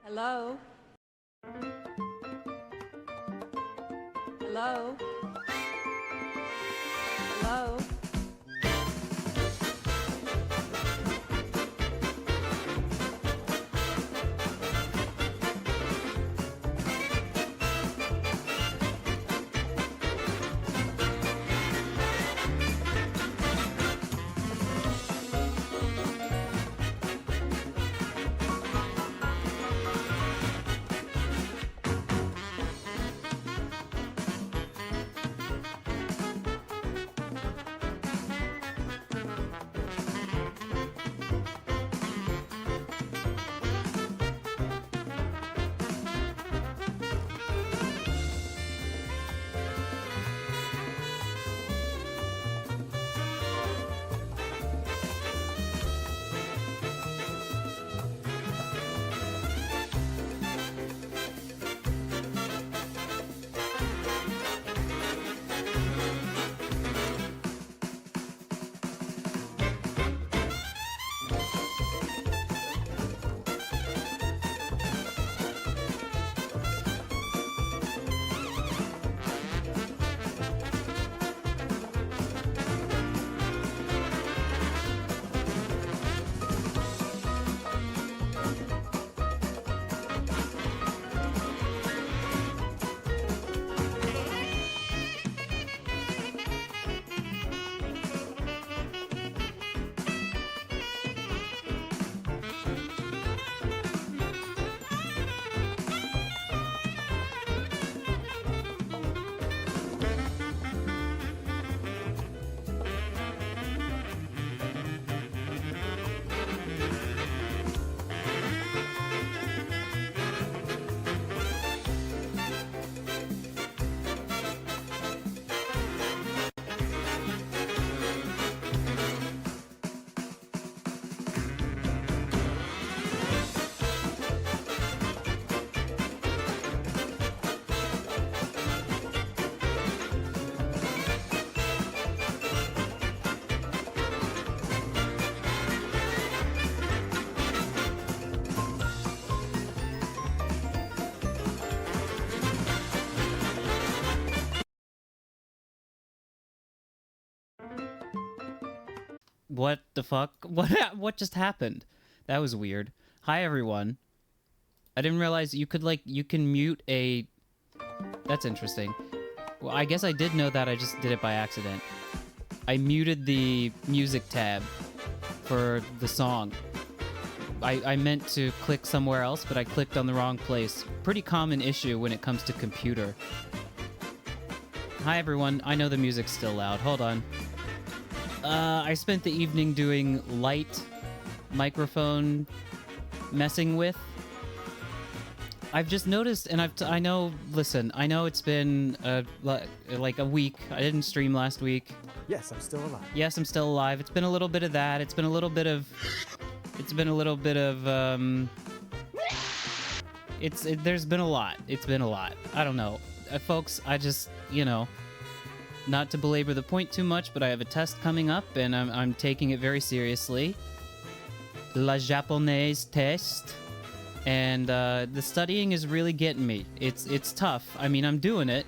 Hello? Hello? Hello? What the fuck? What just happened? That was weird. Hi everyone. I didn't realize you can mute a... That's interesting. Well, I guess I did know that, I just did it by accident. I muted the music tab for the song. I meant to click somewhere else, but I clicked on the wrong place. Pretty common issue when it comes to computer. Hi everyone, I know the music's still loud. Hold on. I spent the evening doing light microphone messing with. I've just noticed, and I know, listen, I know it's been like a week. I didn't stream last week. Yes, I'm still alive. Yes, I'm still alive. It's been a little bit of that. It's been a little bit of... There's been a lot. It's been a lot. I don't know. Folks, I just, you know... Not to belabor the point too much, but I have a test coming up, and I'm taking it very seriously. La Japonaise test. And the studying is really getting me. It's tough. I mean, I'm doing it.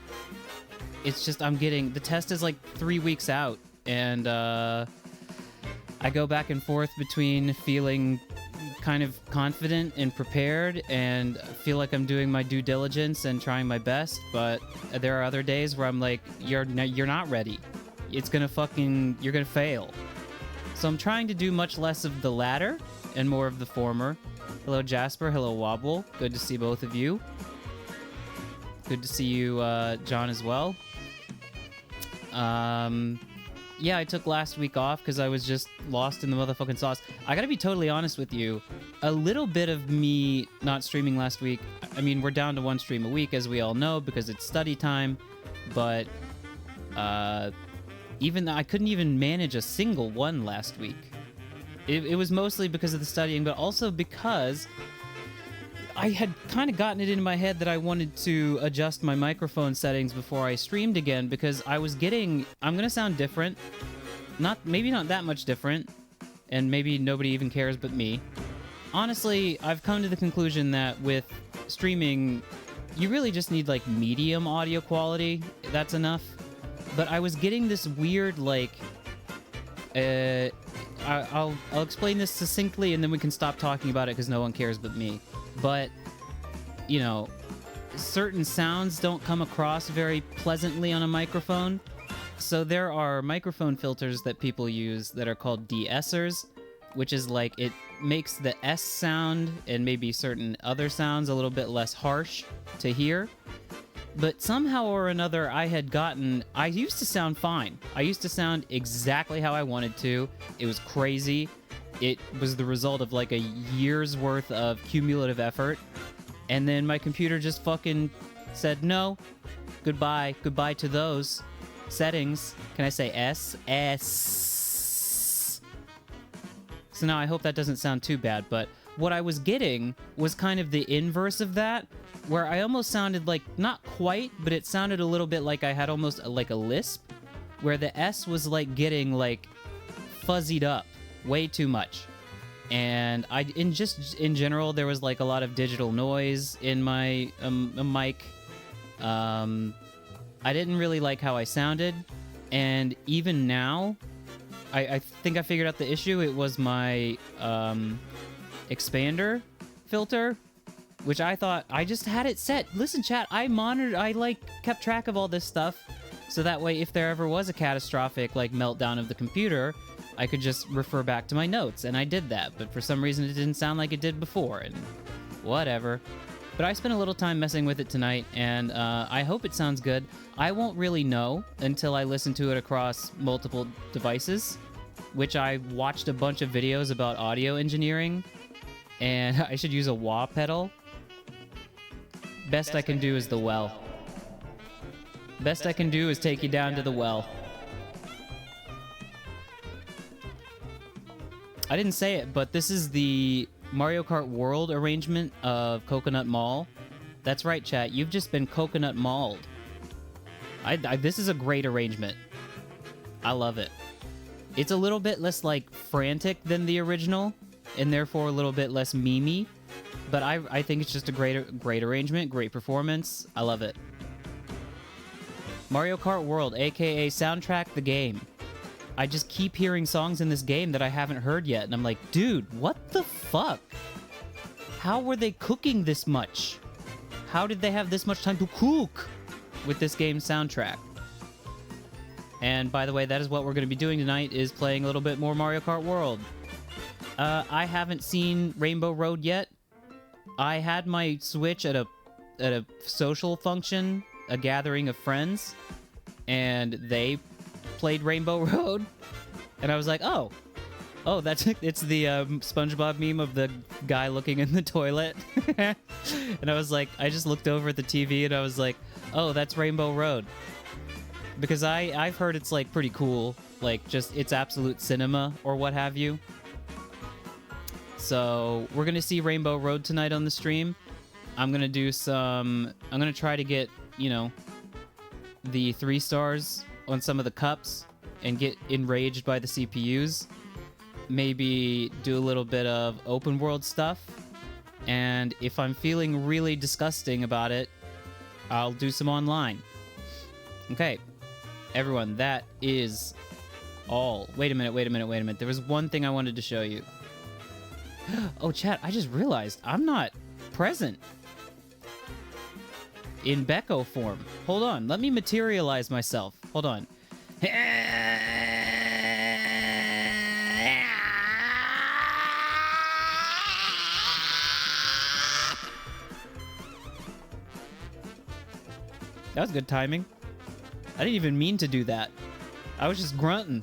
It's just I'm getting... The test is like 3 weeks out, and I go back and forth between feeling kind of confident and prepared and feel like I'm doing my due diligence and trying my best, but there are other days where I'm like, you're not ready. It's gonna fucking... You're gonna fail. So I'm trying to do much less of the latter and more of the former. Hello, Jasper. Hello, Wobble. Good to see both of you. Good to see you, John, as well. Yeah, I took last week off because I was just lost in the motherfucking sauce. I gotta be totally honest with you. A little bit of me not streaming last week... I mean, we're down to 1 stream a week, as we all know, because it's study time. But, even I couldn't even manage a single one last week. It was mostly because of the studying, but also because I had kind of gotten it in my head that I wanted to adjust my microphone settings before I streamed again, because I was getting... I'm gonna sound different. Maybe not that much different, and maybe nobody even cares but me. honestly, I've come to the conclusion that with streaming, you really just need like medium audio quality. That's enough. But I was getting this weird like, I'll explain this succinctly and then we can stop talking about it because no one cares but me. But you know, certain sounds don't come across very pleasantly on a microphone. So there are microphone filters that people use that are called de-essers, which is like it makes the S sound and maybe certain other sounds a little bit less harsh to hear. But somehow or another, I used to sound fine. I used to sound exactly how I wanted to. It was crazy. It was the result of like a year's worth of cumulative effort. And then my computer just fucking said, no, goodbye to those settings. Can I say S? S. So now I hope that doesn't sound too bad, but what I was getting was kind of the inverse of that, where I almost sounded like, not quite, but it sounded a little bit like I had almost like a lisp, where the S was like getting like fuzzied up way too much. And in general, there was like a lot of digital noise in my mic. I didn't really like how I sounded, and even now, I think I figured out the issue. It was my expander filter, which I thought I just had it set. Listen, chat, I like kept track of all this stuff, so that way if there ever was a catastrophic like meltdown of the computer, I could just refer back to my notes, and I did that, but for some reason it didn't sound like it did before, and whatever. But I spent a little time messing with it tonight, and I hope it sounds good. I won't really know until I listen to it across multiple devices, which I watched a bunch of videos about audio engineering, and I should use a wah pedal. Best I can do is the well. Best I can do is take you down to the well. I didn't say it, but this is the Mario Kart World arrangement of Coconut Mall. That's right, chat. You've just been coconut mauled. This is a great arrangement. I love it. It's a little bit less, like, frantic than the original, and therefore a little bit less memey. But I think it's just a great arrangement, great performance. I love it. Mario Kart World, a.k.a. Soundtrack the Game. I just keep hearing songs in this game that I haven't heard yet, and I'm like, dude, what the fuck? How were they cooking this much? How did they have this much time to cook with this game's soundtrack? And by the way, that is what we're going to be doing tonight, is playing a little bit more Mario Kart World. I haven't seen Rainbow Road yet. I had my Switch at a social function, a gathering of friends, and they played Rainbow Road, and I was like, oh, it's the SpongeBob meme of the guy looking in the toilet. And I was like, I just looked over at the TV and I was like, oh, that's Rainbow Road, because I've heard it's like pretty cool, like just it's absolute cinema or what have you. So we're gonna see Rainbow Road tonight on the stream. I'm gonna try to get, you know, the 3 stars on some of the cups and get enraged by the CPUs. Maybe do a little bit of open world stuff. And if I'm feeling really disgusting about it, I'll do some online. Okay, everyone, that is all. Wait a minute. There was one thing I wanted to show you. Oh, chat, I just realized I'm not present in Becco form. Hold on, let me materialize myself. Hold on. That was good timing. I didn't even mean to do that. I was just grunting.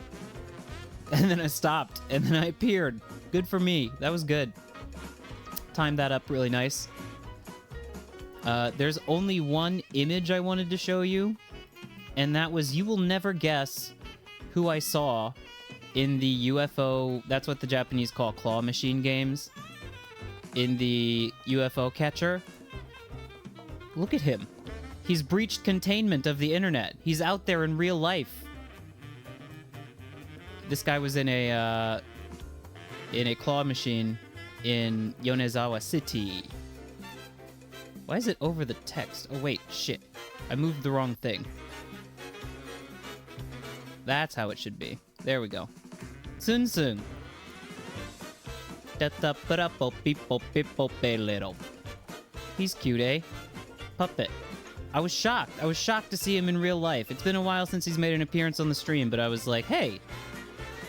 And then I stopped, and then I appeared. Good for me. That was good. Timed that up really nice. There's only one image I wanted to show you, and that was, you will never guess who I saw in the UFO, that's what the Japanese call claw machine games, in the UFO catcher. Look at him. He's breached containment of the internet. He's out there in real life. This guy was in a claw machine in Yonezawa City. Why is it over the text? Oh wait, shit. I moved the wrong thing. That's how it should be. There we go. Sun Sun. He's cute, eh? Puppet. I was shocked. I was shocked to see him in real life. It's been a while since he's made an appearance on the stream, but I was like, hey,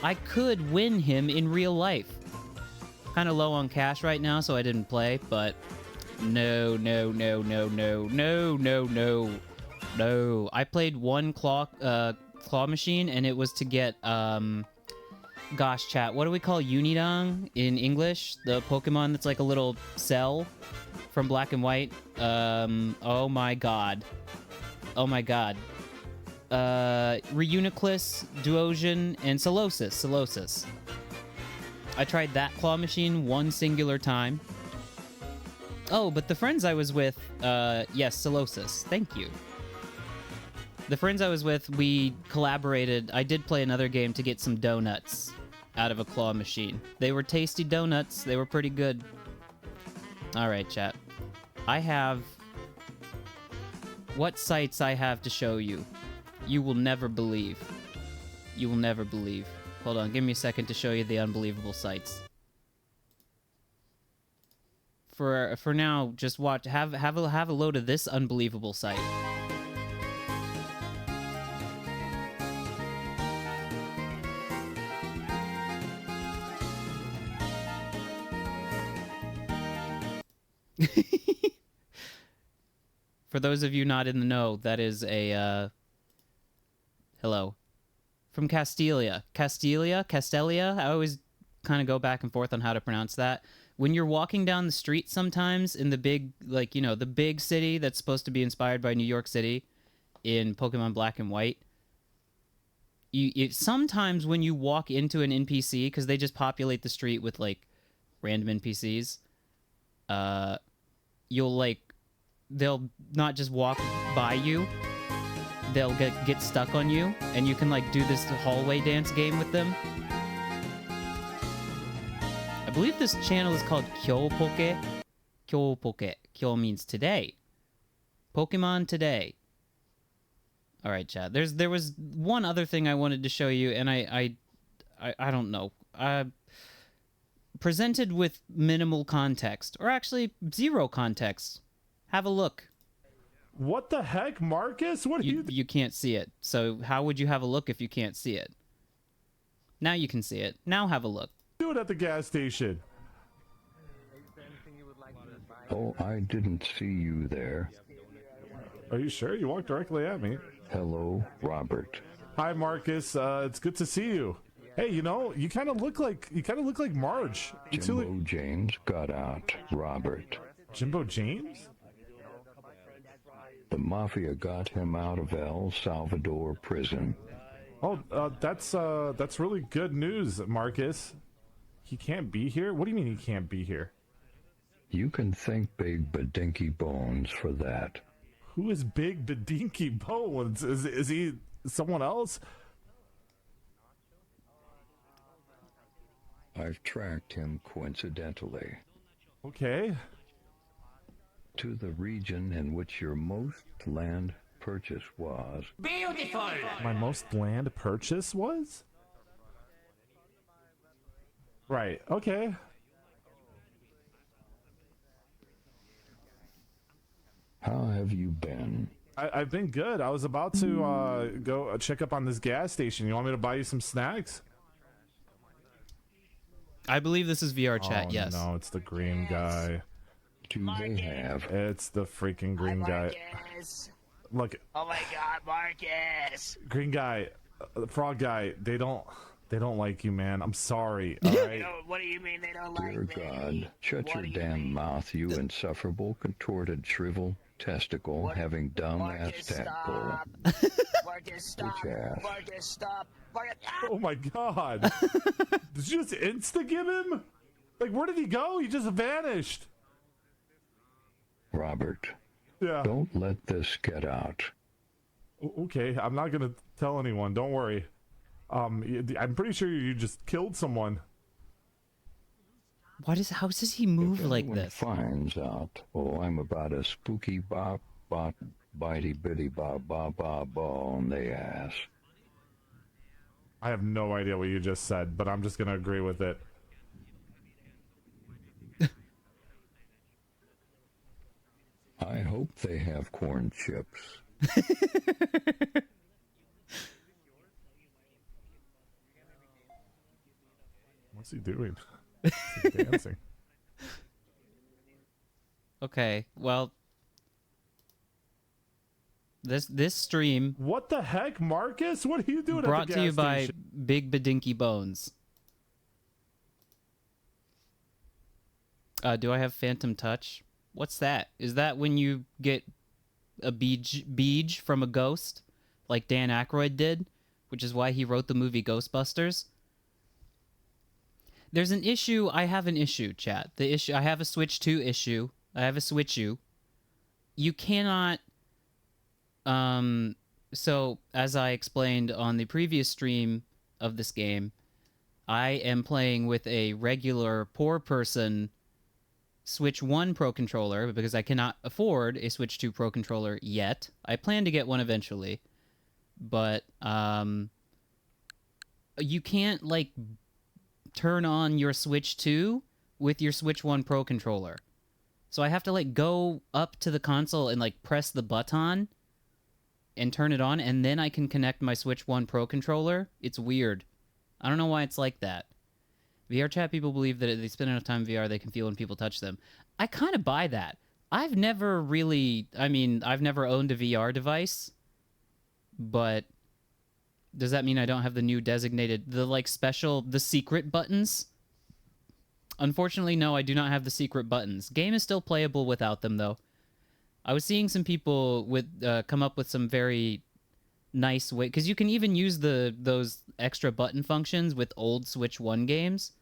I could win him in real life. Kind of low on cash right now, so I didn't play, but no. I played one claw machine, and it was to get, gosh, chat, what do we call Unidang in English? The Pokemon that's like a little cell from Black and White. Oh my god. Reuniclus, Duosion, and Solosis. I tried that claw machine one singular time. Oh, but the friends I was with, yes, Solosis. Thank you. The friends I was with, we collaborated. I did play another game to get some donuts out of a claw machine. They were tasty donuts. They were pretty good. All right, chat. I have... What sights I have to show you. You will never believe. You will never believe. Hold on, give me a second to show you the unbelievable sights. For now, just watch. Have a load of this unbelievable sight. For those of you not in the know, that is a, hello. From Castelia. Castelia? I always kind of go back and forth on how to pronounce that. When you're walking down the street sometimes in the big, like, you know, the big city that's supposed to be inspired by New York City in Pokemon Black and White, sometimes when you walk into an NPC, because they just populate the street with, like, random NPCs, you'll, like, they'll not just walk by you, they'll get stuck on you, and you can, like, do this hallway dance game with them. I believe this channel is called Kyopoke. Kyopoke. Kyo means today. Pokemon Today. Alright, chat. There was one other thing I wanted to show you, and I don't know. Presented with minimal context, or actually zero context. Have a look. What the heck, Marcus? What are you... You can't see it. So how would you have a look if you can't see it? Now you can see it. Now have a look. Do it at the gas station. Oh, I didn't see you there. Are you sure? You walked directly at me. Hello, Robert. Hi, Marcus. It's good to see you. Hey, you know, you kind of look like Marge. Jimbo James got out, Robert. Jimbo James? The Mafia got him out of El Salvador prison. Oh, that's really good news, Marcus. He can't be here? What do you mean he can't be here? You can thank Big Badinky Bones for that. Who is Big Badinky Bones? Is he someone else? I've tracked him coincidentally. Okay. To the region in which your most land purchase was. Beautiful! My most land purchase was? Right, okay. How have you been? I've been good. I was about to go check up on this gas station. You want me to buy you some snacks? I believe this is VR chat, yes. No, it's the green guy. Do they have? It's the freaking green guy. Look. Oh my god, Marcus! Green guy, frog guy, they don't like you, man. I'm sorry. All right. What do you mean they don't like Dear me? God, shut your damn mouth, you insufferable, contorted, shriveled testicle, having dumb ass tadpole. Marcus, stop! Bitch ass. Marcus, stop! Marcus, Oh my god. Did you just insta-give him? Like, where did he go? He just vanished. Robert, Yeah. don't let this get out. Okay, I'm not gonna tell anyone. Don't worry. I'm pretty sure you just killed someone. How does he move If like anyone this? finds out, oh, I'm about a spooky bop, bop, bitey bitty bop, bop, bop, ball on the ass. I have no idea what you just said, but I'm just gonna agree with it. I hope they have corn chips. What's he doing? Is he dancing? Okay, well, this stream What the heck, Marcus? What are you doing brought at the to gas you by station? Big Badinky Bones. Do I have Phantom Touch? What's that? Is that when you get a beej from a ghost, like Dan Aykroyd did, which is why he wrote the movie Ghostbusters? There's an issue. I have an issue, chat. The issue. I have a Switch 2 issue. I have a Switch U. You cannot. So as I explained on the previous stream of this game, I am playing with a regular poor person Switch 1 Pro controller because I cannot afford a Switch 2 Pro controller yet. I plan to get one eventually, but you can't like turn on your Switch 2 with your Switch 1 Pro controller. So I have to like go up to the console and like press the button and turn it on, and then I can connect my Switch 1 Pro controller. It's weird. I don't know why it's like that. VR chat people believe that if they spend enough time in VR, they can feel when people touch them. I kind of buy that. I've never owned a VR device, but does that mean I don't have the new designated, the secret buttons? Unfortunately, no, I do not have the secret buttons. Game is still playable without them, though. I was seeing some people come up with some very nice way, because you can even use those extra button functions with old Switch 1 games.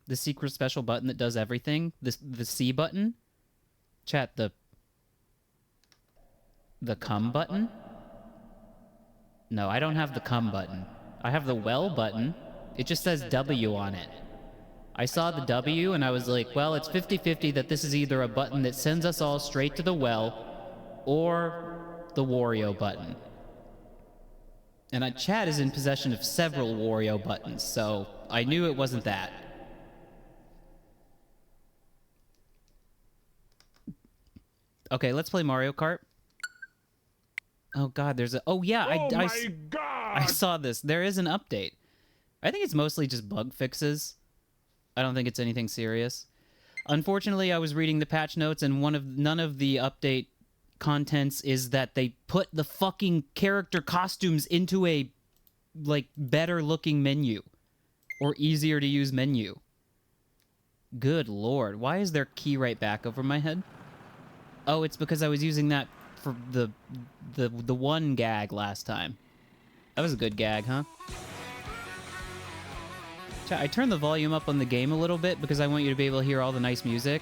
The secret special button that does everything, the C button. Chat, the come button? No, I don't have the come button. I have the well button. It just says W on it. I saw the W and I was like, well, it's 50-50 that this is either a button that sends us all straight to the well or the Wario button. And chat is in possession of several Wario buttons, so I knew it wasn't that. Okay, let's play Mario Kart. Oh god, there's a... Oh yeah, I saw this. There is an update. I think it's mostly just bug fixes. I don't think it's anything serious. Unfortunately, I was reading the patch notes, and none of the update contents is that they put the fucking character costumes into a, like, better looking menu. Or easier to use menu. Good lord. Why is there key right back over my head? Oh, it's because I was using that for the one gag last time. That was a good gag, huh? I turned the volume up on the game a little bit because I want you to be able to hear all the nice music.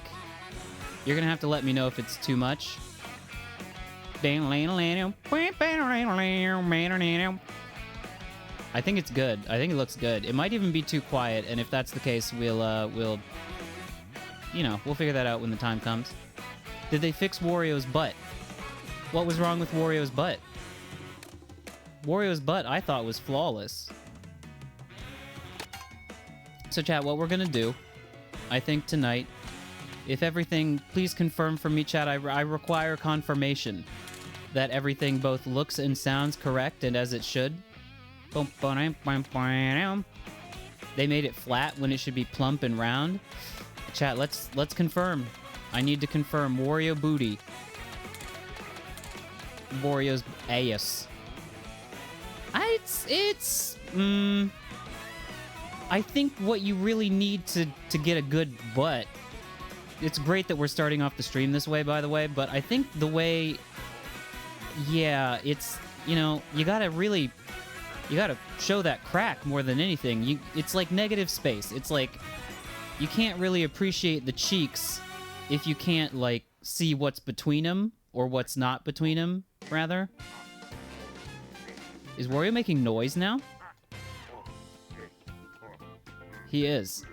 You're gonna have to let me know if it's too much. I think it's good. I think it looks good. It might even be too quiet, and if that's the case, we'll figure that out when the time comes. Did they fix Wario's butt? What was wrong with Wario's butt? Wario's butt, I thought, was flawless. So, chat, what we're gonna do, I think tonight, if everything, please confirm for me, chat. I require confirmation that everything both looks and sounds correct and as it should. They made it flat when it should be plump and round. Chat, let's confirm. I need to confirm Wario booty. Wario's ass. I think what you really need to get a good butt. It's great that we're starting off the stream this way, by the way, but I think the way, yeah, it's, you gotta show that crack more than anything. It's like negative space. It's like you can't really appreciate the cheeks if you can't, like, see what's between them or what's not between them, rather. Is Wario making noise now? He is.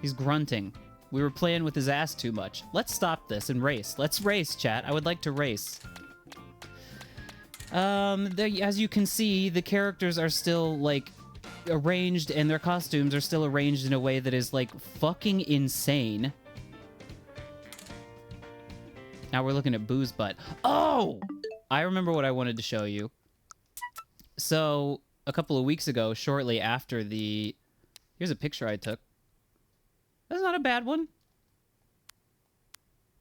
He's grunting. We were playing with his ass too much. Let's stop this and race. Let's race, chat. I would like to race. As you can see, the characters are still, like, arranged, and their costumes are still arranged in a way that is, like, fucking insane. Now we're looking at Boo's butt. Oh! I remember what I wanted to show you. So, a couple of weeks ago, shortly after the... Here's a picture I took. That's not a bad one.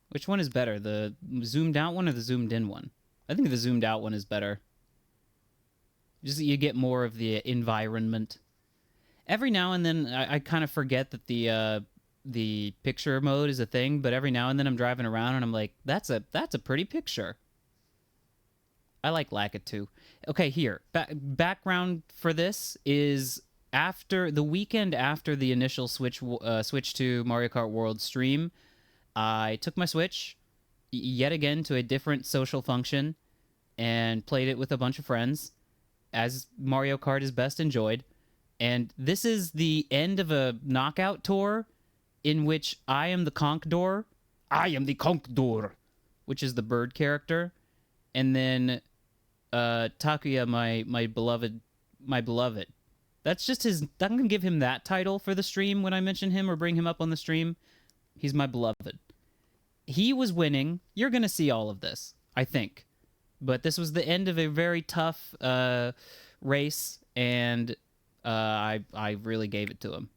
Which one is better, the zoomed out one or the zoomed in one? I think the zoomed out one is better. Just you get more of the environment. Every now and then, I kind of forget that the picture mode is a thing, but every now and then I'm driving around and I'm like, that's a pretty picture. I like Lakitu. Okay, here. Background for this is after the weekend after the initial switch to Mario Kart World stream, I took my Switch yet again to a different social function and played it with a bunch of friends, as Mario Kart is best enjoyed. And this is the end of a knockout tour in which I am the Conkdor. I am the Conkdor, which is the bird character. And then Takuya, my beloved. That's just his... I'm going to give him that title for the stream when I mention him or bring him up on the stream. He's my beloved. He was winning. You're going to see all of this, I think. But this was the end of a very tough race, and I really gave it to him.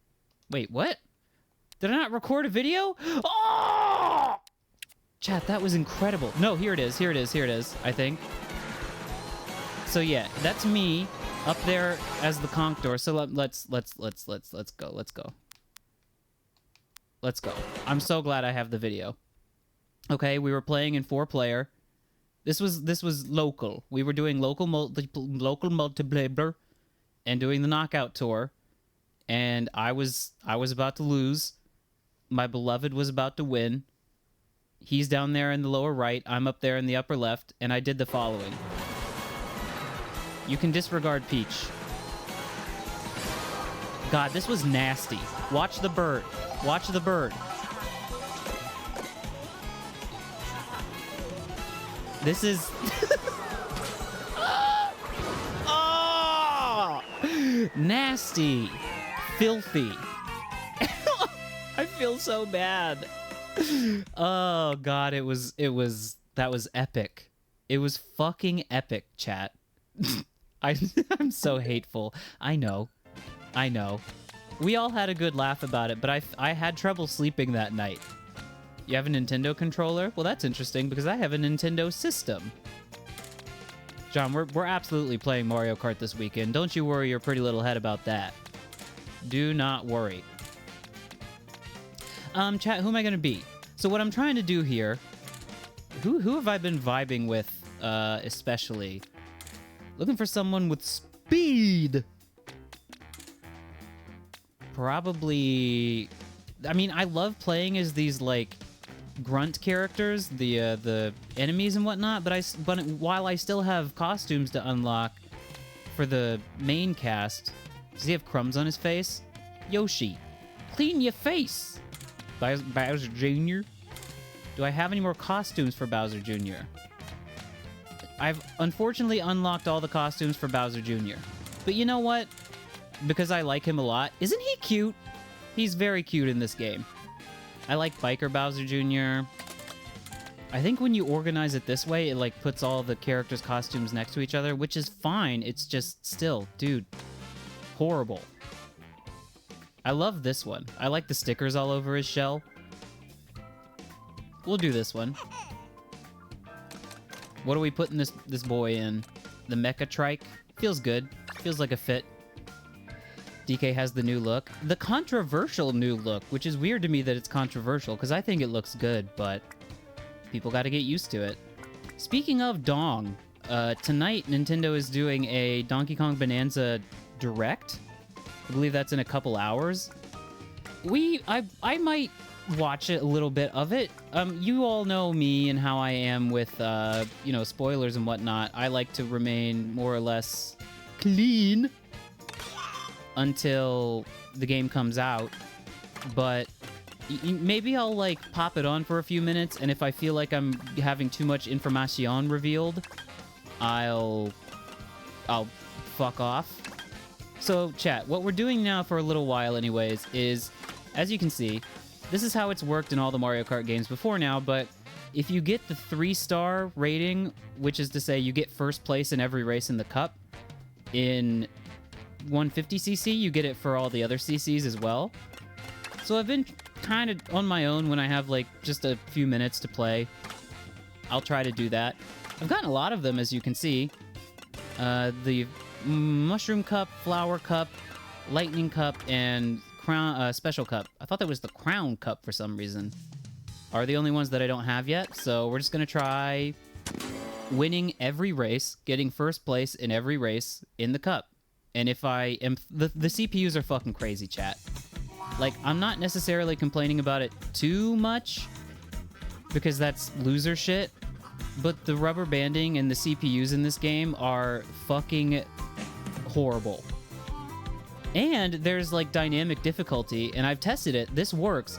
Wait, what? Did I not record a video? Oh! Chat, that was incredible. No, here it is, I think. So yeah, that's me up there as the Conkdor. So let's go. Let's go. I'm so glad I have the video. Okay, we were playing in 4-player. This was local. We were doing local multiplayer and doing the knockout tour. And I was about to lose. My beloved was about to win. He's down there in the lower right. I'm up there in the upper left. And I did the following. You can disregard Peach. God, this was nasty. Watch the bird. Watch the bird. This is... Oh! Nasty. Filthy. I feel so bad. Oh, God, that was epic. It was fucking epic, chat. I'm so hateful. I know. We all had a good laugh about it, but I had trouble sleeping that night. You have a Nintendo controller? Well, that's interesting, because I have a Nintendo system. John, we're absolutely playing Mario Kart this weekend. Don't you worry your pretty little head about that. Do not worry. Chat, who am I going to be? So what I'm trying to do here... Who have I been vibing with, especially? Looking for someone with speed! Probably... I mean, I love playing as these, like, grunt characters, the enemies and whatnot, but while I still have costumes to unlock for the main cast... Does he have crumbs on his face? Yoshi, clean your face! Bowser Jr.? Do I have any more costumes for Bowser Jr.? I've unfortunately unlocked all the costumes for Bowser Jr. But you know what? Because I like him a lot. Isn't he cute? He's very cute in this game. I like Biker Bowser Jr. I think when you organize it this way, it like puts all the characters' costumes next to each other, which is fine. It's just still, dude, horrible. I love this one. I like the stickers all over his shell. We'll do this one. What are we putting this boy in? The Mecha Trike? Feels good. Feels like a fit. DK has the new look. The controversial new look, which is weird to me that it's controversial, because I think it looks good, but people got to get used to it. Speaking of Dong, tonight Nintendo is doing a Donkey Kong Bonanza Direct. I believe that's in a couple hours. I might watch a little bit of it. You all know me and how I am with, you know, spoilers and whatnot. I like to remain more or less clean until the game comes out. But maybe I'll like pop it on for a few minutes, and if I feel like I'm having too much information revealed, I'll fuck off. So, chat, what we're doing now for a little while anyways is, as you can see, this is how it's worked in all the Mario Kart games before now, but if you get the 3-star rating, which is to say you get first place in every race in the Cup, in 150cc, you get it for all the other CCs as well. So I've been kind of on my own when I have, like, just a few minutes to play. I'll try to do that. I've gotten a lot of them, as you can see. The Mushroom Cup, Flower Cup, Lightning Cup, and Crown Special Cup. I thought that was the Crown Cup for some reason. Are the only ones that I don't have yet, so we're just gonna try winning every race, getting first place in every race in the Cup. And if I am... The CPUs are fucking crazy, chat. Like, I'm not necessarily complaining about it too much, because that's loser shit, but the rubber banding and the CPUs in this game are fucking horrible. And there's, like, dynamic difficulty, and I've tested it. This works.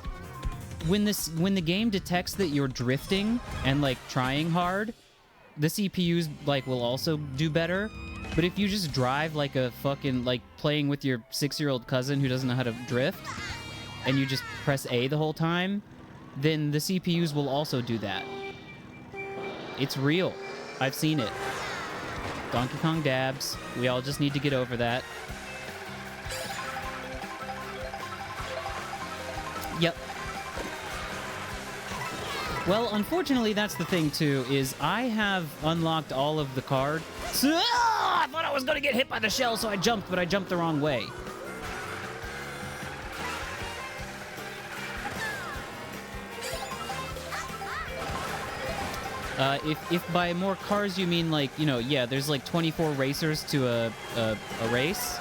When the game detects that you're drifting and, like, trying hard, the CPUs, like, will also do better. But if you just drive like a fucking, like, playing with your 6-year-old cousin who doesn't know how to drift, and you just press A the whole time, then the CPUs will also do that. It's real. I've seen it. Donkey Kong dabs. We all just need to get over that. Yep. Well, unfortunately, that's the thing, too, is I have unlocked all of the cards. Ah, I thought I was going to get hit by the shell, so I jumped, but I jumped the wrong way. If by more cars you mean, like, you know, yeah, there's like 24 racers to a race.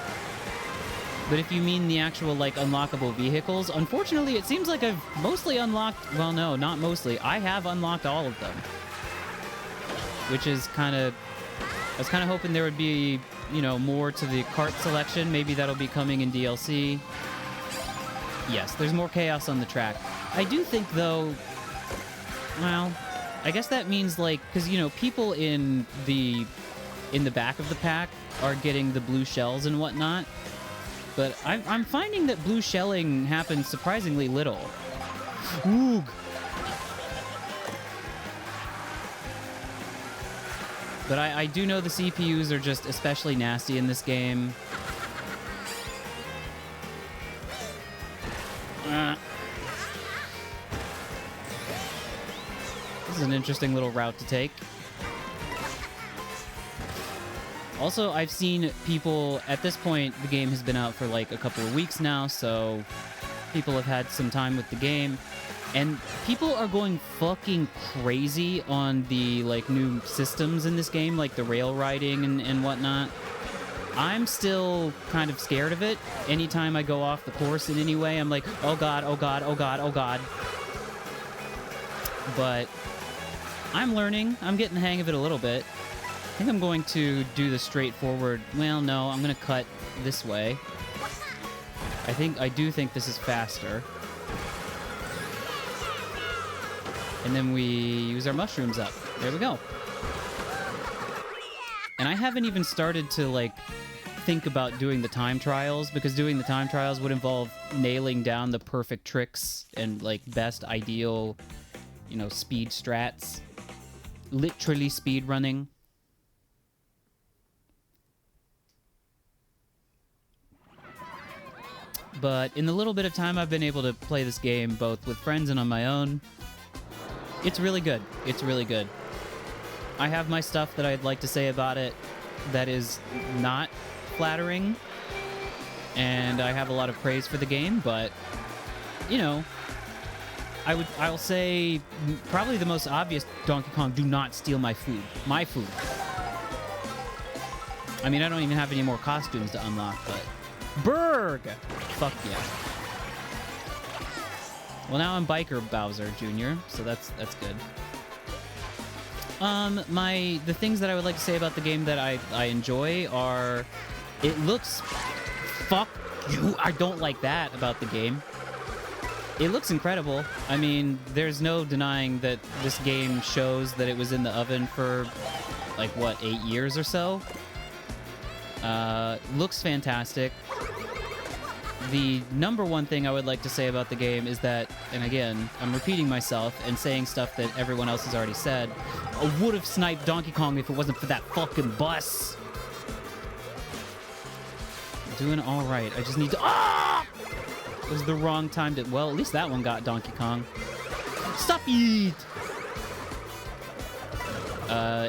But if you mean the actual, like, unlockable vehicles, unfortunately, it seems like I've mostly unlocked... Well, no, not mostly. I have unlocked all of them. Which is kind of... I was kind of hoping there would be, you know, more to the kart selection. Maybe that'll be coming in DLC. Yes, there's more chaos on the track. I do think, though... Well, I guess that means, like... Because, you know, people in the back of the pack are getting the blue shells and whatnot. But I'm finding that blue shelling happens surprisingly little. Oog! But I do know the CPUs are just especially nasty in this game. This is an interesting little route to take. Also, I've seen people, at this point, the game has been out for like a couple of weeks now, so people have had some time with the game, and people are going fucking crazy on the, like, new systems in this game, like the rail riding and whatnot. I'm still kind of scared of it. Anytime I go off the course in any way, I'm like, oh god, oh god, oh god, oh god. But I'm learning. I'm getting the hang of it a little bit. I think I'm going to do the straightforward... Well, no, I'm going to cut this way. I do think this is faster. And then we use our mushrooms up. There we go. And I haven't even started to, like, think about doing the time trials, because doing the time trials would involve nailing down the perfect tricks and, like, best ideal, you know, speed strats. Literally speed running. But in the little bit of time I've been able to play this game, both with friends and on my own, it's really good. It's really good. I have my stuff that I'd like to say about it that is not flattering, and I have a lot of praise for the game, but, you know, I'll say probably the most obvious: Donkey Kong, do not steal my food. My food. I mean, I don't even have any more costumes to unlock, but... Berg! Fuck yeah. Well, now I'm Biker Bowser Jr., so that's good. The things that I would like to say about the game that I enjoy are... It looks... Fuck you! I don't like that about the game. It looks incredible. I mean, there's no denying that this game shows that it was in the oven for, like, what, 8 years or so? Looks fantastic. The number one thing I would like to say about the game is that, and again, I'm repeating myself and saying stuff that everyone else has already said, I would have sniped Donkey Kong if it wasn't for that fucking bus. Doing all right. I just need to... Ah! It was the wrong time to... Well, at least that one got Donkey Kong. Stop it!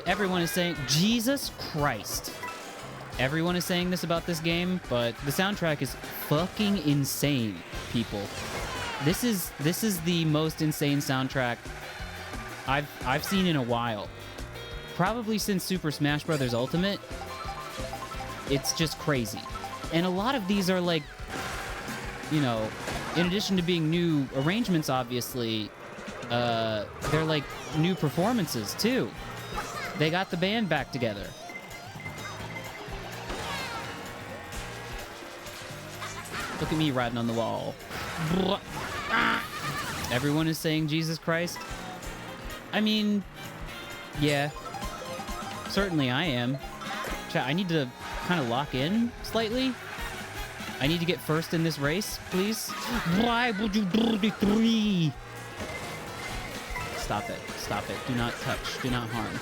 Everyone is saying... Jesus Christ. Everyone is saying this about this game, but the soundtrack is fucking insane, people. This is the most insane soundtrack I've seen in a while. Probably since Super Smash Bros. Ultimate. It's just crazy. And a lot of these are like, you know, in addition to being new arrangements, obviously, they're like new performances too. They got the band back together. Look at me riding on the wall. Everyone is saying Jesus Christ. I mean, yeah. Certainly I am. Chat, I need to kind of lock in slightly. I need to get first in this race, please. Why would you do the 3? Stop it. Stop it. Do not touch. Do not harm.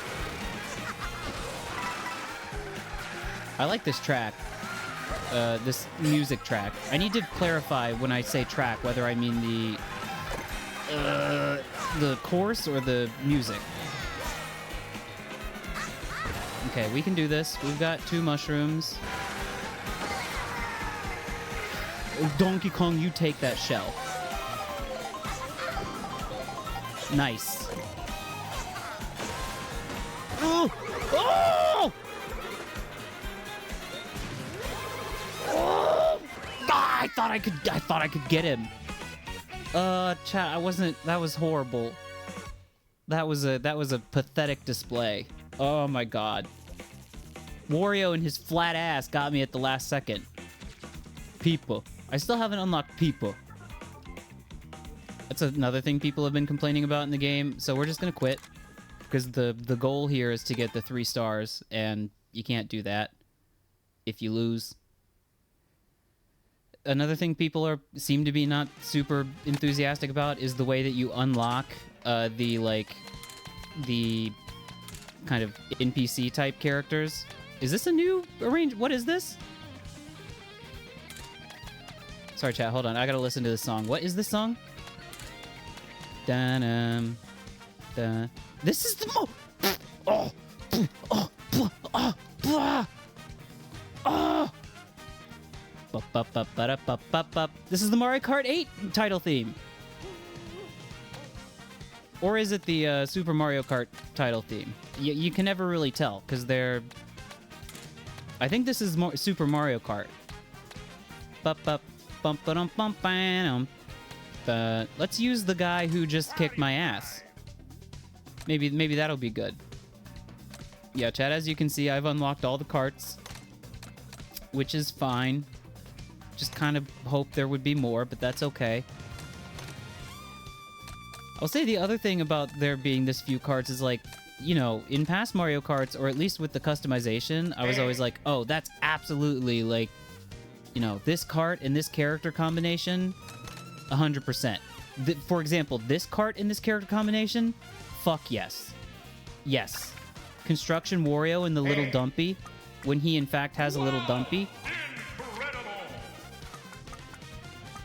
I like this track. This music track. I need to clarify when I say track whether I mean the course or the music. Okay, we can do this. We've got 2 mushrooms. Donkey Kong, you take that shell. Nice. Oh! Oh! Oh! Ah, I thought I could get him. Chat, I wasn't. That was horrible. That was a pathetic display. Oh my god. Wario and his flat ass got me at the last second. People. I still haven't unlocked people. That's another thing people have been complaining about in the game, so we're just gonna quit. Because the goal here is to get the 3 stars, and you can't do that if you lose. Another thing people seem to be not super enthusiastic about is the way that you unlock the kind of NPC type characters. Is this a new arrangement? What is this? Sorry, chat. Hold on. I gotta listen to this song. What is this song? Dun dun. This is the oh oh oh oh oh. This is the Mario Kart 8 title theme. Or is it the Super Mario Kart title theme? You can never really tell, because they're... I think this is Super Mario Kart. Let's use the guy who just kicked my ass. Maybe that'll be good. Yeah, chat, as you can see, I've unlocked all the carts, which is fine. Just kind of hope there would be more, but that's okay. I'll say the other thing about there being this few carts is, like, you know, in past Mario Karts, or at least with the customization, I was always like, oh, that's absolutely, like, you know, this cart and this character combination, 100%. For example, this cart and this character combination, fuck yes. Yes. Construction Wario and the little dumpy, when he in fact has a little dumpy.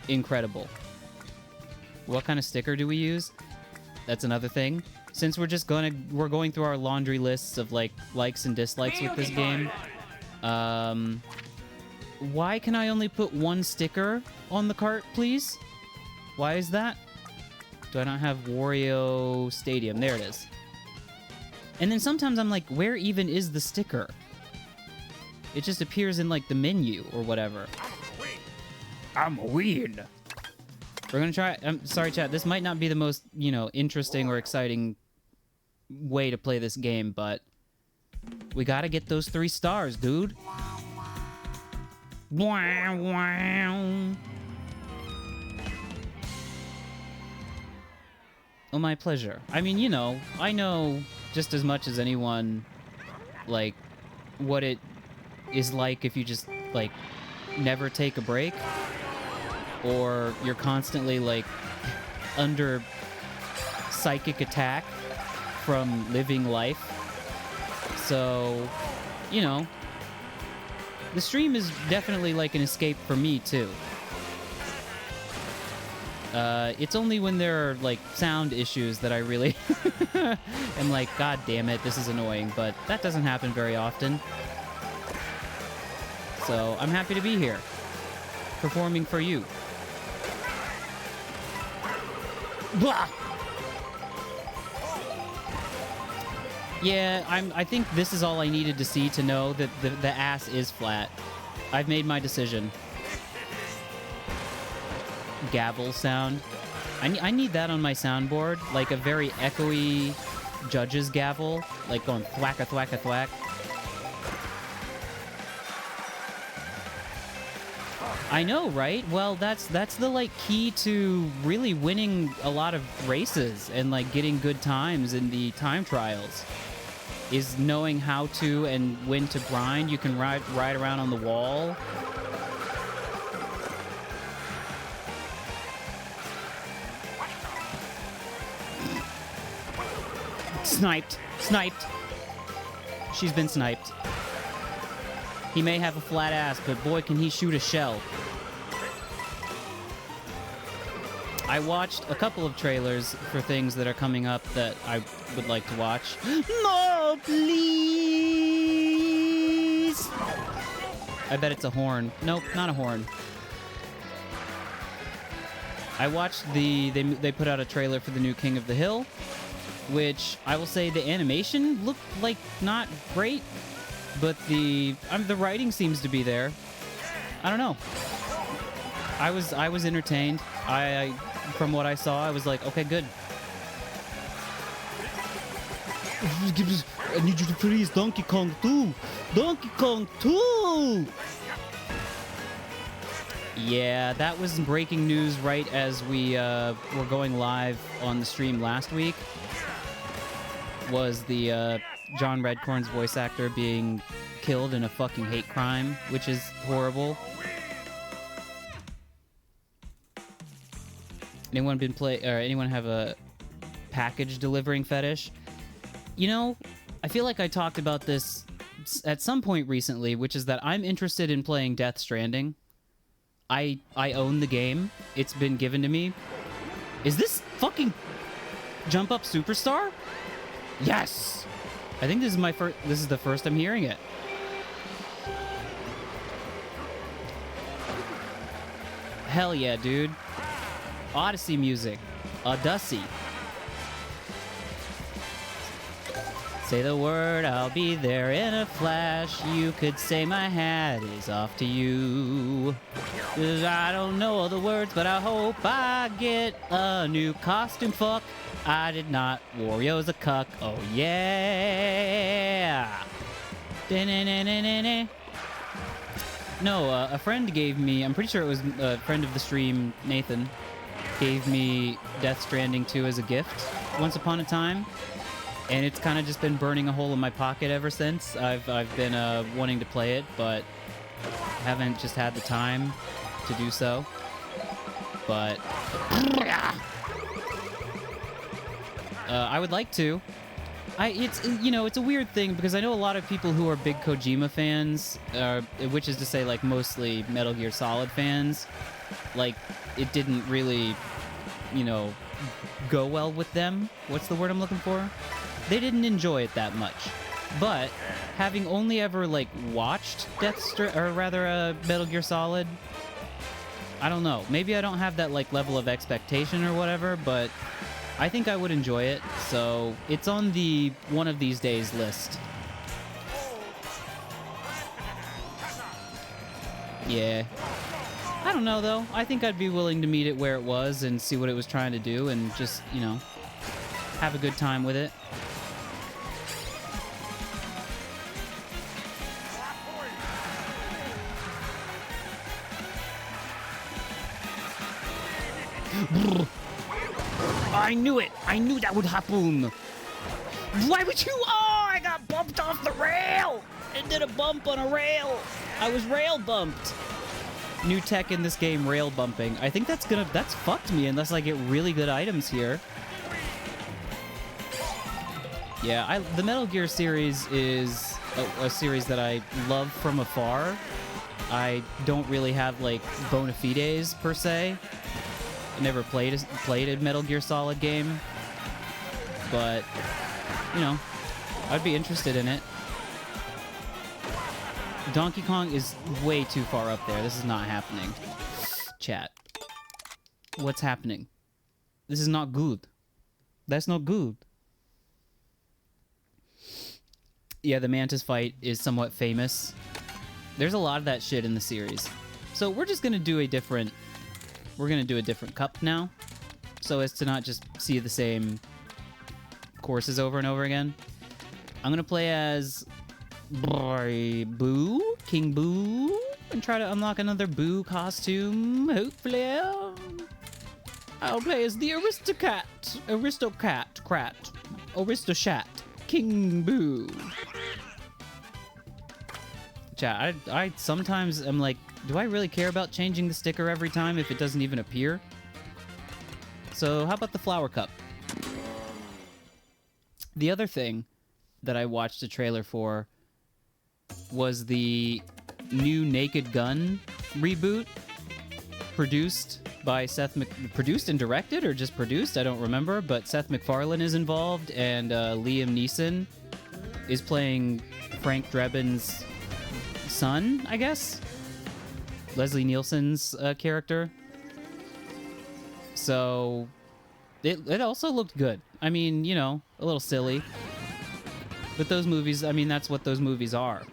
Incredible. What kind of sticker do we use? That's another thing. Since we're going through our laundry lists of likes and dislikes with this game. Why can I only put 1 sticker on the cart, please? Why is that? Do I not have Wario Stadium? There it is. And then sometimes I'm like, where even is the sticker? It just appears in like the menu or whatever. I'm weird. We're gonna try. I'm sorry, chat. This might not be the most, you know, interesting or exciting way to play this game, but we gotta get those 3 stars, dude. Wow, wow. Oh, my pleasure. I mean, you know, I know just as much as anyone, like, what it is like if you just, like, never take a break. Or you're constantly, like, under psychic attack from living life. So, you know, the stream is definitely like an escape for me, too. It's only when there are, like, sound issues that I really am like, God damn it, this is annoying. But that doesn't happen very often. So, I'm happy to be here, performing for you. Blah! Yeah, I think this is all I needed to see to know that the ass is flat. I've made my decision. Gavel sound. I need that on my soundboard, like a very echoey judge's gavel, like going thwack-a thwack-a thwack. I know, right? Well, that's the like key to really winning a lot of races and like getting good times in the time trials. Is knowing how to and when to grind. You can ride around on the wall. Sniped. Sniped. She's been sniped. He may have a flat ass, but boy, can he shoot a shell. I watched a couple of trailers for things that are coming up that I would like to watch. No, please! I bet it's a horn. Nope, not a horn. I watched they put out a trailer for the new King of the Hill, which I will say the animation looked like not great, but the writing seems to be there. I don't know. I was entertained. I from what I saw, I was like, okay, good. I need you to please Donkey Kong 2. Donkey Kong 2. Yeah, that was breaking news right as we were going live on the stream last week. Was the John Redcorn's voice actor being killed in a fucking hate crime, which is horrible. Anyone have a package delivering fetish? You know, I feel like I talked about this at some point recently, which is that I'm interested in playing Death Stranding. I own the game. It's been given to me. Is this fucking Jump Up Superstar? Yes! I think this is the first I'm hearing it. Hell yeah, dude. Odyssey music. Odyssey. Say the word, I'll be there in a flash. You could say my hat is off to you. 'Cause I don't know all the words, but I hope I get a new costume. Fuck, I did not. Wario's a cuck. Oh yeah. Da-na-na-na-na-na. No, a friend gave me, I'm pretty sure it was a friend of the stream, Nathan, gave me Death Stranding 2 as a gift once upon a time. And it's kind of just been burning a hole in my pocket ever since. I've been wanting to play it, but haven't just had the time to do so. But I would like to. It's a weird thing because I know a lot of people who are big Kojima fans, which is to say, like, mostly Metal Gear Solid fans. Like, it didn't really, go well with them. What's the word I'm looking for? They didn't enjoy it that much. But having only ever, like, watched Metal Gear Solid, I don't know. Maybe I don't have that, like, level of expectation or whatever, but I think I would enjoy it. So it's on the one of these days list. Yeah. I don't know, though. I think I'd be willing to meet it where it was and see what it was trying to do and just, have a good time with it. I knew it! I knew that would happen! Why would you? Oh, I got bumped off the rail! It did a bump on a rail! I was rail bumped! New tech in this game, rail bumping. I think that's fucked me unless I get really good items here. Yeah, the Metal Gear series is a series that I love from afar. I don't really have, like, bona fides, per se. I never played a Metal Gear Solid game. But, you know, I'd be interested in it. Donkey Kong is way too far up there. This is not happening. Chat. What's happening? This is not good. That's not good. Yeah, the Mantis fight is somewhat famous. There's a lot of that shit in the series. So we're just gonna do a different... We're gonna do a different cup now. So as to not just see the same courses over and over again. I'm gonna play as... Boo? King Boo? And try to unlock another Boo costume, hopefully. I'll play as the Aristochat, King Boo. Chat, I sometimes am like, do I really care about changing the sticker every time if it doesn't even appear? So how about the flower cup? The other thing that I watched a trailer for was the new Naked Gun reboot, produced and directed, or just produced, I don't remember, but Seth MacFarlane is involved, and Liam Neeson is playing Frank Drebin's son, I guess? Leslie Nielsen's character. So, it also looked good. I mean, you know, a little silly. But those movies, I mean, that's what those movies are.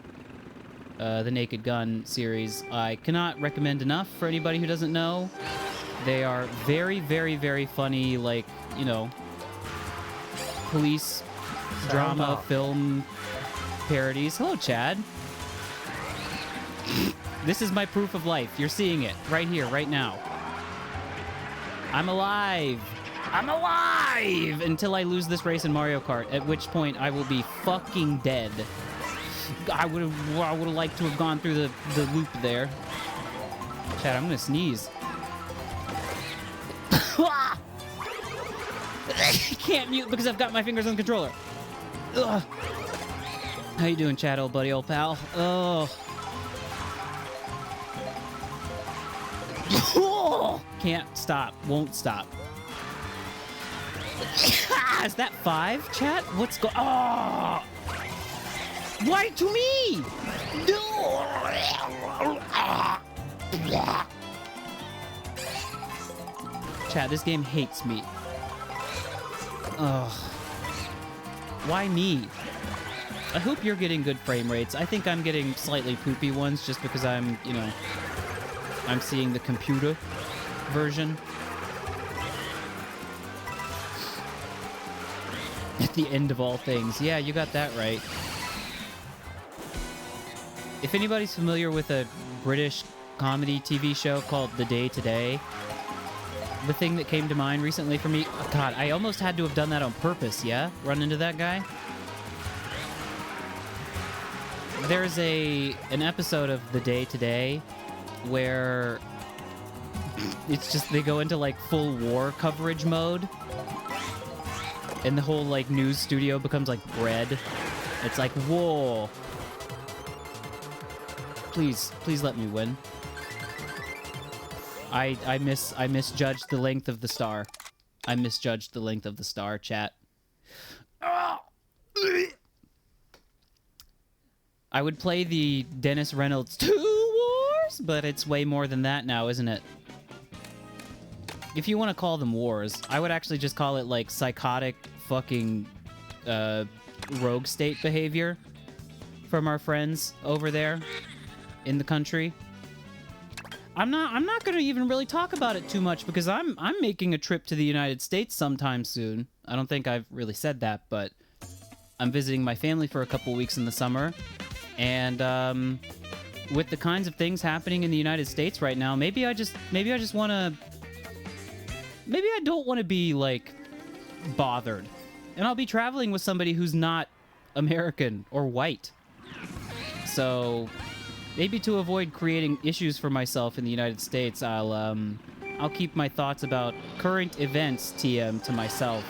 The Naked Gun series, I cannot recommend enough for anybody who doesn't know. They are very, very, very funny, like, you know, police drama film parodies. Hello, Chad. This is my proof of life. You're seeing it right here, right now. I'm alive. I'm alive! Until I lose this race in Mario Kart, at which point I will be fucking dead. I would have liked to have gone through the loop there. Chad, I'm gonna sneeze. I can't mute because I've got my fingers on the controller. Ugh. How you doing, Chad, old buddy, old pal? Oh. Can't stop. Won't stop. Is that 5, chat? What's Oh! Why to me? Chat, this game hates me. Ugh. Why me? I hope you're getting good frame rates. I think I'm getting slightly poopy ones just because I'm, you know, I'm seeing the computer version. At the end of all things. Yeah, you got that right. If anybody's familiar with a British comedy TV show called The Day Today, the thing that came to mind recently for me... Oh, God, I almost had to have done that on purpose, yeah? Run into that guy? There's an episode of The Day Today where it's just they go into, like, full war coverage mode. And the whole, like, news studio becomes, like, bread. It's like, whoa. Please let me win. I misjudged the length of the star. I misjudged the length of the star, chat. I would play the Dennis Reynolds 2 Wars, but it's way more than that now, isn't it? If you want to call them wars, I would actually just call it, like, psychotic fucking rogue state behavior from our friends over there in the country. I'm not gonna even really talk about it too much because I'm making a trip to the United States sometime soon. I don't think I've really said that, but I'm visiting my family for a couple weeks in the summer, and with the kinds of things happening in the United States right now, maybe I don't want to be, like, bothered. And I'll be traveling with somebody who's not American or white. So maybe to avoid creating issues for myself in the United States, I'll keep my thoughts about current events, TM, to myself.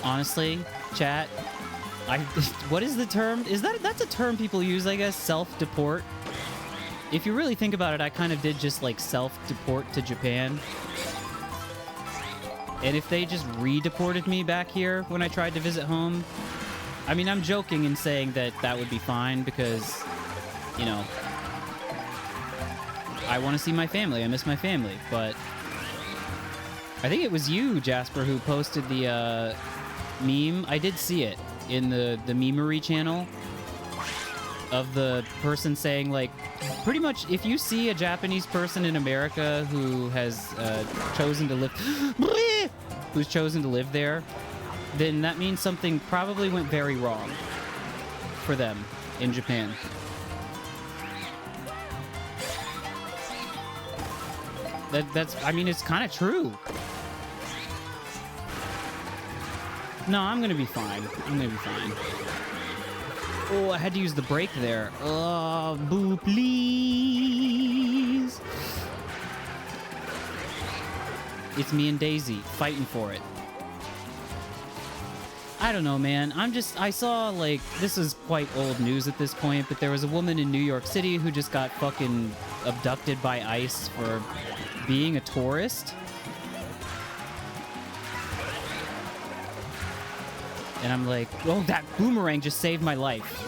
Honestly, chat, what is the term? That's a term people use, I guess, self-deport. If you really think about it, I kind of did just like self-deport to Japan. And if they just re-deported me back here when I tried to visit home, I mean, I'm joking in saying that that would be fine because, you know, I want to see my family. I miss my family. But I think it was you, Jasper, who posted the meme. I did see it in the memery channel of the person saying, like, pretty much if you see a Japanese person in America who has chosen to live who's chosen to live there, then that means something probably went very wrong for them in Japan. That's I mean, it's kind of true. No, I'm gonna be fine. I'm gonna be fine. Oh, I had to use the brake there. Oh, boo, please. It's me and Daisy fighting for it. I don't know, man. I saw, like, this is quite old news at this point, but there was a woman in New York City who just got fucking abducted by ICE for being a tourist. And I'm like, oh, that boomerang just saved my life.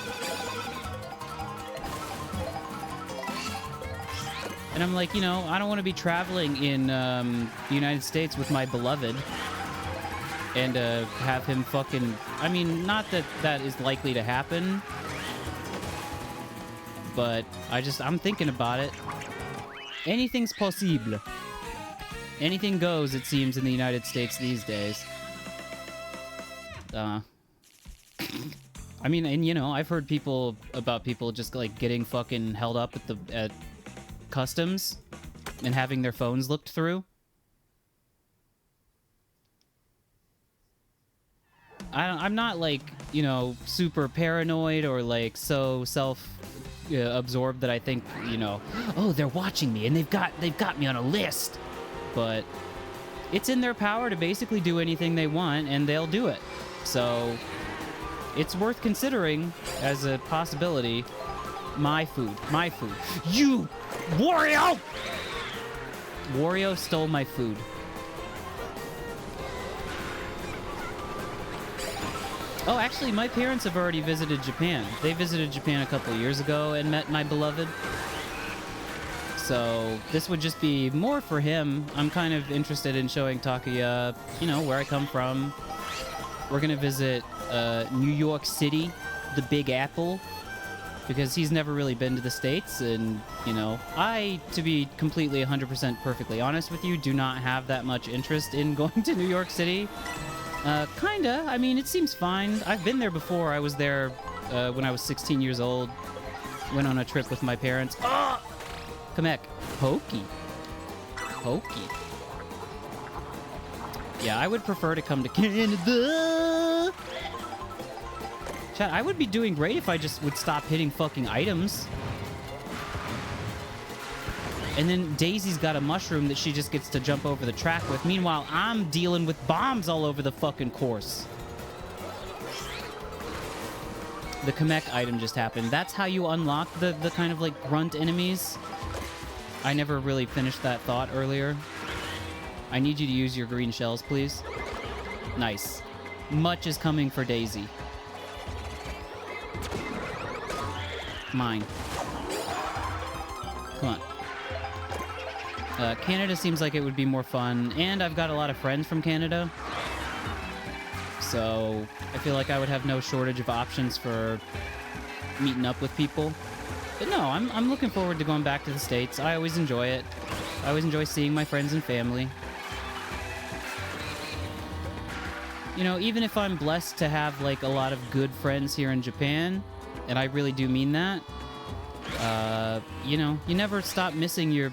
And I'm like, you know, I don't want to be traveling in the United States with my beloved and have him fucking... I mean, not that that is likely to happen, but I'm thinking about it. Anything's possible. Anything goes, it seems, in the United States these days. I mean, and you know, I've heard about people just like getting fucking held up at customs and having their phones looked through. I'm not like, you know, super paranoid or like so absorbed that I think, you know, oh, they're watching me and they've got me on a list. But it's in their power to basically do anything they want, and they'll do it. So it's worth considering as a possibility. My food. You, Wario! Wario stole my food. Oh, actually, my parents have already visited Japan. They visited Japan a couple years ago and met my beloved. So this would just be more for him. I'm kind of interested in showing Takuya, you know, where I come from. We're gonna visit New York City, the Big Apple, because he's never really been to the States, and, you know, I, to be completely 100% perfectly honest with you, do not have that much interest in going to New York City. Kinda. I mean, it seems fine. I've been there before. I was there when I was 16 years old. Went on a trip with my parents. Oh! Kamek. Pokey. Yeah, I would prefer to come to Canada. Chat, I would be doing great if I just would stop hitting fucking items. And then Daisy's got a mushroom that she just gets to jump over the track with. Meanwhile, I'm dealing with bombs all over the fucking course. The Kamek item just happened. That's how you unlock the kind of, like, grunt enemies. I never really finished that thought earlier. I need you to use your green shells, please. Nice. Much is coming for Daisy. Mine. Come on. Canada seems like it would be more fun, and I've got a lot of friends from Canada. So I feel like I would have no shortage of options for meeting up with people. But no, I'm looking forward to going back to the States. I always enjoy it. I always enjoy seeing my friends and family. You know, even if I'm blessed to have, like, a lot of good friends here in Japan, and I really do mean that, you know, you never stop missing your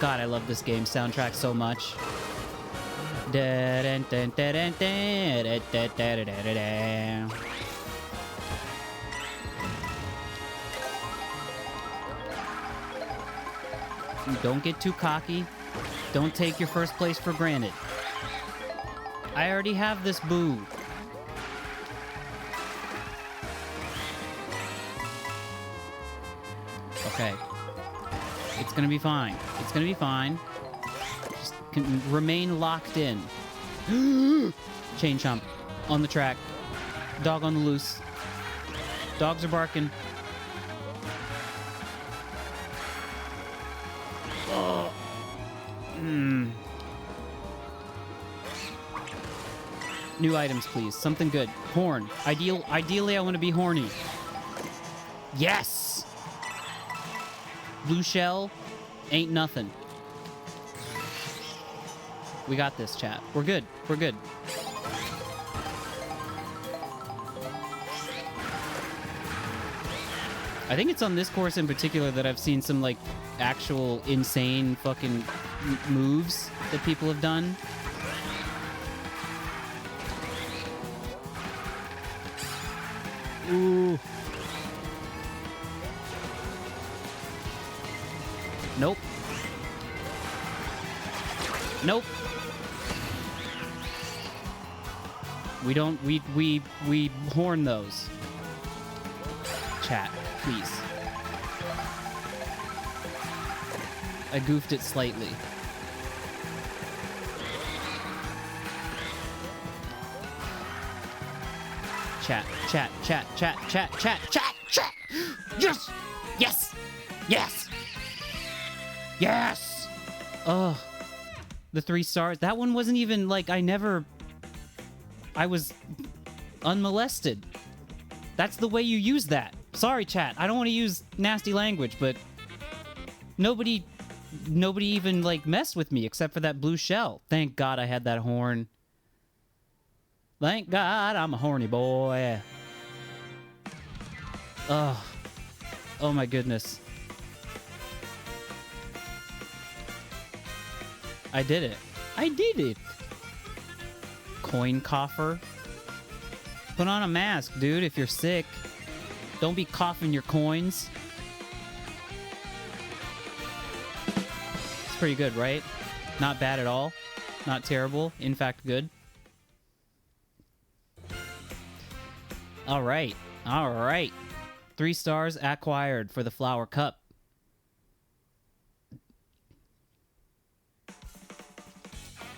God, I love this game soundtrack so much. Don't get too cocky. Don't take your first place for granted. I already have this boo. Okay. It's gonna be fine. It's gonna be fine. Just remain locked in. Chain chomp. On the track. Dog on the loose. Dogs are barking. Oh. New items, please. Something good. Horn. Ideally, I want to be horny. Yes! Blue shell. Ain't nothing. We got this, chat. We're good. We're good. I think it's on this course in particular that I've seen some, like, actual insane fucking moves that people have done. Ooh. Nope. Nope. We don't, we horn those. Chat, please. I goofed it slightly. Chat. Yes! Yes! Yes! Yes! Ugh. The 3 stars. That one wasn't even, like, I was unmolested. That's the way you use that. Sorry, chat. I don't want to use nasty language, but nobody even, like, messed with me except for that blue shell. Thank God I had that horn. Thank God I'm a horny boy. Ugh. Oh my goodness. I did it. I did it. Coin coffer. Put on a mask, dude, if you're sick. Don't be coughing your coins. It's pretty good, right? Not bad at all. Not terrible. In fact, good. All right. All right. 3 stars acquired for the Flower Cup.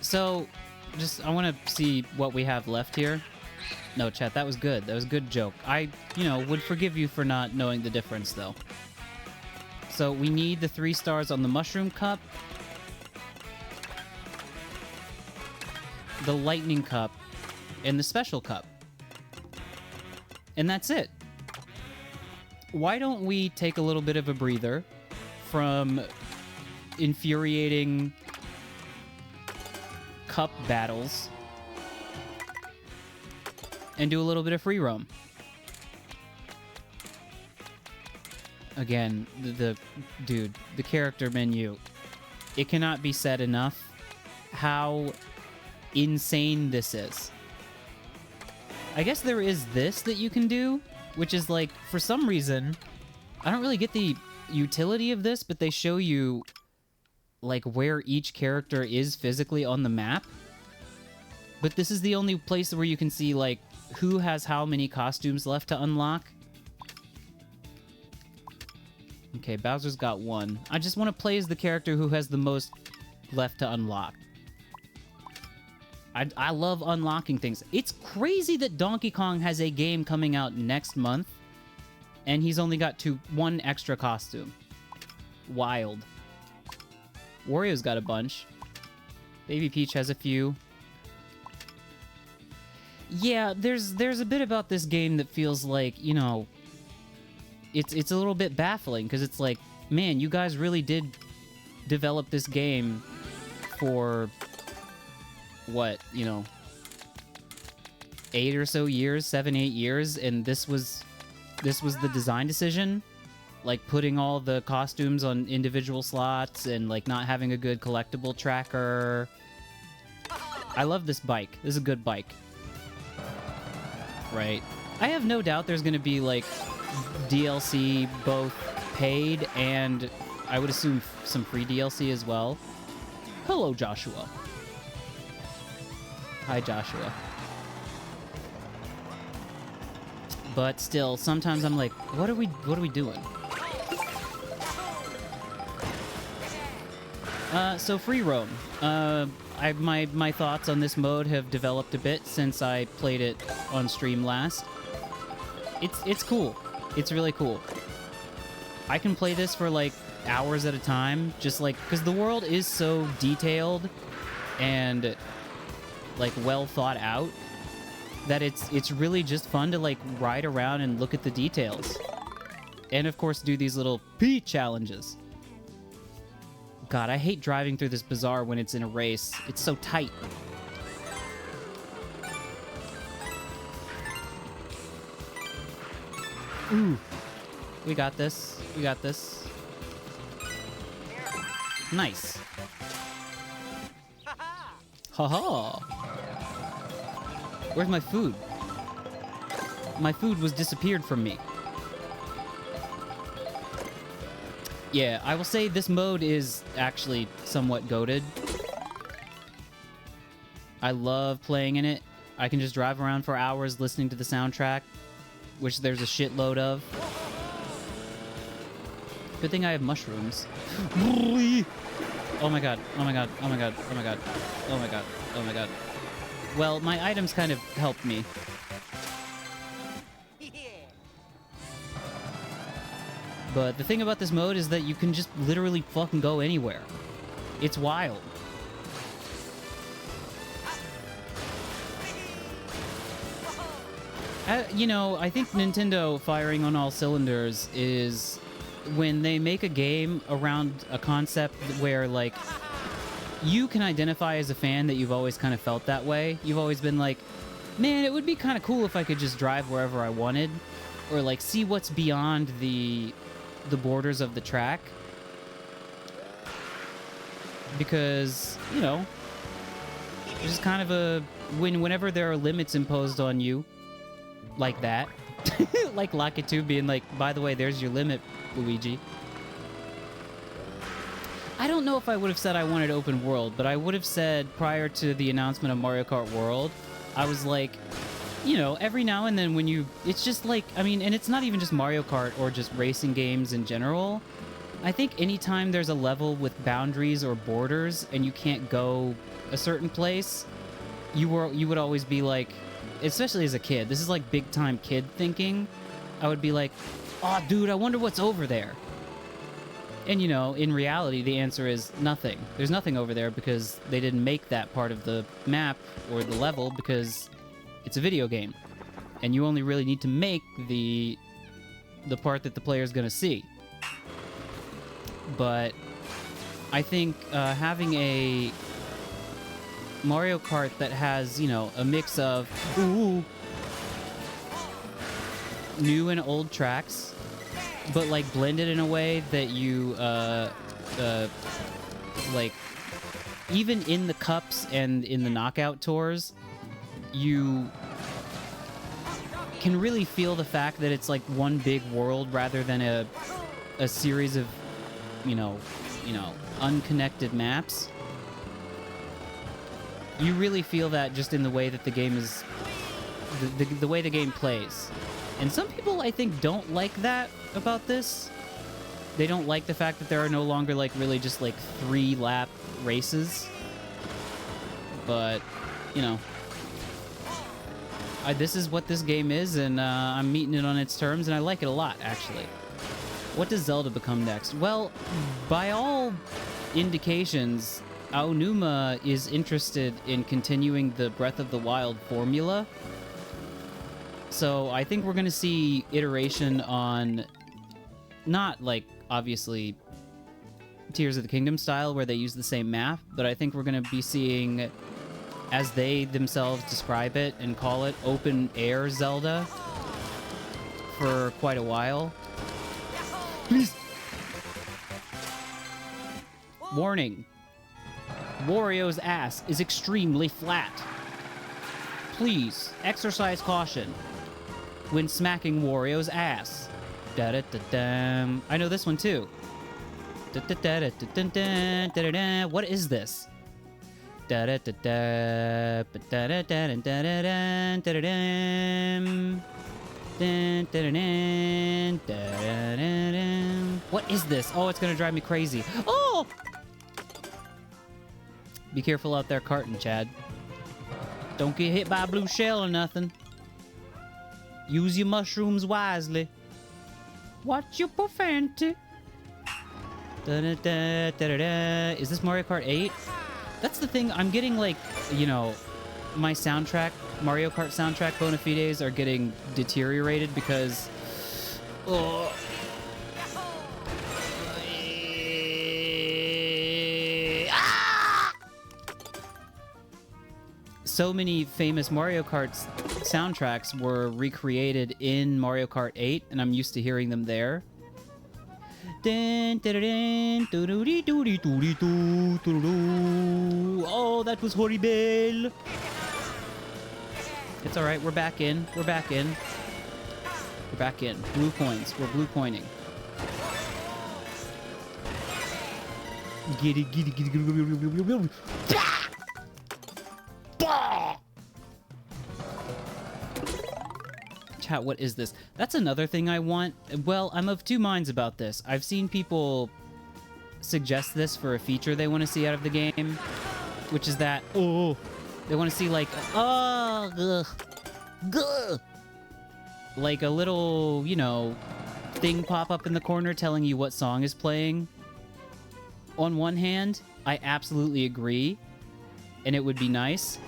So, just, I want to see what we have left here. No, chat, that was good. That was a good joke. I, would forgive you for not knowing the difference, though. So, we need the 3 stars on the Mushroom Cup, the Lightning Cup, and the Special Cup. And that's it. Why don't we take a little bit of a breather from infuriating cup battles and do a little bit of free roam. Again, the character menu. It cannot be said enough how insane this is. I guess there is this that you can do, which is like, for some reason, I don't really get the utility of this, but they show you like where each character is physically on the map. But this is the only place where you can see like who has how many costumes left to unlock. Okay, Bowser's got 1. I just want to play as the character who has the most left to unlock. I love unlocking things. It's crazy that Donkey Kong has a game coming out next month, and he's only got 1 extra costume. Wild. Wario's got a bunch. Baby Peach has a few. Yeah, there's a bit about this game that feels like, it's a little bit baffling, because it's like, man, you guys really did develop this game for what, 8 or so years, 7, 8 years, and this was the design decision. like putting all the costumes on individual slots and like not having a good collectible tracker. I love this bike. This is a good bike. Right. I have no doubt there's going to be like DLC, both paid and I would assume some free DLC as well. Hello, Joshua. Hi, Joshua. But still, sometimes I'm like, what are we doing? So free roam. My thoughts on this mode have developed a bit since I played it on stream last. It's cool. It's really cool. I can play this for like hours at a time, just like because the world is so detailed and like well thought out that it's really just fun to like ride around and look at the details. And of course do these little P challenges. God, I hate driving through this bazaar when it's in a race. It's so tight. Ooh. We got this. We got this. Nice. Haha. Where's my food? My food was disappeared from me. Yeah, I will say this mode is actually somewhat goated. I love playing in it. I can just drive around for hours listening to the soundtrack, which there's a shitload of. Good thing I have mushrooms. Oh my god, oh my god, oh my god, oh my god, oh my god, oh my god. Well, my items kind of helped me. But the thing about this mode is that you can just literally fucking go anywhere. It's wild. You know, I think Nintendo firing on all cylinders is when they make a game around a concept where, like, you can identify as a fan that you've always kind of felt that way. You've always been like, man, it would be kind of cool if I could just drive wherever I wanted. Or, like, see what's beyond the borders of the track. Because, you know, there's kind of a... Whenever there are limits imposed on you, like that. Like Lakitu being like, by the way, there's your limit, Luigi. I don't know if I would have said I wanted open world, but I would have said prior to the announcement of Mario Kart World, I was like, you know, every now and then when you... It's just like, I mean, and it's not even just Mario Kart or just racing games in general. I think anytime there's a level with boundaries or borders and you can't go a certain place, you would always be like, especially as a kid, this is like big-time kid thinking, I would be like, oh, dude, I wonder what's over there. And, you know, in reality, the answer is nothing. There's nothing over there because they didn't make that part of the map or the level because it's a video game. And you only really need to make the part that the player's going to see. But I think having a Mario Kart that has, you know, a mix of new and old tracks, but like blended in a way that you like, even in the cups and in the knockout tours, you can really feel the fact that it's like one big world rather than a series of, you know, unconnected maps. You really feel that just in the way that the game is, the way the game plays. And some people, I think, don't like that about this. They don't like the fact that there are no longer, like, really just, like, 3-lap races. But, you know, this is what this game is, and I'm meeting it on its terms, and I like it a lot, actually. What does Zelda become next? Well, by all indications, Aonuma is interested in continuing the Breath of the Wild formula. So I think we're going to see iteration on, not like, obviously, Tears of the Kingdom style, where they use the same map, but I think we're going to be seeing, as they themselves describe it and call it, open air Zelda for quite a while. Please. Warning. Wario's ass is extremely flat. Please exercise caution when smacking Wario's ass. Da-da-da-dum. I know this one too. Da-da-da-da-da-da-da-da-da. What is this? Da-da-da-da, da-da-da-da-da-da-da-da-dum. Dun-dun-dun-dun, dun-dun-dun-dun. What is this? Oh, it's gonna drive me crazy. Oh! Be careful out there carting, Chad. Don't get hit by a blue shell or nothing. Use your mushrooms wisely. Watch your profanity. Da-da-da, da-da-da. Is this Mario Kart 8? That's the thing. I'm getting, like, you know, my soundtrack, Mario Kart soundtrack bona fides are getting deteriorated because... Oh. So many famous Mario Kart soundtracks were recreated in Mario Kart 8, and I'm used to hearing them there. Oh, that was horrible. It's all right. We're back in. We're back in. We're back in. Blue coins. We're blue coining. Get it, get it, get it, get it. Chat, what is this? That's another thing I want. Well, I'm of two minds about this. I've seen people suggest this for a feature they want to see out of the game, which is that, oh, they want to see like, like a little, you know, thing pop up in the corner telling you what song is playing. On one hand, I absolutely agree, and it would be nice.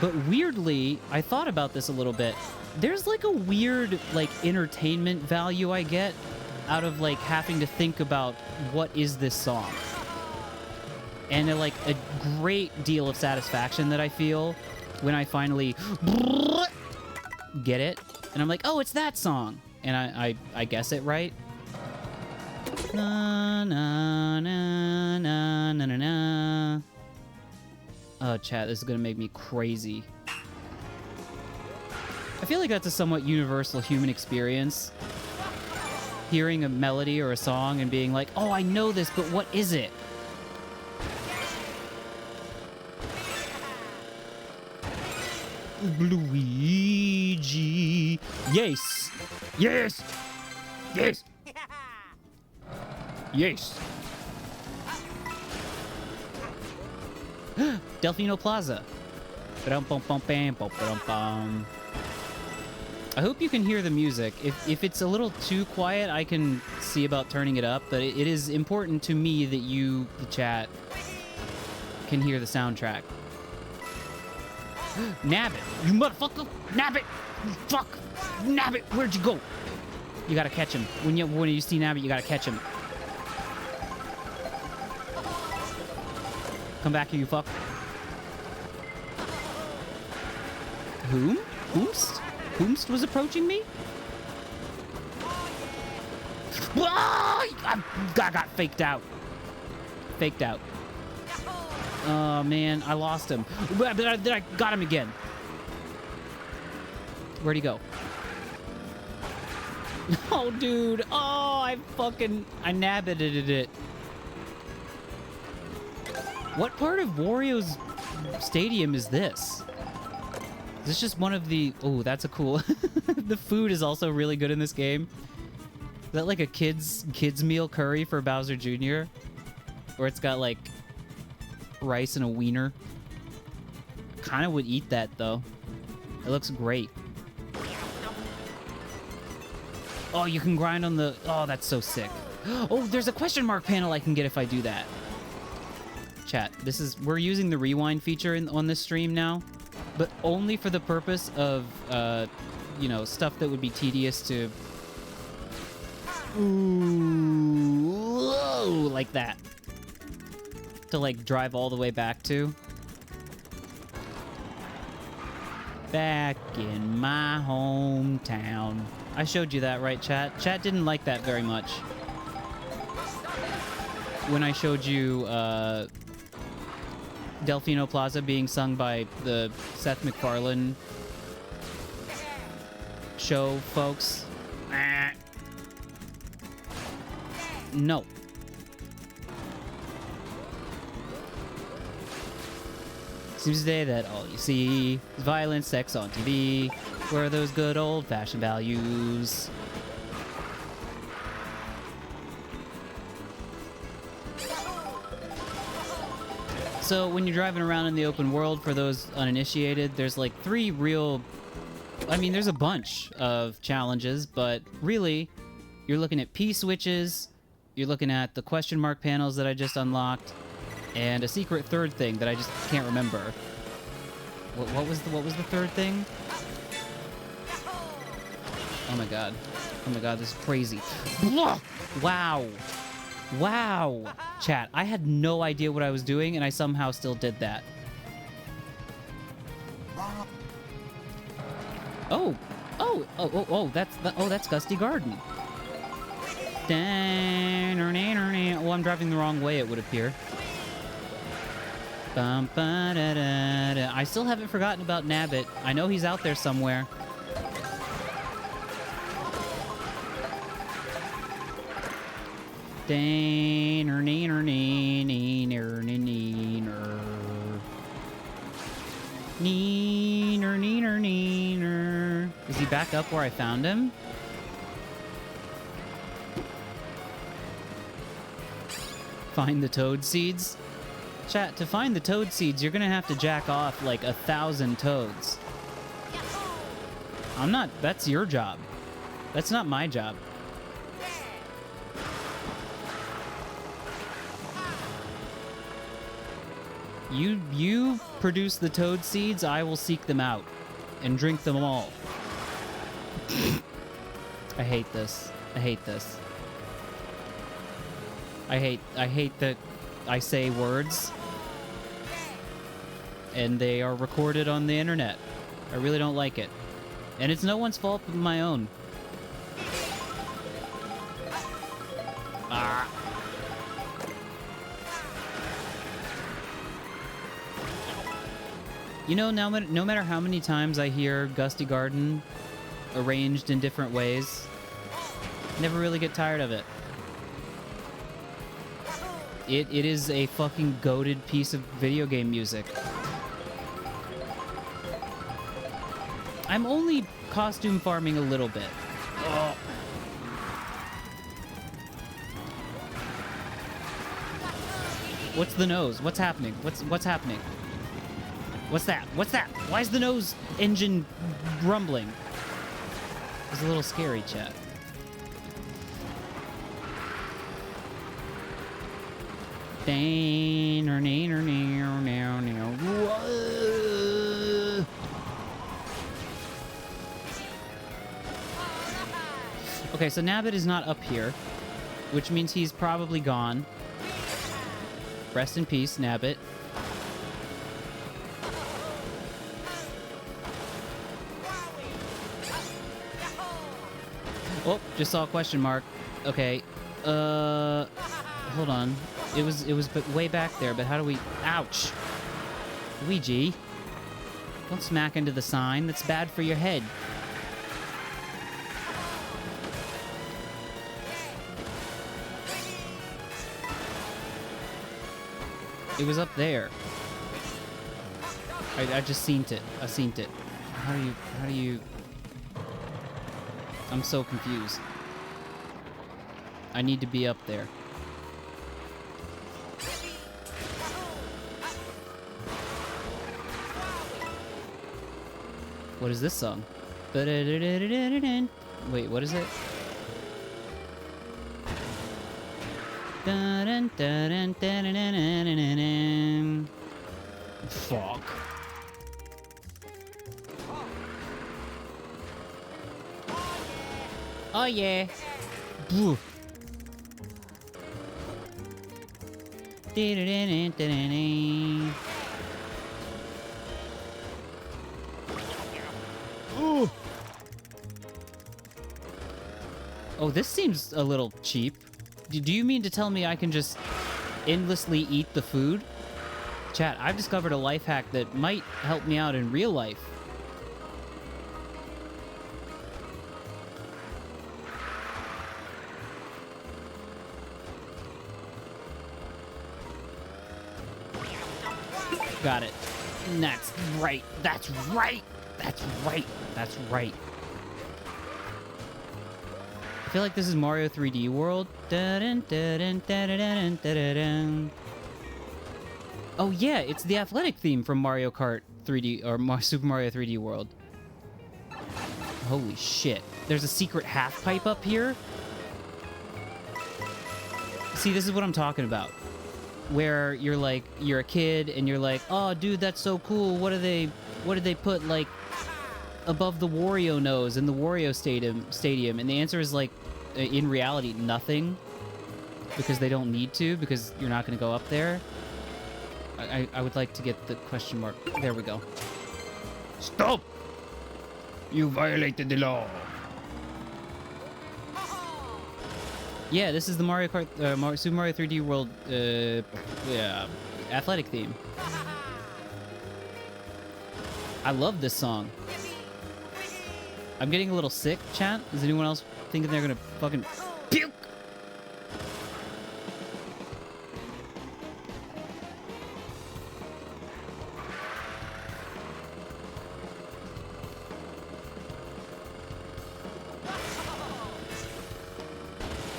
But weirdly, I thought about this a little bit. There's like a weird, like, entertainment value I get out of, like, having to think about what is this song. And, like, a great deal of satisfaction that I feel when I finally get it. And I'm like, oh, it's that song. And I guess it right. Na, na, na, na, na, na, na. Oh, chat, this is gonna make me crazy. I feel like that's a somewhat universal human experience. Hearing a melody or a song and being like, oh, I know this, but what is it? Luigi. Yes. Yes. Yes. Yes. Delfino Plaza. I hope you can hear the music. If it's a little too quiet, I can see about turning it up, but it is important to me that you, the chat, can hear the soundtrack. Nab it, you motherfucker! Nab it! Fuck! Nab it! Where'd you go? You gotta catch him. When you see Nab it, you gotta catch him. Come back here, you fuck. Whom? Whomst? Whomst was approaching me? I got faked out. Faked out. Oh, man. I lost him. But I got him again. Where'd he go? Oh, dude. Oh, I nabbited it. What part of Wario's stadium is this? Is this just one of the... Oh, that's a cool... The food is also really good in this game. Is that like a kid's meal curry for Bowser Jr.? Where it's got like rice and a wiener. Kind of would eat that though. It looks great. Oh, you can grind on the... Oh, that's so sick. Oh, there's a question mark panel I can get if I do that. Chat, this is... We're using the rewind feature on this stream now. But only for the purpose of, you know, stuff that would be tedious to... Ooh, like that. To, like, drive all the way back to. Back in my hometown. I showed you that, right, chat? Chat didn't like that very much. when I showed you Delfino Plaza being sung by the Seth MacFarlane show folks. No. Seems today that all you see is violence, sex on TV. Where are those good old-fashioned values? So when you're driving around in the open world, for those uninitiated, there's like 3 real... I mean, there's a bunch of challenges, but really, you're looking at P-switches, you're looking at the question mark panels that I just unlocked, and a secret third thing that I just can't remember. What was the third thing? Oh my god. Oh my god, this is crazy. Wow. Wow. Chat, I had no idea what I was doing, and I somehow still did that. Oh, that's Gusty Garden. Oh, I'm driving the wrong way, it would appear. I still haven't forgotten about Nabbit. I know he's out there somewhere. Is he back up where I found him? Find the toad seeds? Chat, to find the toad seeds, you're gonna have to jack off like 1,000 toads. That's your job. That's not my job. You produce the toad seeds, I will seek them out and drink them all. I hate this. I hate this. I hate that I say words and they are recorded on the internet. I really don't like it. And it's no one's fault but my own. Ah. You know, no matter how many times I hear Gusty Garden arranged in different ways, I never really get tired of it. It is a fucking goated piece of video game music. I'm only costume farming a little bit. Oh. What's the nose? What's happening? What's happening? What's that? What's that? Why is the nose engine rumbling? It's a little scary, chat. Okay, so Nabbit is not up here, which means he's probably gone. Rest in peace, Nabbit. Oh, just saw a question mark. Okay. Hold on. It was way back there, but how do we... Ouch! Luigi. Don't smack into the sign. That's bad for your head. It was up there. I just seen it. I seen it. How do you... I'm so confused. I need to be up there. What is this song? Wait, what is it? Fuck. Oh yeah. Ooh. Oh, this seems a little cheap. Do you mean to tell me I can just endlessly eat the food. Chat, I've discovered a life hack that might help me out in real life. Got it. That's right. That's right. That's right. That's right. I feel like this is Mario 3D World. Oh yeah, it's the athletic theme from Mario Kart 3D or Super Mario 3D World. Holy shit. There's a secret half pipe up here. See, this is what I'm talking about. Where you're like, you're a kid and you're like, oh dude, that's so cool. What did they put like above the Wario nose in the Wario stadium? And the answer is like, in reality, nothing. Because they don't need to, because you're not going to go up there. I would like to get the question mark. There we go. Stop! You violated the law. Yeah, this is the Mario Kart, Super Mario 3D World, yeah, athletic theme. I love this song. I'm getting a little sick, chat. Is anyone else thinking they're gonna fucking puke?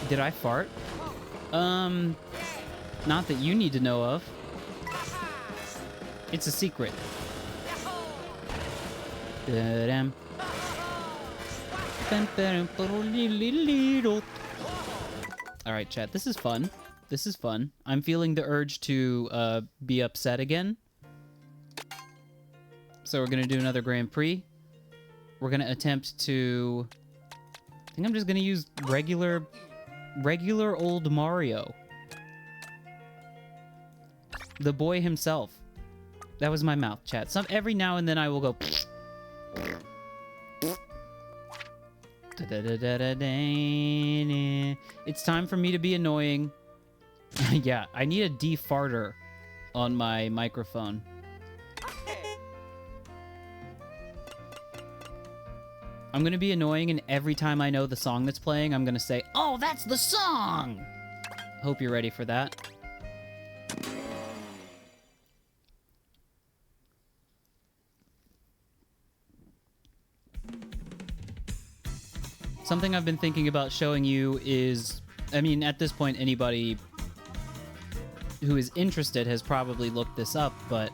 Did I fart? Not that you need to know of. It's a secret. Da-dam. Alright, chat, this is fun. This is fun. I'm feeling the urge to be upset again. So we're gonna do another Grand Prix. We're gonna attempt to... I think I'm just gonna use regular old Mario. The boy himself. That was my mouth, chat. Every now and then I will go... It's time for me to be annoying. Yeah, I need a defarter on my microphone. I'm gonna be annoying, and every time I know the song that's playing, I'm gonna say, "Oh, that's the song!" Hope you're ready for that. Something I've been thinking about showing you is, I mean, at this point, anybody who is interested has probably looked this up, but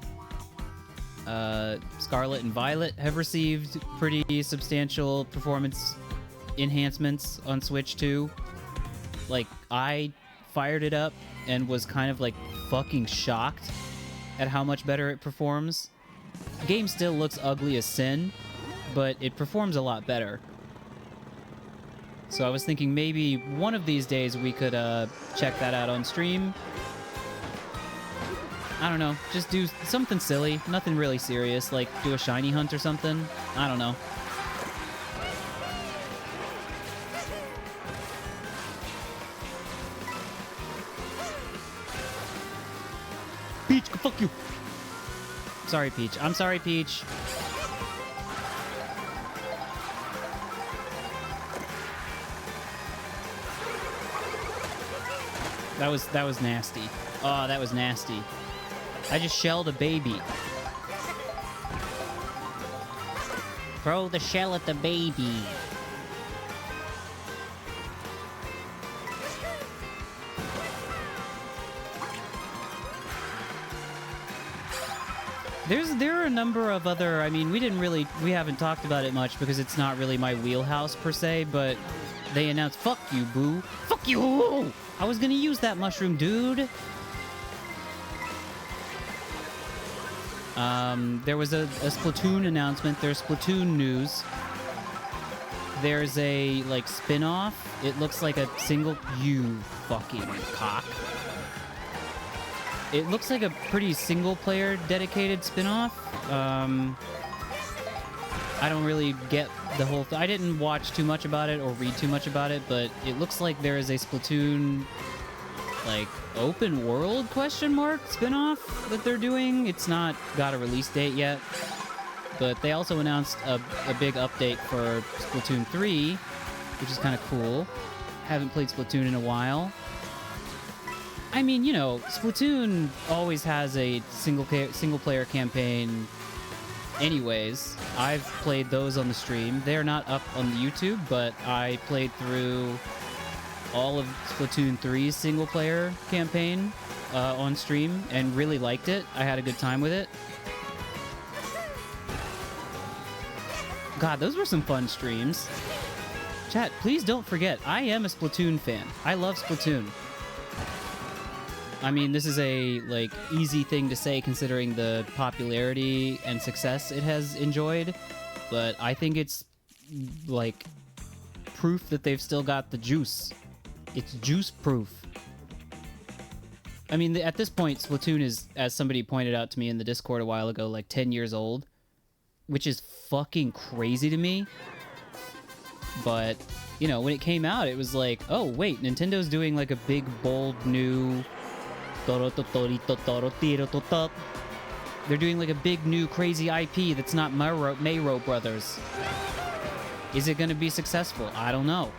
Scarlet and Violet have received pretty substantial performance enhancements on Switch 2. Like, I fired it up and was kind of like fucking shocked at how much better it performs. The game still looks ugly as sin, but it performs a lot better. So I was thinking maybe one of these days we could check that out on stream. I don't know, just do something silly, nothing really serious, like do a shiny hunt or something. I don't know. Peach, fuck you. Sorry, Peach. I'm sorry, Peach. That was nasty. Oh, that was nasty. I just shelled a baby. Throw the shell at the baby. There are a number of other, I mean, we haven't talked about it much because it's not really my wheelhouse per se, but they announced, fuck you, boo. Fuck you! I was gonna use that mushroom, dude. There was a Splatoon announcement. There's Splatoon news. There's a, like, spin-off. It looks like a single... You fucking cock. It looks like a pretty single-player dedicated spin-off. I don't really get the whole... I didn't watch too much about it or read too much about it, but it looks like there is a Splatoon like open world question mark spin-off that they're doing. It's not got a release date yet, but they also announced a big update for Splatoon 3, which is kind of cool. Haven't played Splatoon in a while. I mean, you know, Splatoon always has a single player campaign anyways. I've played those on the stream. They're not up on the YouTube, but I played through all of Splatoon 3's single player campaign on stream and really liked it. I had a good time with it. God, those were some fun streams. Chat, please don't forget, I am a Splatoon fan. I love Splatoon. I mean, this is a, like, easy thing to say considering the popularity and success it has enjoyed, but I think it's, like, proof that they've still got the juice. It's juice proof. I mean, at this point, Splatoon is, as somebody pointed out to me in the Discord a while ago, like 10 years old, which is fucking crazy to me. But, you know, when it came out, it was like, oh, wait, Nintendo's doing, like, a big, bold, new... They're doing, like, a big, new, crazy IP that's not Mayro Brothers. Is it going to be successful? I don't know.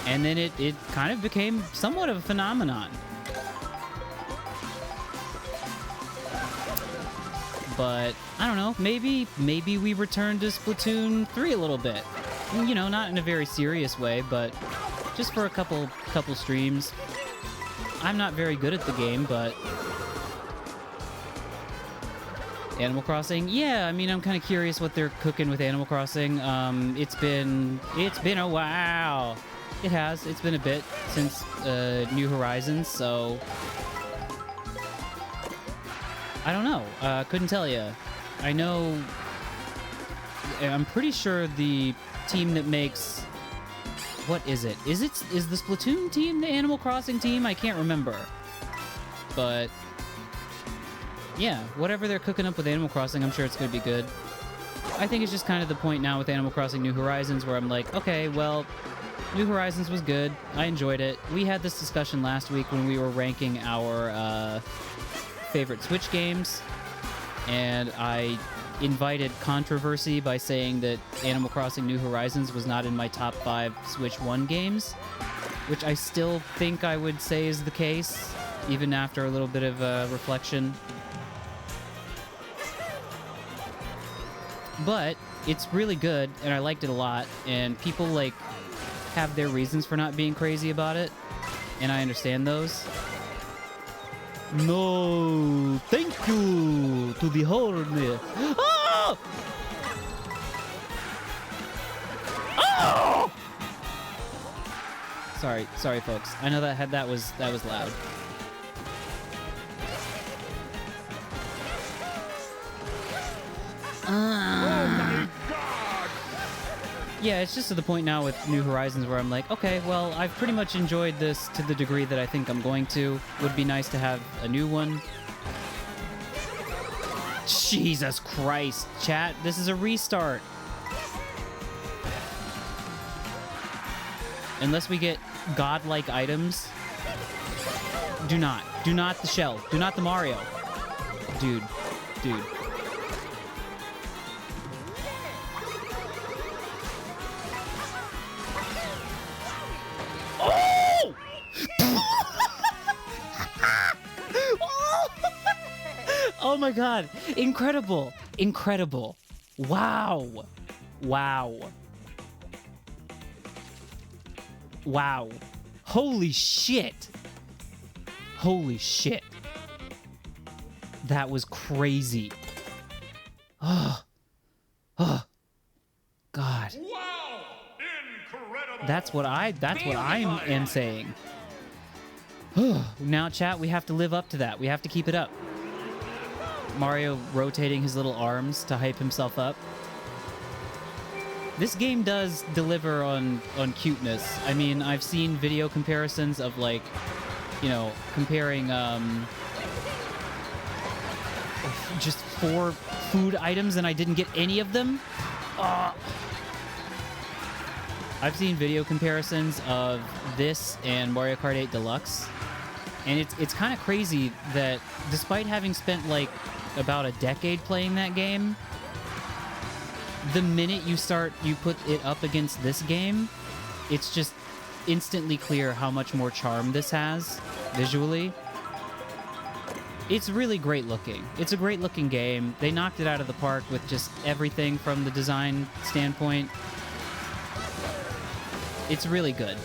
And then it kind of became somewhat of a phenomenon. But, I don't know, maybe we return to Splatoon 3 a little bit. You know, not in a very serious way, but just for a couple streams. I'm not very good at the game, but... Animal Crossing? Yeah, I mean, I'm kind of curious what they're cooking with Animal Crossing. It's been a while. It has. It's been a bit since New Horizons, so... I don't know. Couldn't tell you. I know... I'm pretty sure the team that makes... What is it? Is the Splatoon team the Animal Crossing team? I can't remember. But... yeah, whatever they're cooking up with Animal Crossing, I'm sure it's going to be good. I think it's just kind of the point now with Animal Crossing New Horizons where I'm like, okay, well... New Horizons was good. I enjoyed it. We had this discussion last week when we were ranking our favorite Switch games, and I invited controversy by saying that Animal Crossing New Horizons was not in my top 5 Switch 1 games, which I still think I would say is the case, even after a little bit of reflection. But it's really good, and I liked it a lot, and people, like, have their reasons for not being crazy about it, and I understand those. No, thank you to the horn. Oh! Oh! Sorry, folks. I know that was loud. Oh my god! Yeah, it's just to the point now with New Horizons where I'm like, okay, well, I've pretty much enjoyed this to the degree that I think I'm going to. Would be nice to have a new one. Jesus Christ, chat, this is a restart. Unless we get godlike items. Do not the shell. Do not the Mario. Dude. Oh my god. Incredible. Wow. Holy shit. That was crazy. Oh. God. Wow! Incredible! That's what I am saying. Now, chat, we have to live up to that. We have to keep it up. Mario rotating his little arms to hype himself up. This game does deliver on cuteness. I mean, I've seen video comparisons of, like, you know, comparing just 4 food items and I didn't get any of them. I've seen video comparisons of this and Mario Kart 8 Deluxe, and it's kind of crazy that despite having spent like about a decade playing that game, the minute you put it up against this game, it's just instantly clear how much more charm this has visually. It's really great looking. It's a great looking game. They knocked it out of the park with just everything from the design standpoint. It's really good.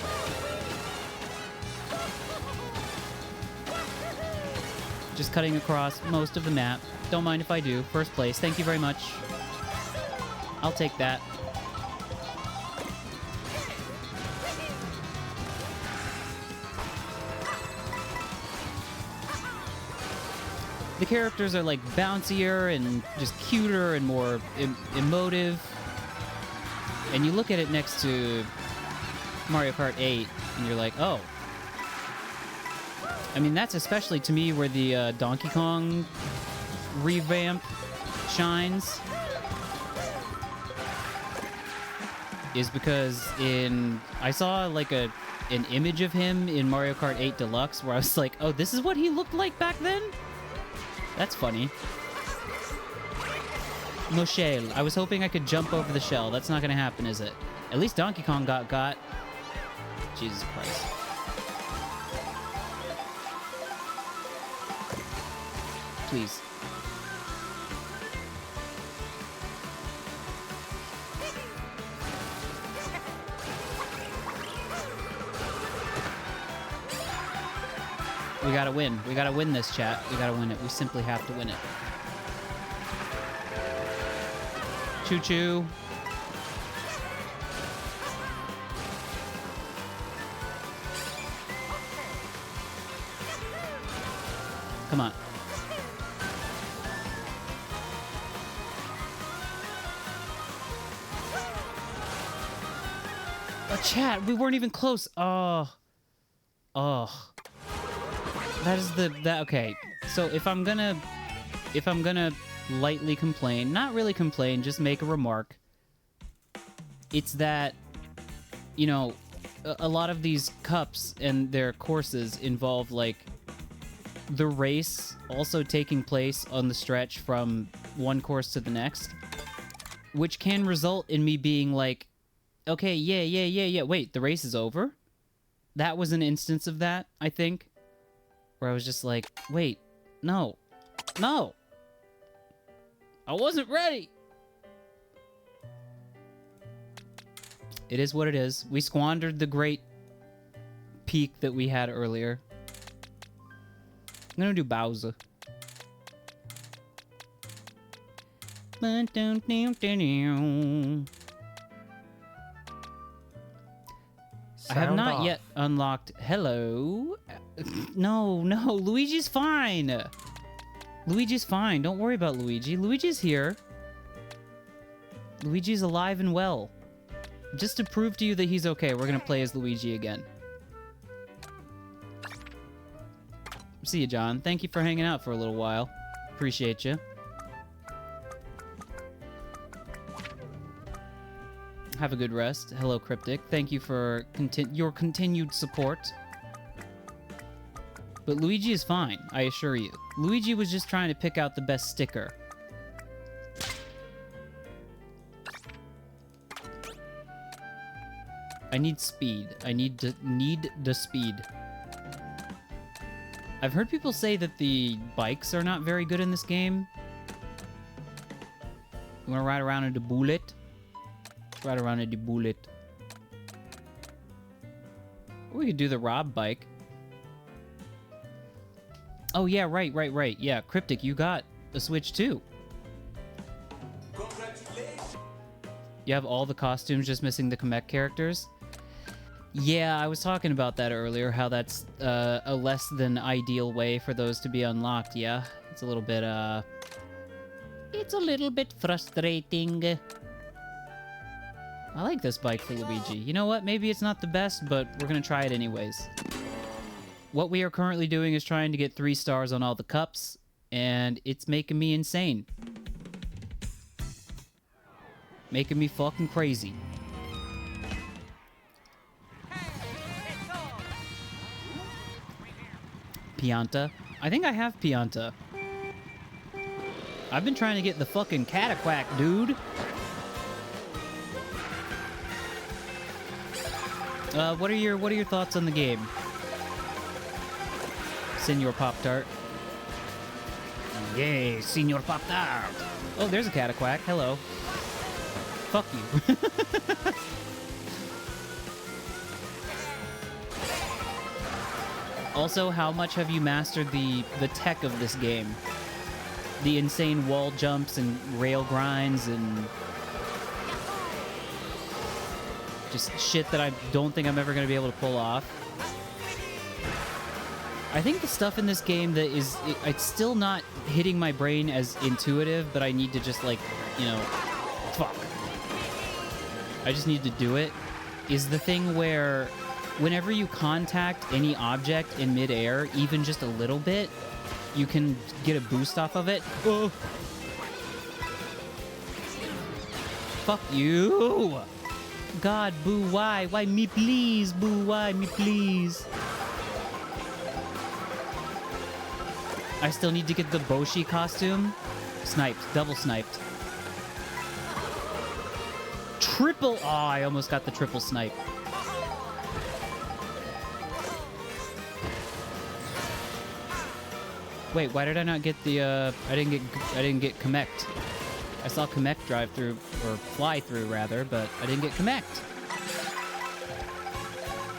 Just cutting across most of the map. Don't mind if I do. First place. Thank you very much. I'll take that. The characters are like bouncier and just cuter and more emotive. And you look at it next to Mario Kart 8 and you're like, oh. I mean, that's especially to me where the Donkey Kong revamp shines. Is because I saw like an image of him in Mario Kart 8 Deluxe where I was like, oh, this is what he looked like back then? That's funny. No shell. I was hoping I could jump over the shell. That's not gonna happen, is it? At least Donkey Kong got. Jesus Christ. Please. We gotta win. We gotta win this, chat. We gotta win it. We simply have to win it. Choo-choo. Come on. Oh, chat, we weren't even close. Oh. That is okay. So if I'm gonna lightly complain, not really complain, just make a remark, it's that, you know, a lot of these cups and their courses involve, like, the race also taking place on the stretch from one course to the next, which can result in me being like, okay, yeah, wait, the race is over? That was an instance of that, I think. Where I was just like, wait, no. I wasn't ready. It is what it is. We squandered the great peak that we had earlier. I'm gonna do Bowser. I have not yet unlocked... Hello? No, Luigi's fine! Luigi's fine. Don't worry about Luigi. Luigi's here. Luigi's alive and well. Just to prove to you that he's okay, we're gonna play as Luigi again. See you, John. Thank you for hanging out for a little while. Appreciate you. Have a good rest. Hello, Cryptic. Thank you for your continued support. But Luigi is fine, I assure you. Luigi was just trying to pick out the best sticker. I need speed. I need the speed. I've heard people say that the bikes are not very good in this game. You wanna ride around in the bullet? Let's ride around in the bullet. Or we could do the Rob bike. Oh yeah, right. Yeah, Cryptic, you got a Switch too. Congratulations. You have all the costumes, just missing the Kamek characters. Yeah, I was talking about that earlier, how that's a less than ideal way for those to be unlocked, yeah? It's a little bit frustrating. I like this bike for Luigi. You know what? Maybe it's not the best, but we're gonna try it anyways. What we are currently doing is trying to get 3 stars on all the cups, and it's making me insane. Making me fucking crazy. Pianta. I think I have Pianta. I've been trying to get the fucking Cataquack, dude. What are your thoughts on the game? Senor Pop-Tart. Yay, Senor Pop-Tart. Oh, there's a Cataquack. Hello. Fuck you. Also, how much have you mastered the tech of this game? The insane wall jumps and rail grinds and just shit that I don't think I'm ever going to be able to pull off. I think the stuff in this game that is... it's still not hitting my brain as intuitive, but I need to just, like, you know... Fuck. I just need to do it. Is the thing where whenever you contact any object in midair, even just a little bit, you can get a boost off of it. Oh. Fuck you! God, boo, why? Why me please? Boo, why me please? I still need to get the Boshi costume. Sniped. Double sniped. Triple... Oh, I almost got the triple snipe. Wait, why did I not get the, I didn't get Connect. I saw Connect drive through, or fly through, rather, but I didn't get Connect.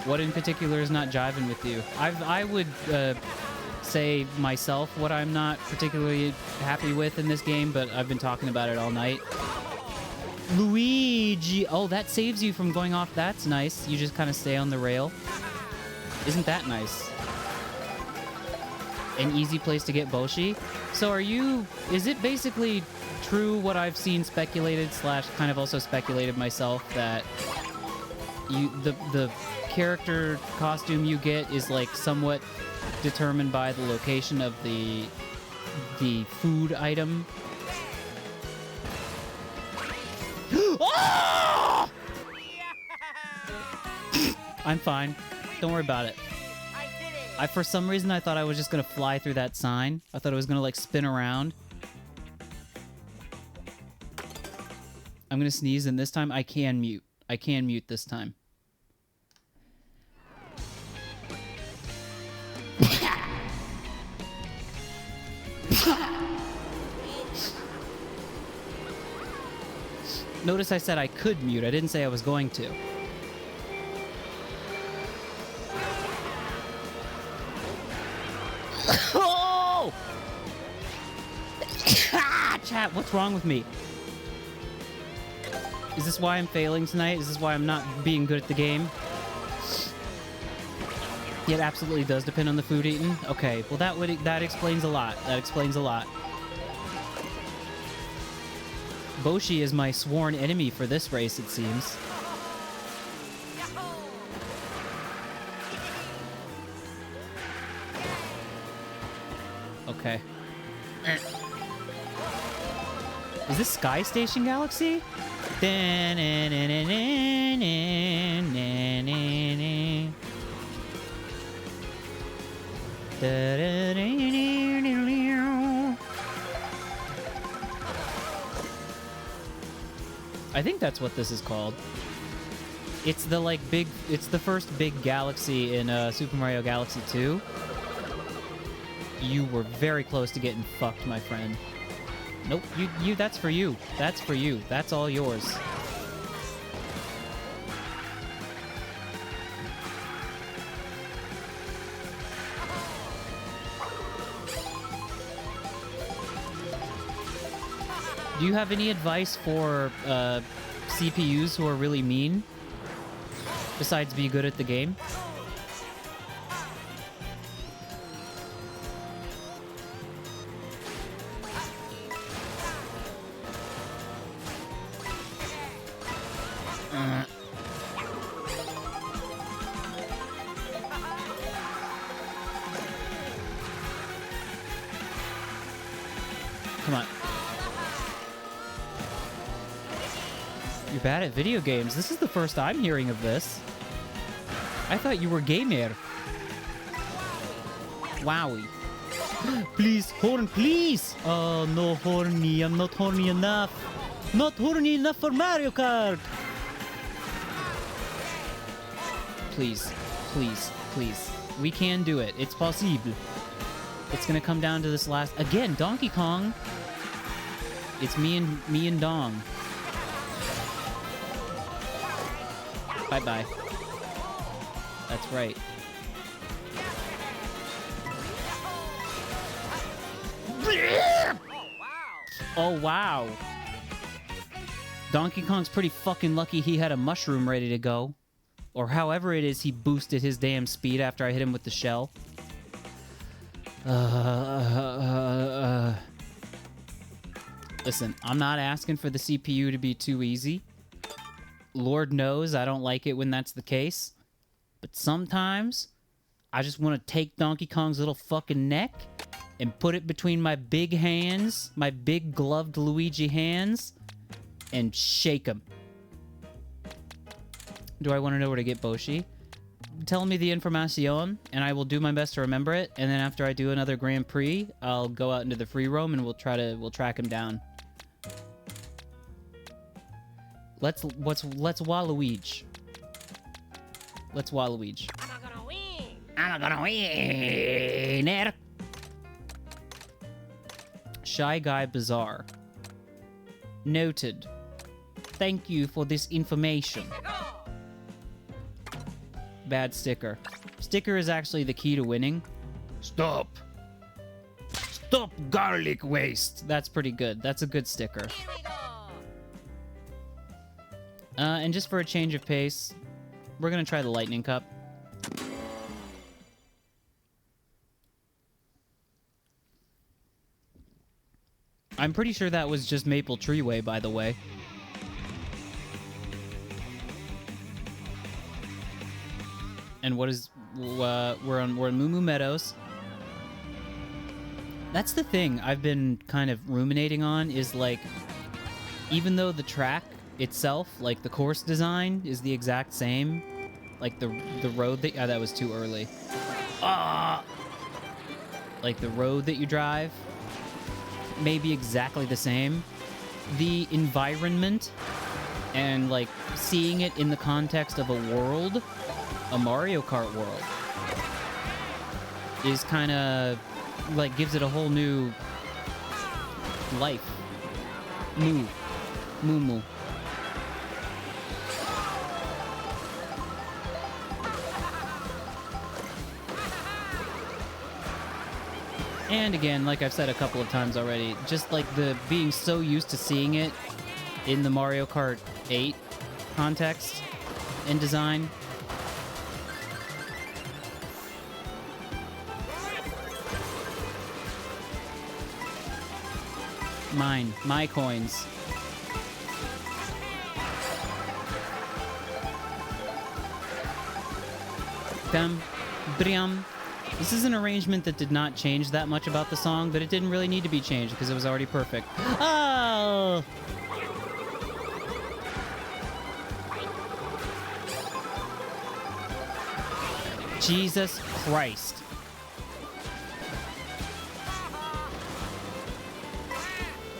What in particular is not jiving with you? I would, say myself what I'm not particularly happy with in this game, but I've been talking about it all night. Luigi! Oh, that saves you from going off. That's nice. You just kind of stay on the rail. Isn't that nice? An easy place to get Boshi. So are you... Is it basically true what I've seen speculated / kind of also speculated myself that you the character costume you get is like somewhat determined by the location of the food item? Oh! I'm fine. Don't worry about it. For some reason, I thought I was just gonna fly through that sign. I thought it was gonna, like, spin around. I'm gonna sneeze, and this time I can mute. I can mute this time. Notice I said I could mute. I didn't say I was going to. Oh! Chat, what's wrong with me? Is this why I'm failing tonight? Is this why I'm not being good at the game? Yeah, it absolutely does depend on the food eaten. Okay, well that explains a lot. That explains a lot. Boshi is my sworn enemy for this race, it seems. Okay. Is this Sky Station Galaxy? I think that's what this is called. It's the, like, big... It's the first big galaxy in Super Mario Galaxy 2. You were very close to getting fucked, my friend. Nope, you, that's for you. That's for you. That's all yours. Do you have any advice for CPUs who are really mean? Besides be good at the game? Come on. You're bad at video games. This is the first I'm hearing of this. I thought you were gamer. Wowie. Please, horn, please! Oh, no horny. I'm not horny enough. Not horny enough for Mario Kart! Please, please, please. We can do it. It's possible. It's gonna come down to this last... Again, Donkey Kong. It's me and Dong. Bye-bye. That's right. Oh, wow. Donkey Kong's pretty fucking lucky he had a mushroom ready to go. Or however it is he boosted his damn speed after I hit him with the shell. Listen, I'm not asking for the CPU to be too easy. Lord knows I don't like it when that's the case. But sometimes, I just want to take Donkey Kong's little fucking neck and put it between my big hands, my big gloved Luigi hands, and shake him. Do I want to know where to get Boshi? Tell me the information, and I will do my best to remember it. And then after I do another Grand Prix, I'll go out into the free roam and we'll track him down. Let's Waluigi. Let's Waluigi. I'm gonna win. I'm gonna win. Shy Guy Bazaar. Noted. Thank you for this information. Bad sticker. Sticker is actually the key to winning. Stop. Stop garlic waste. That's pretty good. That's a good sticker. Here we go. And just for a change of pace, we're gonna try the Lightning Cup. I'm pretty sure that was just Maple Treeway, by the way. And what is... we're in Moo Moo Meadows. That's the thing I've been kind of ruminating on, is like... Even though the track itself, like the course design, is the exact same, like the road that... that was too early. Like the road that you drive may be exactly the same. The environment and like seeing it in the context of a world, a Mario Kart world, is kind of like gives it a whole new life. Moo. Moo moo. And again, like I've said a couple of times already, just like the being so used to seeing it in the Mario Kart 8 context and design. Mine. My coins. Dum. Briam. This is an arrangement that did not change that much about the song, but it didn't really need to be changed because it was already perfect. Oh! Jesus Christ.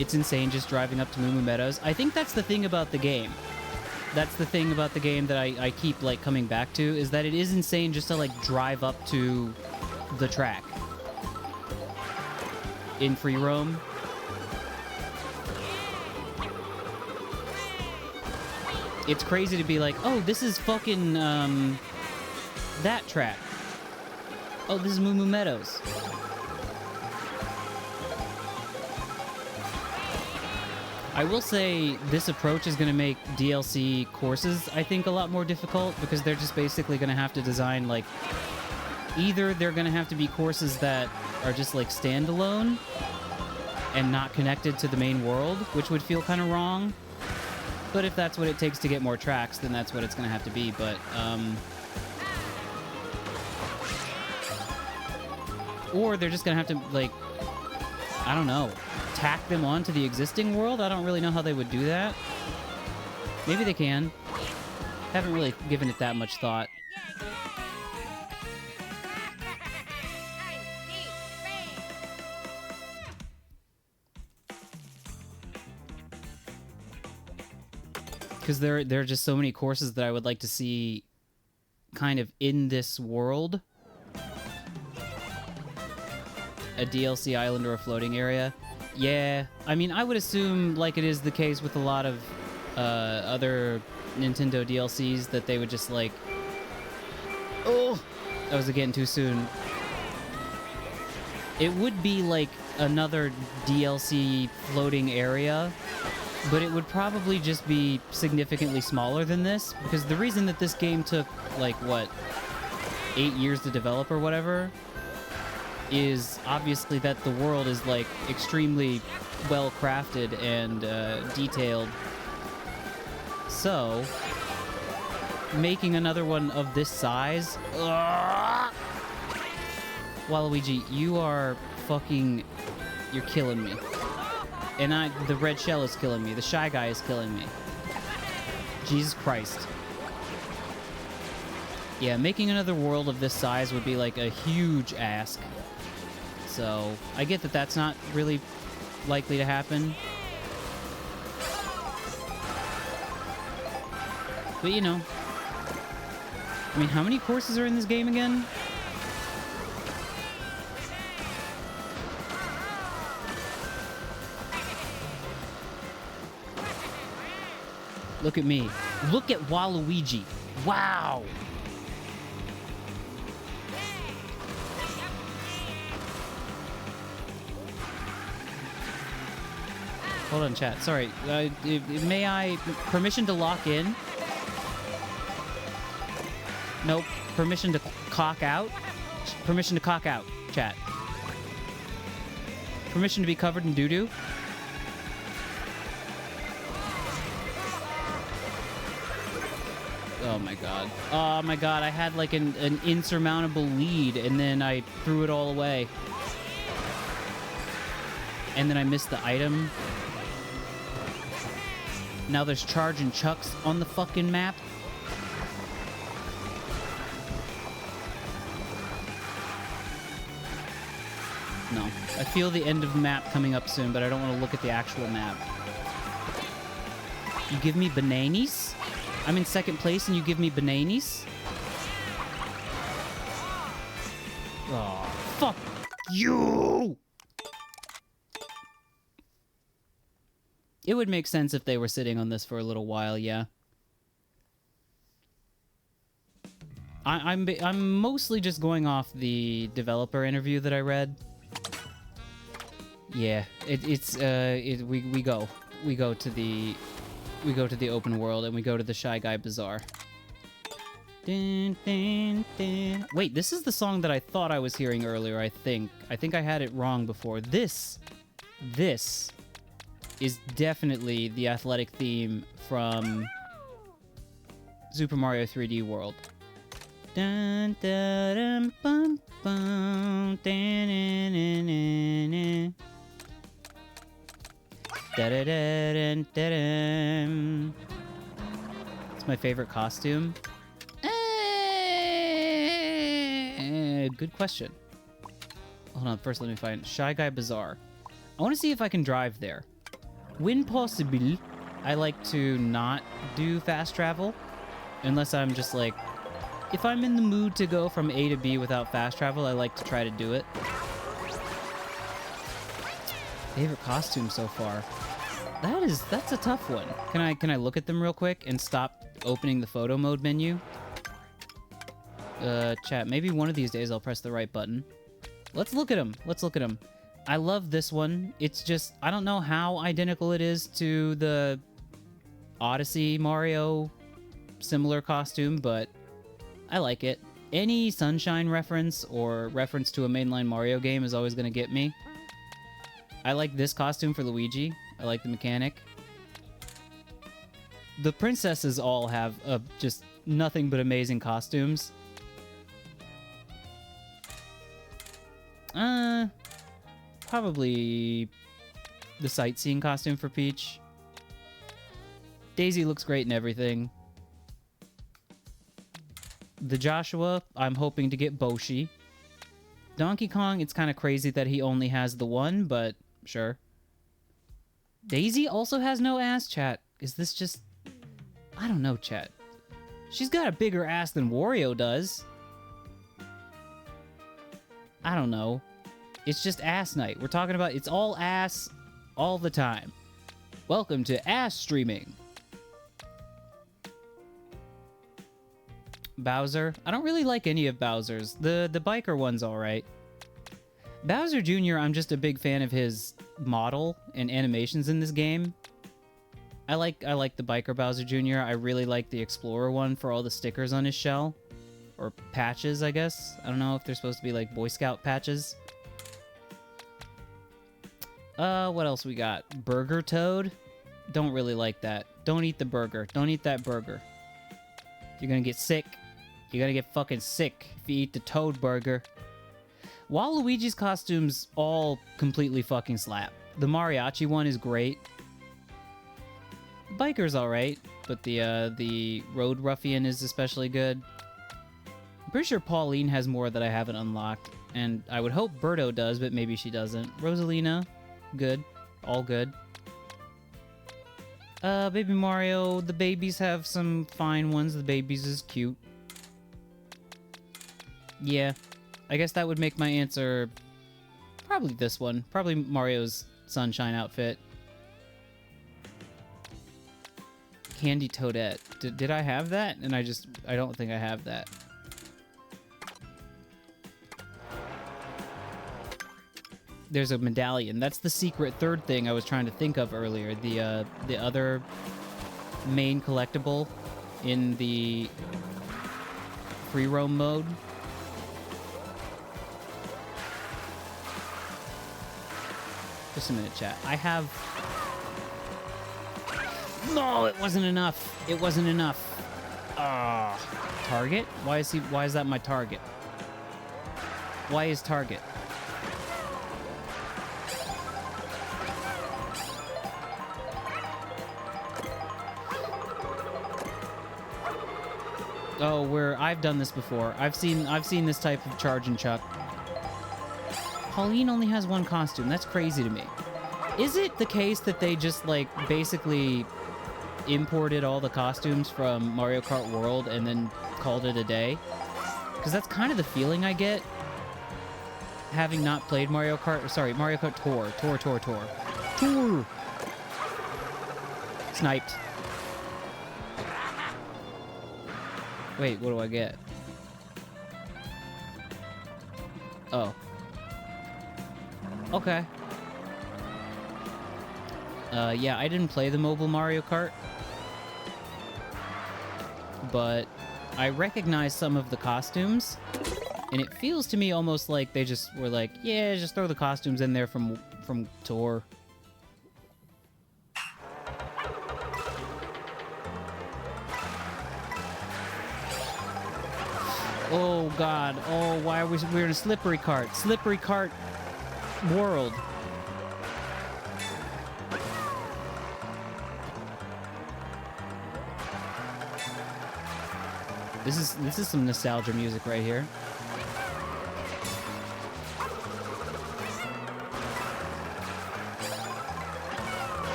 It's insane just driving up to Moo Moo Meadows. I think that's the thing about the game. That's the thing about the game that I keep, like, coming back to, is that it is insane just to, like, drive up to the track in free roam. It's crazy to be like, oh, this is fucking, that track. Oh, this is Moo Moo Meadows. I will say this approach is going to make DLC courses, I think, a lot more difficult, because they're just basically going to have to design, like, either they're going to have to be courses that are just, like, standalone and not connected to the main world, which would feel kind of wrong. But if that's what it takes to get more tracks, then that's what it's going to have to be. But, or they're just going to have to, like, I don't know, tack them onto the existing world? I don't really know how they would do that. Maybe they can. Haven't really given it that much thought. because there are just so many courses that I would like to see kind of in this world. A DLC island or a floating area. Yeah, I mean, I would assume, like it is the case with a lot of other Nintendo DLCs, that they would just like... Oh! That was again too soon. It would be like another DLC floating area, but it would probably just be significantly smaller than this, because the reason that this game took, like, what, 8 years to develop or whatever, is obviously that the world is, like, extremely well crafted and detailed. So, making another one of this size... Waluigi, you are fucking... You're killing me. And the red shell is killing me. The Shy Guy is killing me. Jesus Christ. Yeah, making another world of this size would be like a huge ask. So, I get that that's not really likely to happen. But, you know. I mean, how many courses are in this game again? Look at me. Look at Waluigi. Wow! Hold on, chat. Sorry. May I... Permission to lock in? Nope. Permission to cock out? Permission to cock out, chat. Permission to be covered in doo-doo? Oh my god. Oh my god, I had like an insurmountable lead, and then I threw it all away. And then I missed the item. Now there's Charge and Chucks on the fucking map. No. I feel the end of the map coming up soon, but I don't want to look at the actual map. You give me bananas? I'm in second place and you give me bananas? Oh, fuck you! It would make sense if they were sitting on this for a little while, yeah. I'm mostly just going off the developer interview that I read. Yeah, we go to the open world and we go to the Shy Guy Bazaar. Dun, dun, dun. Wait, this is the song that I thought I was hearing earlier, I think. I think I had it wrong before. This is definitely the athletic theme from Super Mario 3D World. Dun, dun, dun, bum, bum, dun, dun, dun, dun, dun. Da, da, da, dun, da, dun. It's my favorite costume. Good question. Hold on, first let me find Shy Guy Bazaar. I want to see if I can drive there. When possible, I like to not do fast travel. Unless I'm just like... If I'm in the mood to go from A to B without fast travel, I like to try to do it. Favorite costume so far? That's a tough one. Can I look at them real quick and stop opening the photo mode menu? Chat, maybe one of these days I'll press the right button. Let's look at them. Let's look at them. I love this one. It's just, I don't know how identical it is to the Odyssey Mario similar costume, but I like it. Any Sunshine reference or reference to a mainline Mario game is always going to get me. I like this costume for Luigi. I like the mechanic. The princesses all have just nothing but amazing costumes. Probably the sightseeing costume for Peach. Daisy looks great in everything. The Joshua, I'm hoping to get Boshi. Donkey Kong, it's kind of crazy that he only has the one, but sure. Daisy also has no ass, chat. Is this just... I don't know, chat. She's got a bigger ass than Wario does. I don't know. It's just ass night. We're talking about it's all ass all the time. Welcome to ass streaming. Bowser. I don't really like any of Bowser's. The biker one's alright. Bowser Jr., I'm just a big fan of his model and animations in this game. I like the biker Bowser Jr. I really like the Explorer one for all the stickers on his shell. Or patches, I guess. I don't know if they're supposed to be like Boy Scout patches. What else we got? Burger Toad? Don't really like that. Don't eat the burger. Don't eat that burger. You're gonna get sick. You're gonna get fucking sick if you eat the Toad burger. Waluigi's costumes all completely fucking slap. The mariachi one is great. Biker's alright, but the Road Ruffian is especially good. I'm pretty sure Pauline has more that I haven't unlocked, and I would hope Birdo does, but maybe she doesn't. Rosalina, good. All good. Baby Mario, the babies have some fine ones. The babies is cute. Yeah, I guess that would make my answer probably this one. Probably Mario's Sunshine outfit. Candy Toadette. Did I have that? And I don't think I have that. There's a medallion. That's the secret third thing I was trying to think of earlier. The other main collectible in the free roam mode. Just a minute, chat. I have... No, it wasn't enough. It wasn't enough. Target? Why is that my target? Why is target? Oh, I've done this before. I've seen this type of charge and chuck. Pauline only has one costume. That's crazy to me. Is it the case that they just, like, basically imported all the costumes from Mario Kart World and then called it a day? Because that's kind of the feeling I get, having not played Mario Kart... Sorry, Mario Kart Tour. Tour! Sniped. Wait, what do I get? Oh. Okay. Yeah, I didn't play the mobile Mario Kart, but I recognize some of the costumes, and it feels to me almost like they just were like, yeah, just throw the costumes in there from Tour. Oh god, oh, why are we're in a slippery cart? Slippery cart world. This is some nostalgia music right here.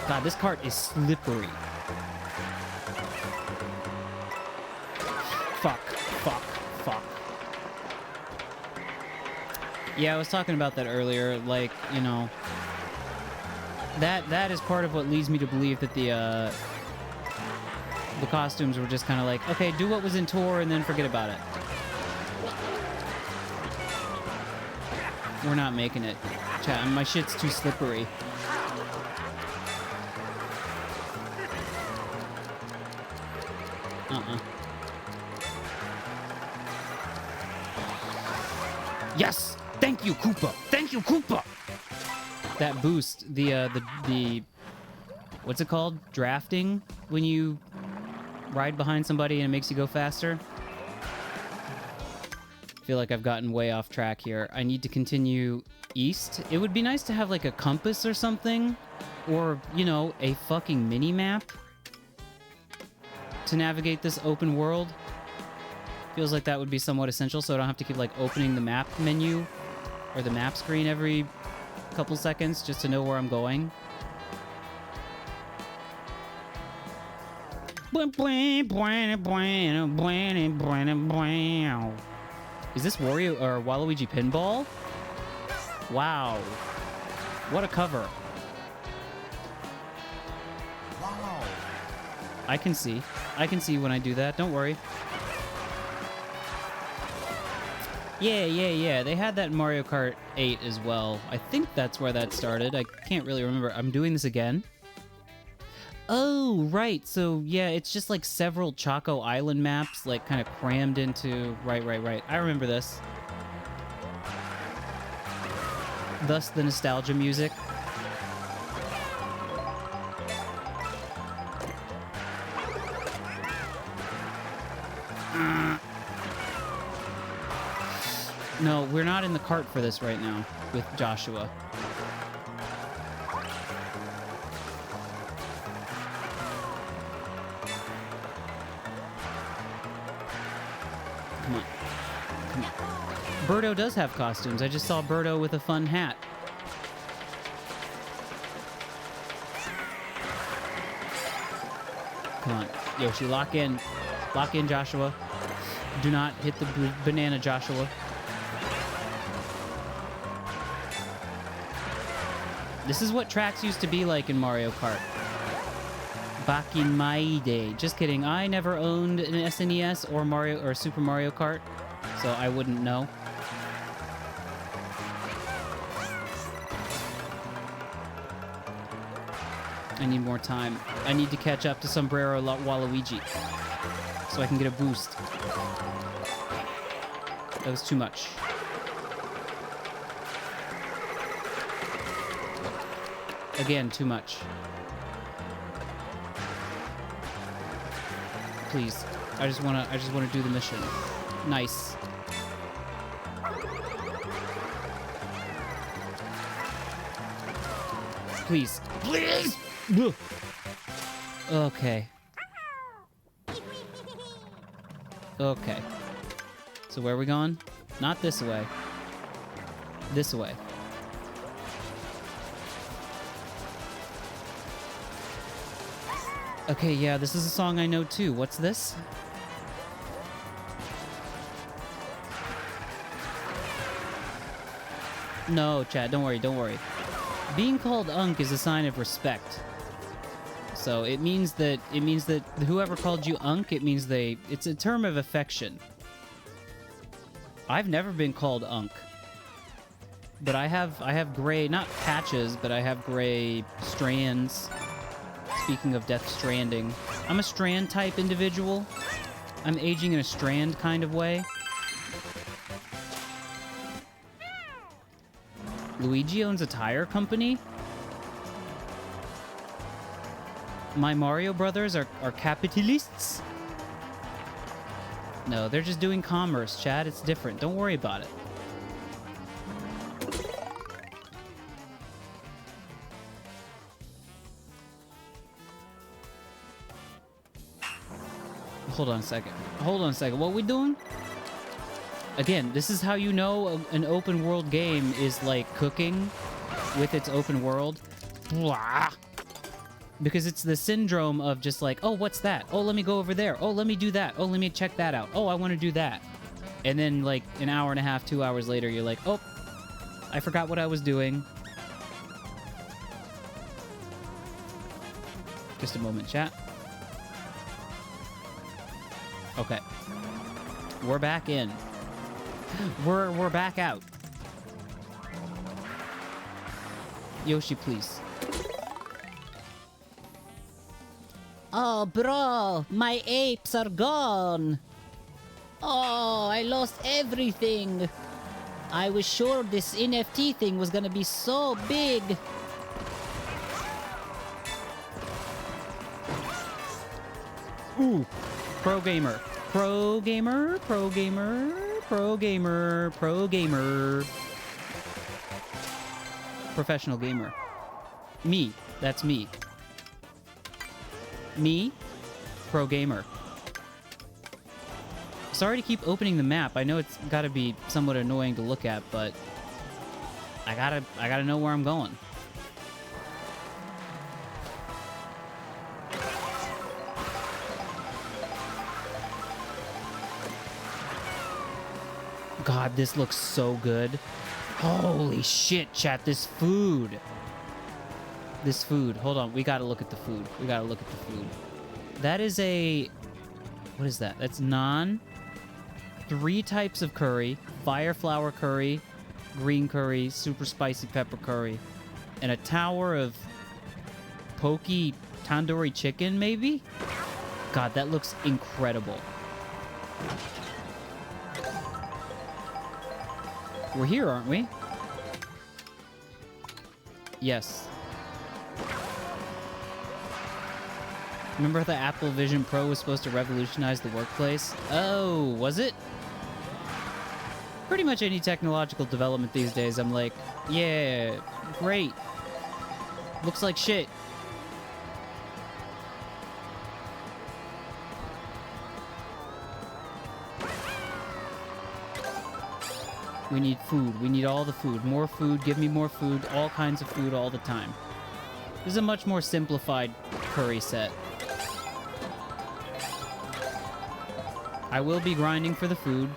God, this cart is slippery. Fuck. Yeah, I was talking about that earlier, like, you know, that is part of what leads me to believe that the costumes were just kind of like, okay, do what was in Tour and then forget about it. We're not making it. Chat, my shit's too slippery. Yes! Thank you, Koopa! Thank you, Koopa! That boost, the what's it called? Drafting? When you ride behind somebody and it makes you go faster? I feel like I've gotten way off track here. I need to continue east. It would be nice to have like a compass or something, or, you know, a fucking mini-map to navigate this open world. Feels like that would be somewhat essential, so I don't have to keep like opening the map menu or the map screen every couple seconds just to know where I'm going. Is this Wario or Waluigi Pinball? Wow. What a cover. Wow. I can see. I can see when I do that. Don't worry. Yeah. They had that in Mario Kart 8 as well. I think that's where that started. I can't really remember. I'm doing this again. Oh, right. So, yeah, it's just like several Choco Island maps, like kind of crammed into... Right. I remember this. Thus the nostalgia music. No, we're not in the cart for this right now with Joshua. Come on. Birdo does have costumes. I just saw Birdo with a fun hat. Come on. Yoshi, lock in. Lock in, Joshua. Do not hit the banana, Joshua. This is what tracks used to be like in Mario Kart. Back in my day. Just kidding. I never owned an SNES or Mario or Super Mario Kart, so I wouldn't know. I need more time. I need to catch up to Sombrero Waluigi so I can get a boost. That was too much. Again, too much. Please. I just wanna do the mission. Nice. Please. Please! Ugh. Okay. Okay. So where are we going? Not this way. This way. Okay, yeah, this is a song I know too. What's this? No, chat, don't worry, don't worry. Being called Unk is a sign of respect. So it means that whoever called you Unk, it's a term of affection. I've never been called Unk. But I have gray, not patches, but I have gray strands. Speaking of Death Stranding, I'm a strand type individual. I'm aging in a strand kind of way. Luigi owns a tire company? My Mario brothers are capitalists? No, they're just doing commerce, Chad. It's different. Don't worry about it. Hold on a second. Hold on a second. What are we doing? Again, this is how you know an open world game is like cooking with its open world. Blah. Because it's the syndrome of just like, oh, what's that? Oh, let me go over there. Oh, let me do that. Oh, let me check that out. Oh, I want to do that. And then like an hour and a half, 2 hours later, you're like, oh, I forgot what I was doing. Just a moment, chat. Okay. We're back in. We're back out. Yoshi, please. Oh, bro, my apes are gone. Oh, I lost everything. I was sure this NFT thing was gonna be so big. Ooh. Pro gamer. Pro gamer. Pro gamer. Pro gamer. Pro gamer. Professional gamer. Me. That's me. Me. Pro gamer. Sorry to keep opening the map. I know it's gotta be somewhat annoying to look at, but I gotta know where I'm going. God, this looks so good. Holy shit, chat, this food. This food. Hold on, we gotta look at the food. We gotta look at the food. That is a... What is that? That's naan. 3 types of curry. Fire flour curry, green curry, super spicy pepper curry, and a tower of pokey tandoori chicken, maybe? God, that looks incredible. We're here, aren't we? Yes. Remember the Apple Vision Pro was supposed to revolutionize the workplace? Oh, was it? Pretty much any technological development these days, I'm like, yeah, great. Looks like shit. We need food. We need all the food. More food. Give me more food. All kinds of food all the time. This is a much more simplified curry set. I will be grinding for the food.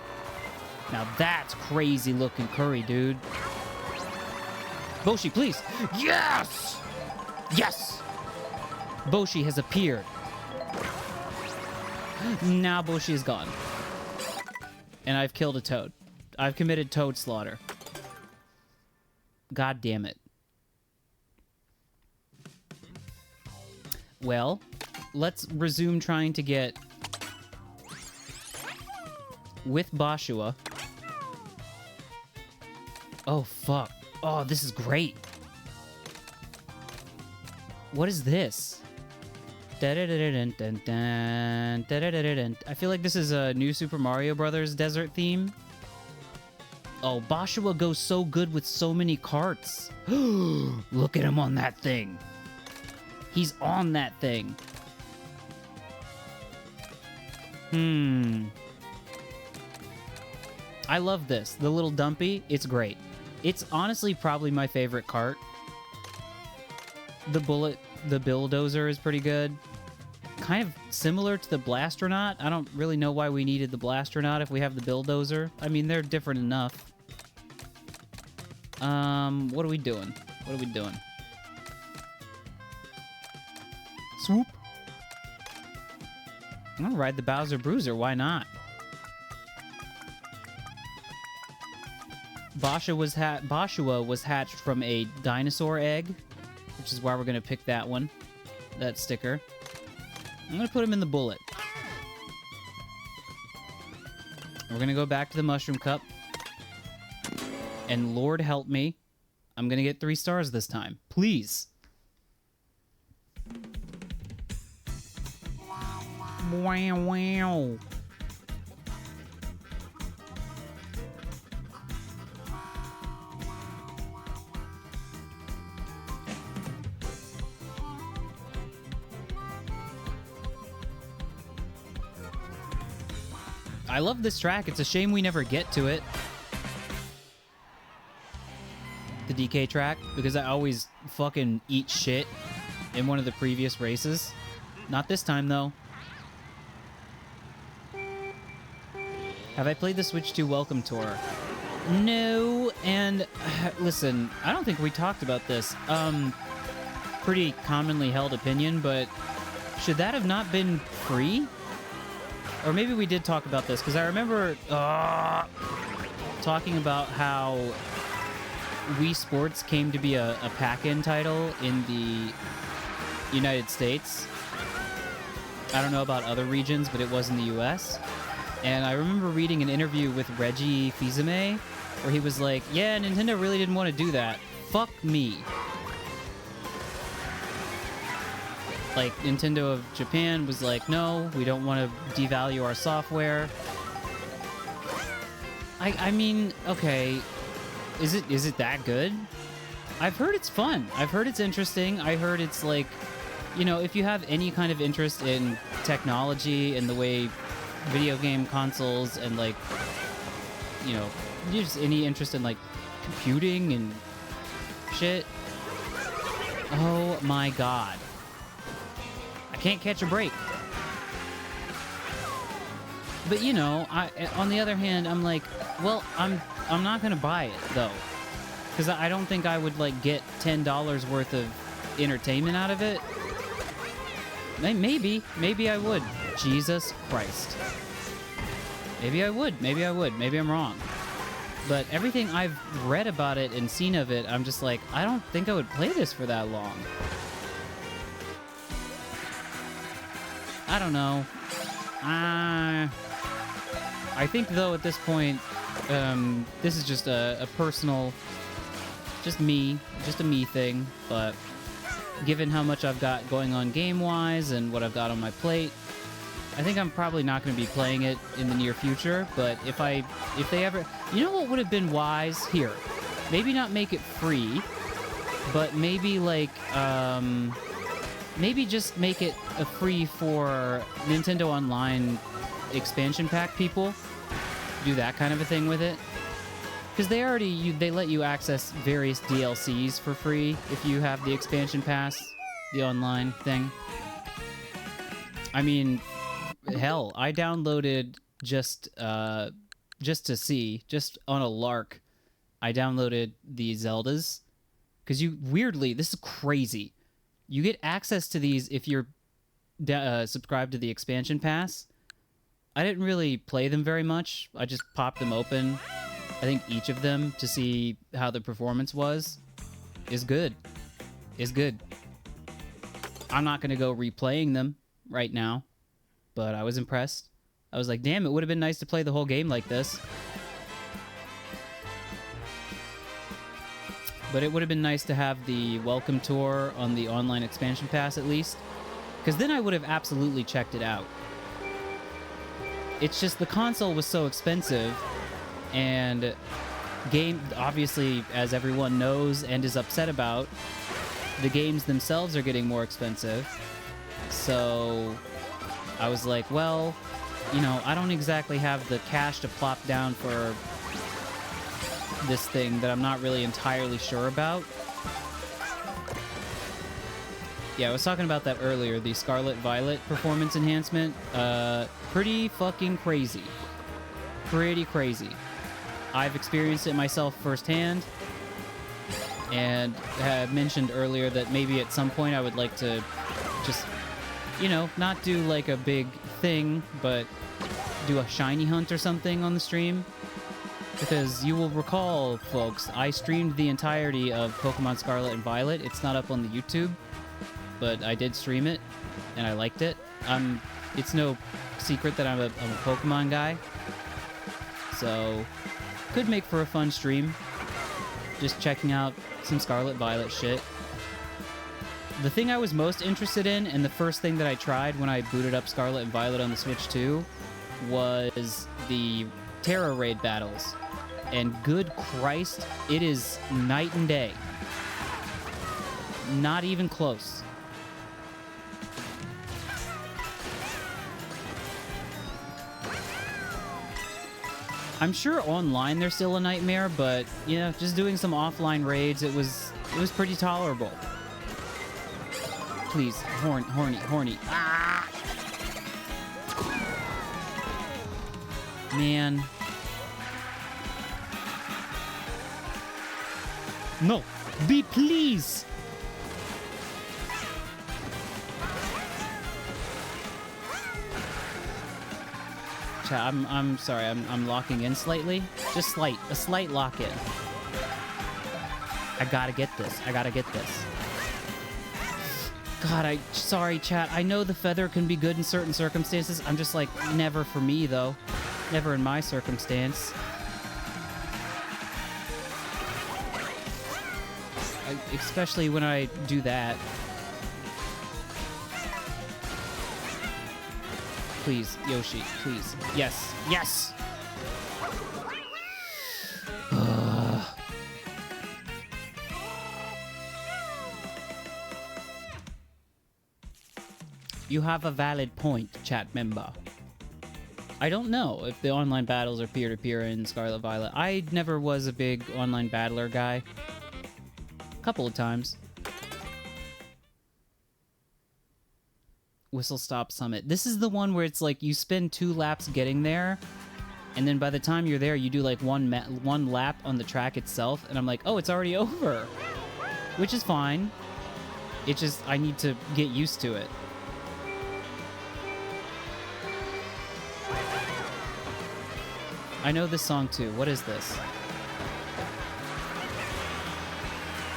Now that's crazy looking curry, dude. Boshi, please. Yes! Yes! Boshi has appeared. Now Boshi is gone. And I've killed a toad. I've committed toad slaughter. God damn it. Well, let's resume trying to get with Bashua. Oh, fuck. Oh, this is great. What is this? I feel like this is a new Super Mario Brothers desert theme. Oh, Bashua goes so good with so many carts. Look at him on that thing. He's on that thing. I love this. The little dumpy, it's great. It's honestly probably my favorite cart. The bulldozer is pretty good. Kind of similar to the Blastronaut. I don't really know why we needed the Blastronaut if we have the bulldozer. I mean, they're different enough. What are we doing? What are we doing? Swoop. I'm gonna ride the Bowser Bruiser. Why not? Bashua was hatched from a dinosaur egg, which is why we're gonna pick that one. That sticker. I'm gonna put him in the bullet. We're gonna go back to the mushroom cup. And Lord help me, I'm gonna get 3 stars this time. Please. Wow, wow. I love this track. It's a shame we never get to it. The DK track, because I always fucking eat shit in one of the previous races. Not this time, though. Have I played the Switch 2 Welcome Tour? No, and listen, I don't think we talked about this. Pretty commonly held opinion, but should that have not been free? Or maybe we did talk about this, because I remember talking about how Wii Sports came to be a pack-in title in the United States. I don't know about other regions, but it was in the US. And I remember reading an interview with Reggie Fils-Aimé, where he was like, yeah, Nintendo really didn't want to do that. Fuck me. Like, Nintendo of Japan was like, no, we don't want to devalue our software. I mean, okay, is it that good? I've heard it's fun. I've heard it's interesting. I heard it's like, you know, if you have any kind of interest in technology and the way video game consoles and, like, you know, just any interest in, like, computing and shit. Oh my god. I can't catch a break. But, you know, on the other hand, I'm like, Well, I'm not gonna buy it though, because I don't think I would like get $10 worth of entertainment out of it. Maybe I would. Jesus Christ. Maybe I would. Maybe I'm wrong. But everything I've read about it and seen of it, I'm just like, I don't think I would play this for that long. I don't know. I think, though, at this point, this is just a personal, just a me thing, but given how much I've got going on game-wise and what I've got on my plate, I think I'm probably not going to be playing it in the near future, but if they ever... You know what would have been wise? Here. Maybe not make it free, but maybe, like, maybe just make it a free for Nintendo Online expansion pack people. Do that kind of a thing with it. Because they let you access various DLCs for free if you have the expansion pass, the online thing. I mean... Hell, I downloaded just to see, just on a lark, I downloaded the Zeldas. Because weirdly, this is crazy. You get access to these if you're subscribed to the expansion pass. I didn't really play them very much. I just popped them open. I think each of them to see how the performance was. Is good. I'm not going to go replaying them right now. But I was impressed. I was like, damn, it would have been nice to play the whole game like this. But it would have been nice to have the welcome tour on the online expansion pass at least. Because then I would have absolutely checked it out. It's just the console was so expensive. And game, obviously, as everyone knows and is upset about, the games themselves are getting more expensive. So... I was like, well, you know, I don't exactly have the cash to plop down for this thing that I'm not really entirely sure about. Yeah, I was talking about that earlier, the Scarlet Violet performance enhancement. Pretty fucking crazy. Pretty crazy. I've experienced it myself firsthand, and have mentioned earlier that maybe at some point I would like to just... You know, not do like a big thing, but do a shiny hunt or something on the stream. Because you will recall, folks, I streamed the entirety of Pokemon Scarlet and Violet. It's not up on the YouTube, but I did stream it, and I liked it. It's no secret that I'm a Pokemon guy. So, could make for a fun stream. Just checking out some Scarlet Violet shit. The thing I was most interested in, and the first thing that I tried when I booted up Scarlet and Violet on the Switch 2, was the Terra Raid battles. And good Christ, it is night and day. Not even close. I'm sure online they're still a nightmare, but, you know, just doing some offline raids, it was pretty tolerable. Please, horny. Ah! Man. No, be please. Chat, I'm sorry, I'm locking in slightly. Just a slight lock in. I gotta get this. God, sorry, chat. I know the feather can be good in certain circumstances. I'm just like, never for me, though. Never in my circumstance. Especially when I do that. Please, Yoshi, please. Yes, yes! You have a valid point, chat member. I don't know if the online battles are peer-to-peer in Scarlet Violet. I never was a big online battler guy. A couple of times. Whistle Stop Summit. This is the one where it's like you spend 2 laps getting there, And then by the time you're there, you do like one lap on the track itself, and I'm like, oh, it's already over. Which is fine. It just, I need to get used to it. I know this song too. What is this?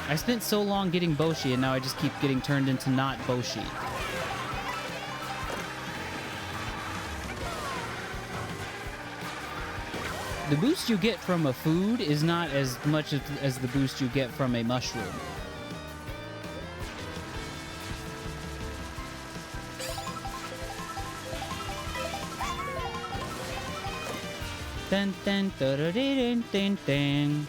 I spent so long getting Boshi, and now I just keep getting turned into not Boshi. The boost you get from a food is not as much as the boost you get from a mushroom. Dun dun dun dun dun dun dun.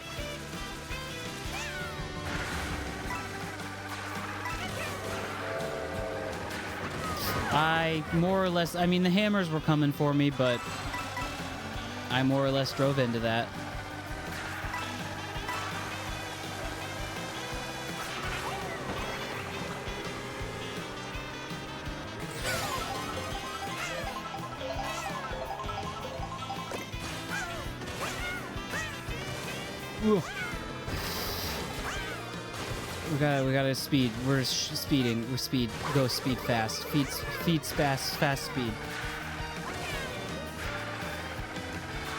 I more or less, I mean, the hammers were coming for me, but I more or less drove into that. Ooh. We gotta speed. We're speeding. We're speed. Go speed fast. Feet fast speed.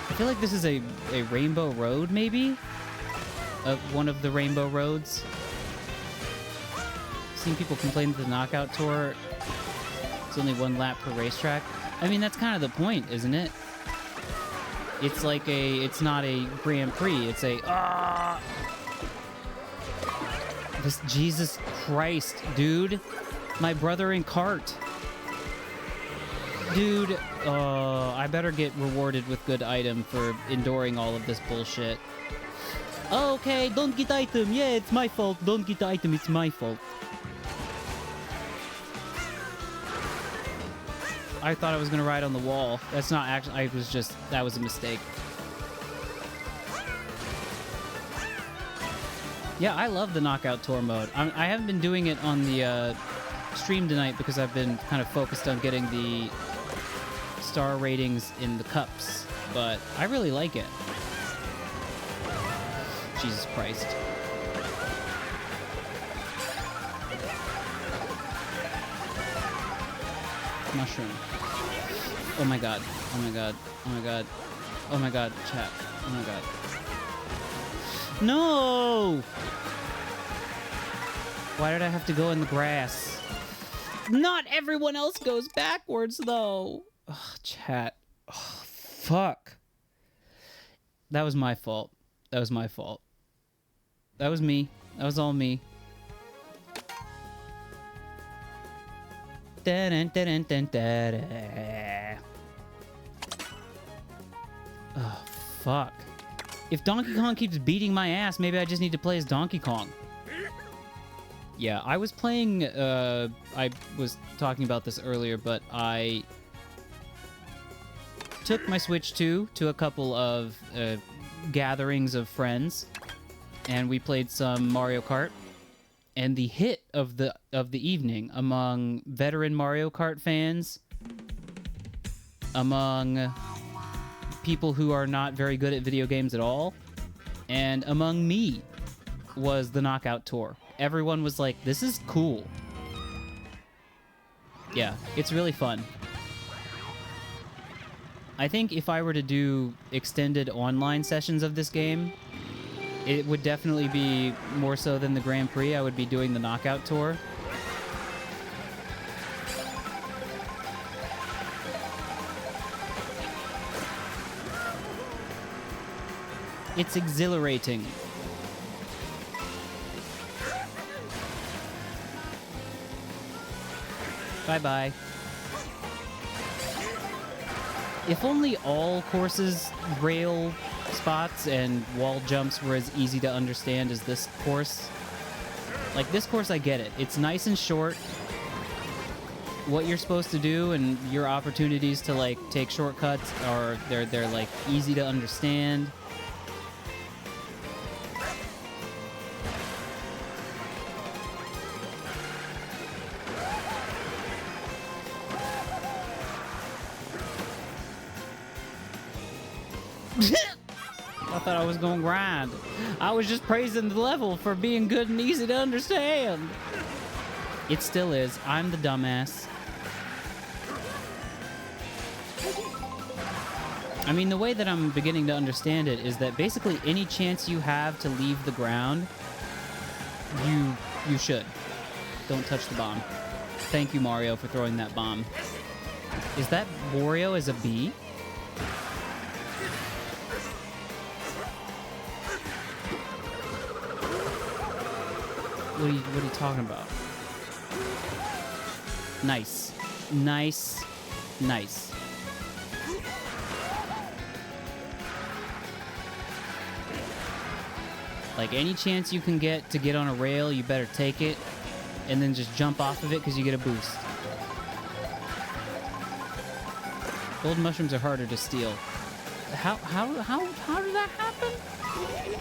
I feel like this is a rainbow road, maybe? One of the rainbow roads. I've seen people complain that the knockout tour is only one lap per racetrack. I mean, that's kind of the point, isn't it? It's like it's not a Grand Prix, it's a, This, Jesus Christ, dude. My brother in Kart. Dude, I better get rewarded with good item for enduring all of this bullshit. Okay, don't get item. Yeah, it's my fault. Don't get item, it's my fault. I thought I was gonna ride on the wall. That's not actually, that was a mistake. Yeah, I love the Knockout Tour mode. I haven't been doing it on the stream tonight because I've been kind of focused on getting the star ratings in the cups, but I really like it. Jesus Christ. Mushroom. Oh my god. Oh my god. Oh my god. Oh my god, chat. Oh my god. No! Why did I have to go in the grass? Not everyone else goes backwards, though. Ugh, chat. Oh, fuck. That was my fault. That was my fault. That was me. That was all me. Dun, dun, dun, dun, dun, dun. Oh, fuck. If Donkey Kong keeps beating my ass, maybe I just need to play as Donkey Kong. Yeah, I was playing, I was talking about this earlier, but I took my Switch 2 to a couple of gatherings of friends, and we played some Mario Kart. And the hit of the evening among veteran Mario Kart fans, among people who are not very good at video games at all, and among me, was the Knockout Tour. Everyone was like, this is cool. Yeah, it's really fun. I think if I were to do extended online sessions of this game, it would definitely be more so than the Grand Prix. I would be doing the Knockout Tour. It's exhilarating. Bye-bye. If only all courses, rail spots, and wall jumps were as easy to understand as this course. Like, this course, I get it. It's nice and short. What you're supposed to do and your opportunities to, like, take shortcuts are, they're like, easy to understand. I thought I was gonna grind. I was just praising the level for being good and easy to understand. It still is. I'm the dumbass. I mean, the way that I'm beginning to understand it is that basically any chance you have to leave the ground, you should. Don't touch the bomb. Thank you, Mario, for throwing that bomb. Is that Wario as a bee? What are you talking about? Nice. Nice. Nice. Like, any chance you can get to get on a rail, you better take it, and then just jump off of it because you get a boost. Gold mushrooms are harder to steal. How did that happen?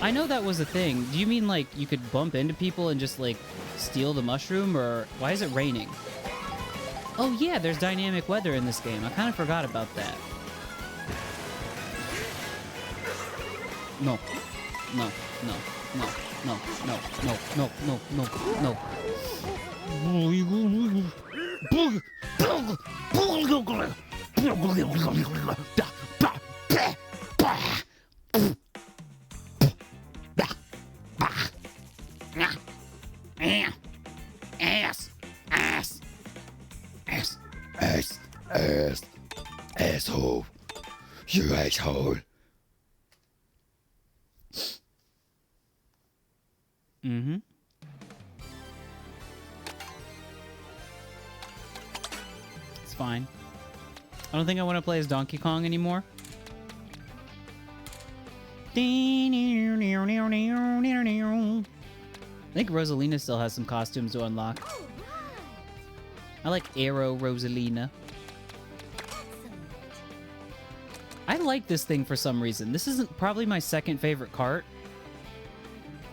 I know that was a thing. Do you mean, like, you could bump into people and just, like, steal the mushroom, or why is it raining? Oh, yeah, there's dynamic weather in this game. I kind of forgot about that. No. No. No. No, no, no, no, no, no, no, no. Asshole. You asshole. Mm-hmm. It's fine. I don't think I want to play as Donkey Kong anymore. I think Rosalina still has some costumes to unlock. I like Aero Rosalina. I like this thing for some reason. This isn't probably my second favorite kart.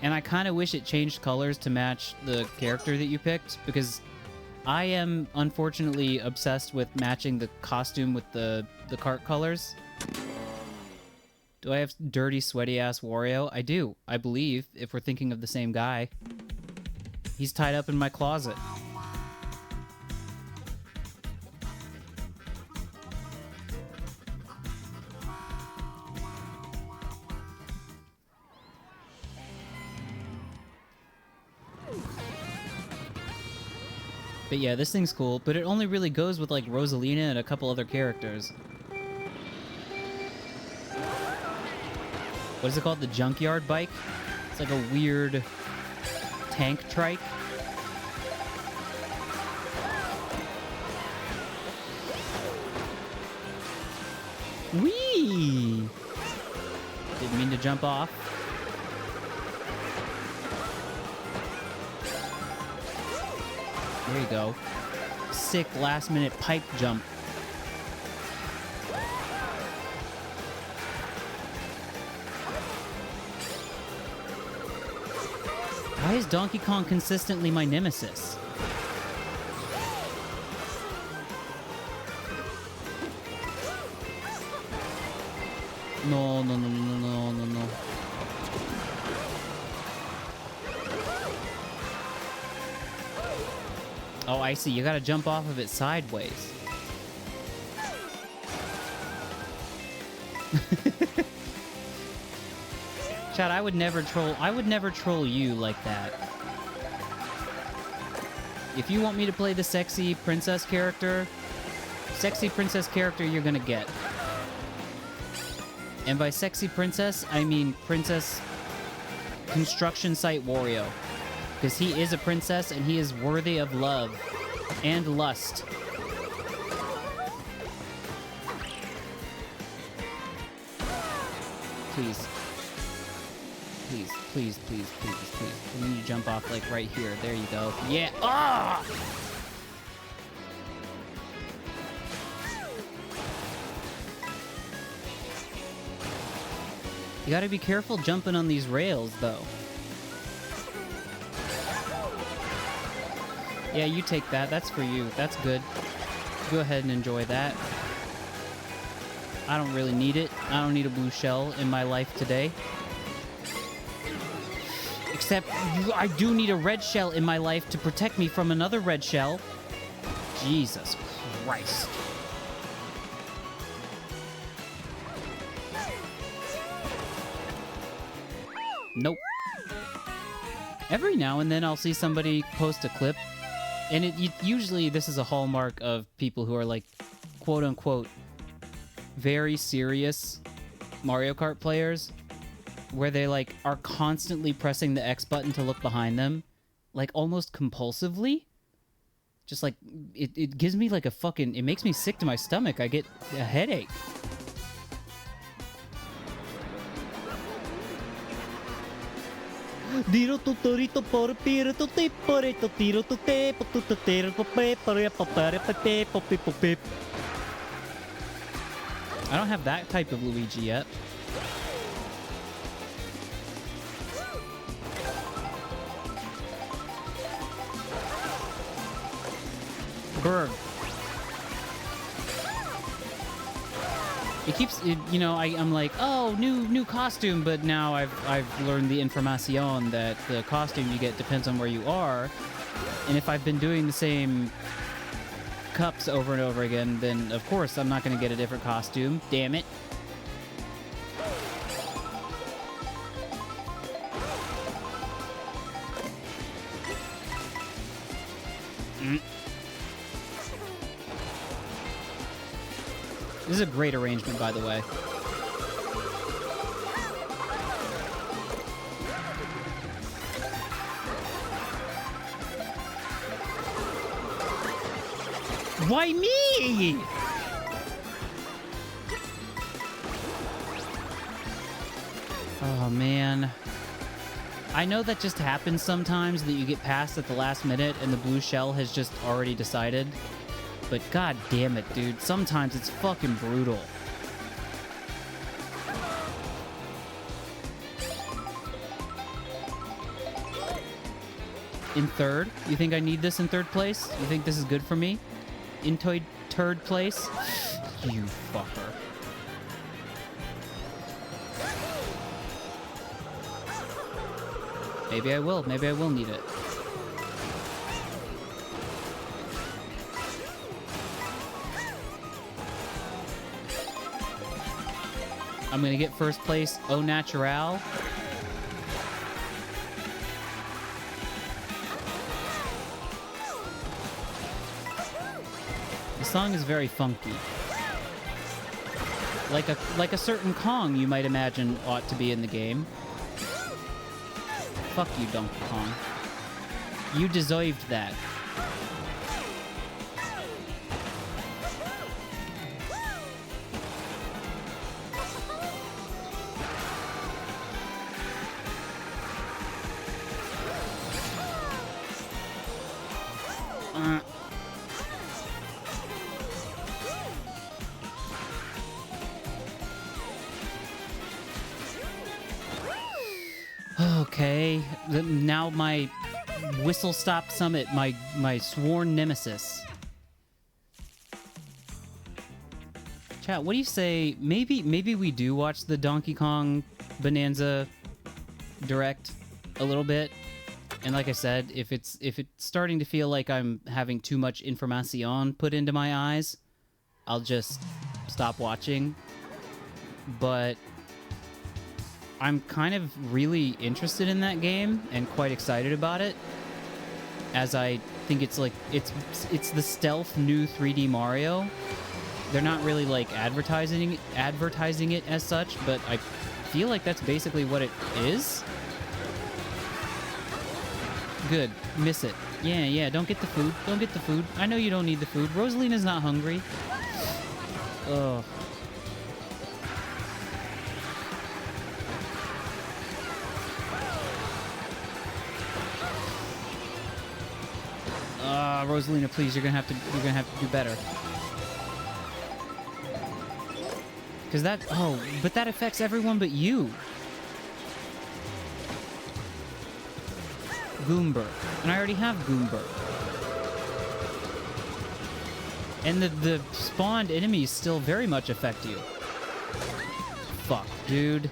And I kind of wish it changed colors to match the character that you picked, because I am unfortunately obsessed with matching the costume with the kart colors. Do I have dirty, sweaty-ass Wario? I do, I believe, if we're thinking of the same guy. He's tied up in my closet. But yeah, this thing's cool, but it only really goes with, like, Rosalina and a couple other characters. What is it called? The junkyard bike? It's like a weird tank trike. Whee! Didn't mean to jump off. There you go. Sick last-minute pipe jump. Why is Donkey Kong consistently my nemesis? No, no, no, no, no, no, no. Oh, I see. You gotta jump off of it sideways. Chad, I would never troll you like that. If you want me to play the sexy princess character you're gonna get. And by sexy princess, I mean Princess Construction Site Wario. Because he is a princess and he is worthy of love and lust. Please. Please, please, please, please, please. We need to jump off, like, right here. There you go. Yeah! Ah! You gotta be careful jumping on these rails, though. Yeah, you take that. That's for you. That's good. Go ahead and enjoy that. I don't really need it. I don't need a blue shell in my life today. Except I do need a red shell in my life to protect me from another red shell. Jesus Christ. Nope. Every now and then I'll see somebody post a clip, and usually this is a hallmark of people who are like, quote unquote, very serious Mario Kart players, where they like are constantly pressing the X button to look behind them, like almost compulsively. Just like it gives me like a fucking, it makes me sick to my stomach. I get a headache. I don't have that type of Luigi yet. Berg. It keeps, you know, I'm like, oh, new costume, but now I've learned the information that the costume you get depends on where you are, and if I've been doing the same cups over and over again, then of course I'm not going to get a different costume. Damn it. This is a great arrangement, by the way. Why me? Oh, man. I know that just happens sometimes, that you get past at the last minute and the blue shell has just already decided. But god damn it, dude. Sometimes it's fucking brutal. In third? You think I need this in third place? You think this is good for me? In third place? You fucker. Maybe I will. Maybe I will need it. I'm gonna get first place au natural. The song is very funky. Like a certain Kong you might imagine ought to be in the game. Fuck you, Donkey Kong. You deserved that. Okay, now my Whistle Stop Summit, my sworn nemesis. Chat, what do you say? Maybe we do watch the Donkey Kong Bananza Direct a little bit. And like I said, if it's starting to feel like I'm having too much information put into my eyes, I'll just stop watching. But I'm kind of really interested in that game and quite excited about it, as I think it's like it's the stealth new 3D Mario. They're not really like advertising it as such, but I feel like that's basically what it is. Good. Miss it. Yeah, don't get the food. Don't get the food. I know you don't need the food. Rosalina's not hungry. Ugh. Rosalina, please, you're gonna have to do better. Cause but that affects everyone but you. Goomber. And I already have Goomber. And the spawned enemies still very much affect you. Fuck, dude.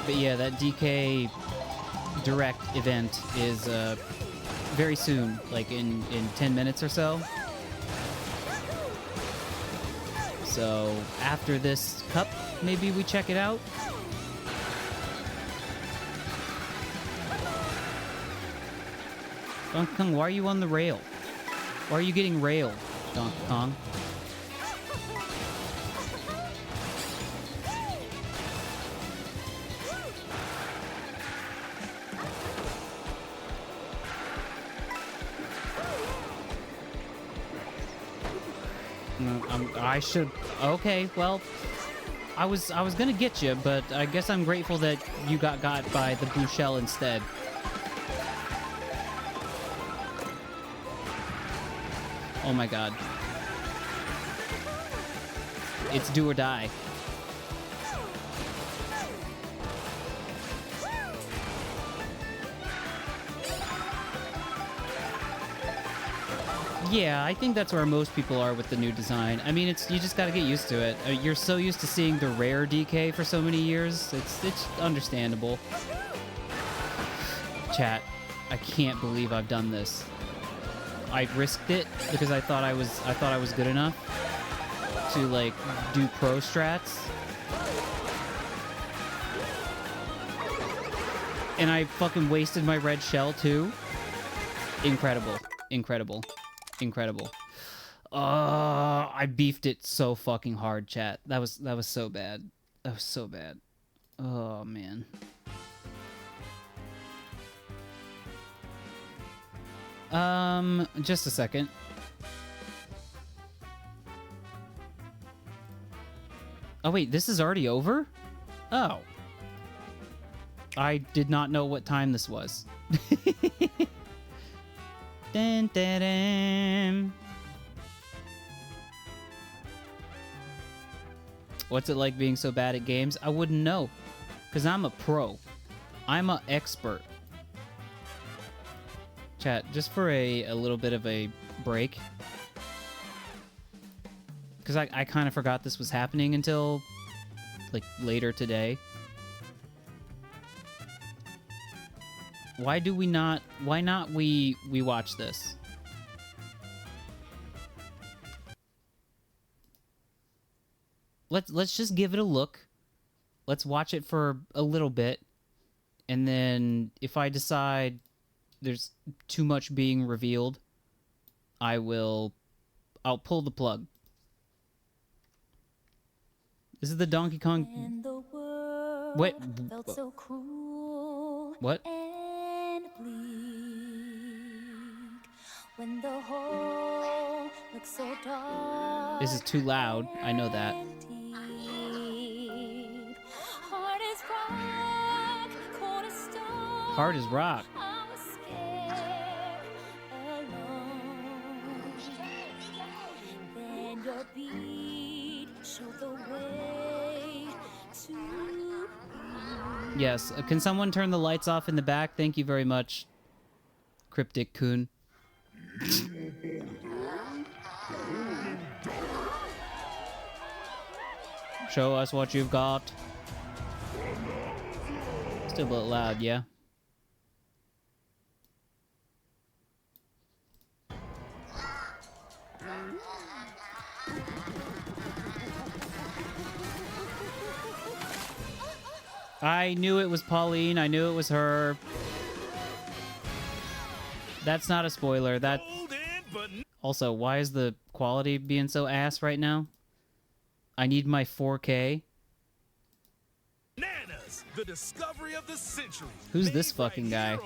But yeah, that DK Direct event is very soon, like in 10 minutes or so. So after this cup, maybe we check it out. Donkey Kong, why are you on the rail? Why are you getting railed, Donkey Kong? I should. Okay, well, I was gonna get you, but I guess I'm grateful that you got by the blue shell instead. Oh my god. It's do or die. Yeah, I think that's where most people are with the new design. I mean, you just gotta get used to it. You're so used to seeing the rare DK for so many years. It's understandable. Chat, I can't believe I've done this. I risked it because I thought I was good enough to like do pro strats. And I fucking wasted my red shell too. Incredible. Incredible. Incredible. I beefed it so fucking hard, chat. That was so bad. That was so bad. Oh man. Just a second. Oh wait, this is already over? Oh. I did not know what time this was. Dun, dun, dun. What's it like being so bad at games? I wouldn't know, because I'm a pro. I'm an expert. Chat, just for a little bit of a break, because I kind of forgot this was happening until like later today. Why not we watch this? Let's just give it a look. Let's watch it for a little bit. And then if I decide there's too much being revealed, I'll pull the plug. This is the Donkey Kong. Wait. What? When the whole looks so dark. This is too loud. I know that. Hard as rock, cold as stone. Hard as rock. I was scared alone. Then your beat showed the way to me. Yes. Can someone turn the lights off in the back? Thank you very much, Cryptic Coon. Show us what you've got. Still a bit loud, yeah? I knew it was Pauline. I knew it was her. That's not a spoiler. That. Also, why is the quality being so ass right now? I need my 4K. Bananas, the discovery of the century. Who's this fucking guy?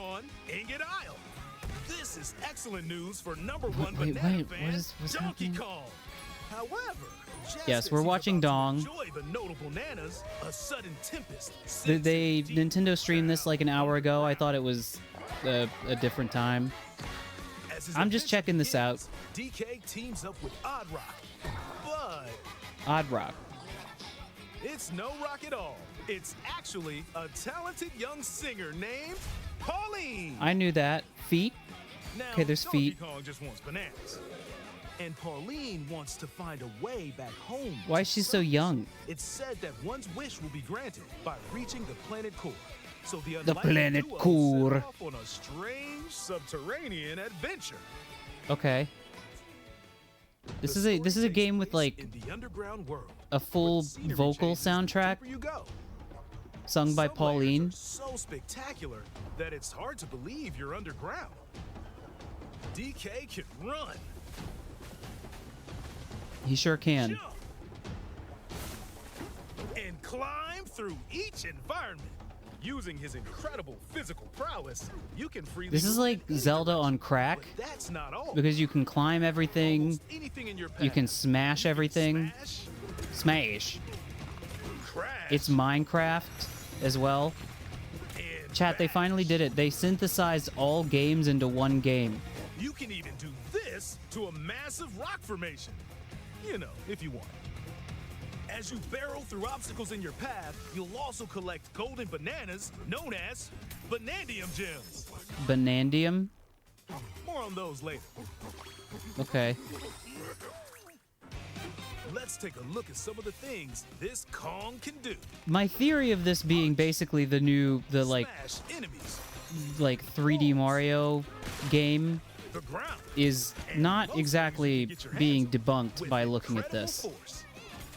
This is excellent news for number one Wait, banana what fan, is Donkey happening? Kong. However, Yes, we're watching Dong. The notable bananas, a sudden tempest. They Nintendo streamed this like an hour ago. I thought it was a different time. I'm just checking this out. DK teams up with Odd Rock, but Odd Rock. it's no rock at all. It's actually a talented young singer named Pauline. I knew that. Feet. Now, Okay, there's Donkey feet. Kong just wants bananas. And Pauline wants to find a way back home. Why to is she so surface. young? It's said that one's wish will be granted by reaching the planet core. So the planet duo core. set off on a strange subterranean adventure. Okay. This The is a story takes game with place like in the underground world, a full where the scenery vocal changes the soundtrack deeper you go. sung by Some layers Pauline. are so spectacular that it's hard to believe you're underground. DK can run, He sure can. jump, and climb through each environment. Using his incredible physical prowess, you can freely This is move like in any Zelda direction. on crack But that's not all. because you can climb everything. Almost anything in your You path. can smash You can everything. smash, Smash. crash, It's Minecraft as well. and Chat, they bash. finally did it. They synthesized all games into one game. You can even do this to a massive rock formation. You know, if you want. As you barrel through obstacles in your path, you'll also collect golden bananas known as Banandium gems. Banandium? More on those later. Okay. Let's take a look at some of the things this Kong can do. My theory of this being basically the like Smash enemies, 3D Mario game the ground, is and not most exactly things you can get your being hands on debunked with by looking at incredible this. force.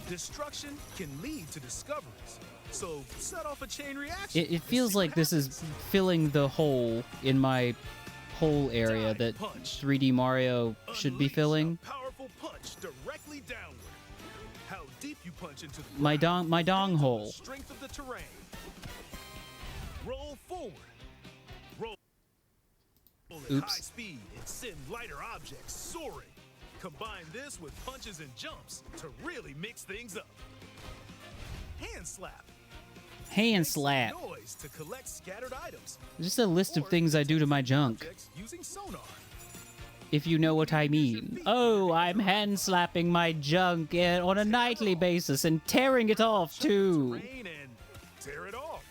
Destruction can lead to discoveries, so set off a chain reaction. It and feels see like what this happens. is filling the hole in my hole area that 3D Mario should be Unleash filling. a powerful punch directly downward. How deep you punch into the My ground dong depends on the hole. strength of the terrain. Roll forward. Roll at Oops. high speed and send lighter objects soaring. Combine this with punches and jumps to really mix things up. Hand slap. Hand Make some slap. noise to collect scattered items. Just a list of Or things I do to my detect junk, objects using sonar. if you know what I mean. Oh, I'm hand slapping my junk on a nightly basis and tearing it off Check the too. terrain and tear it off.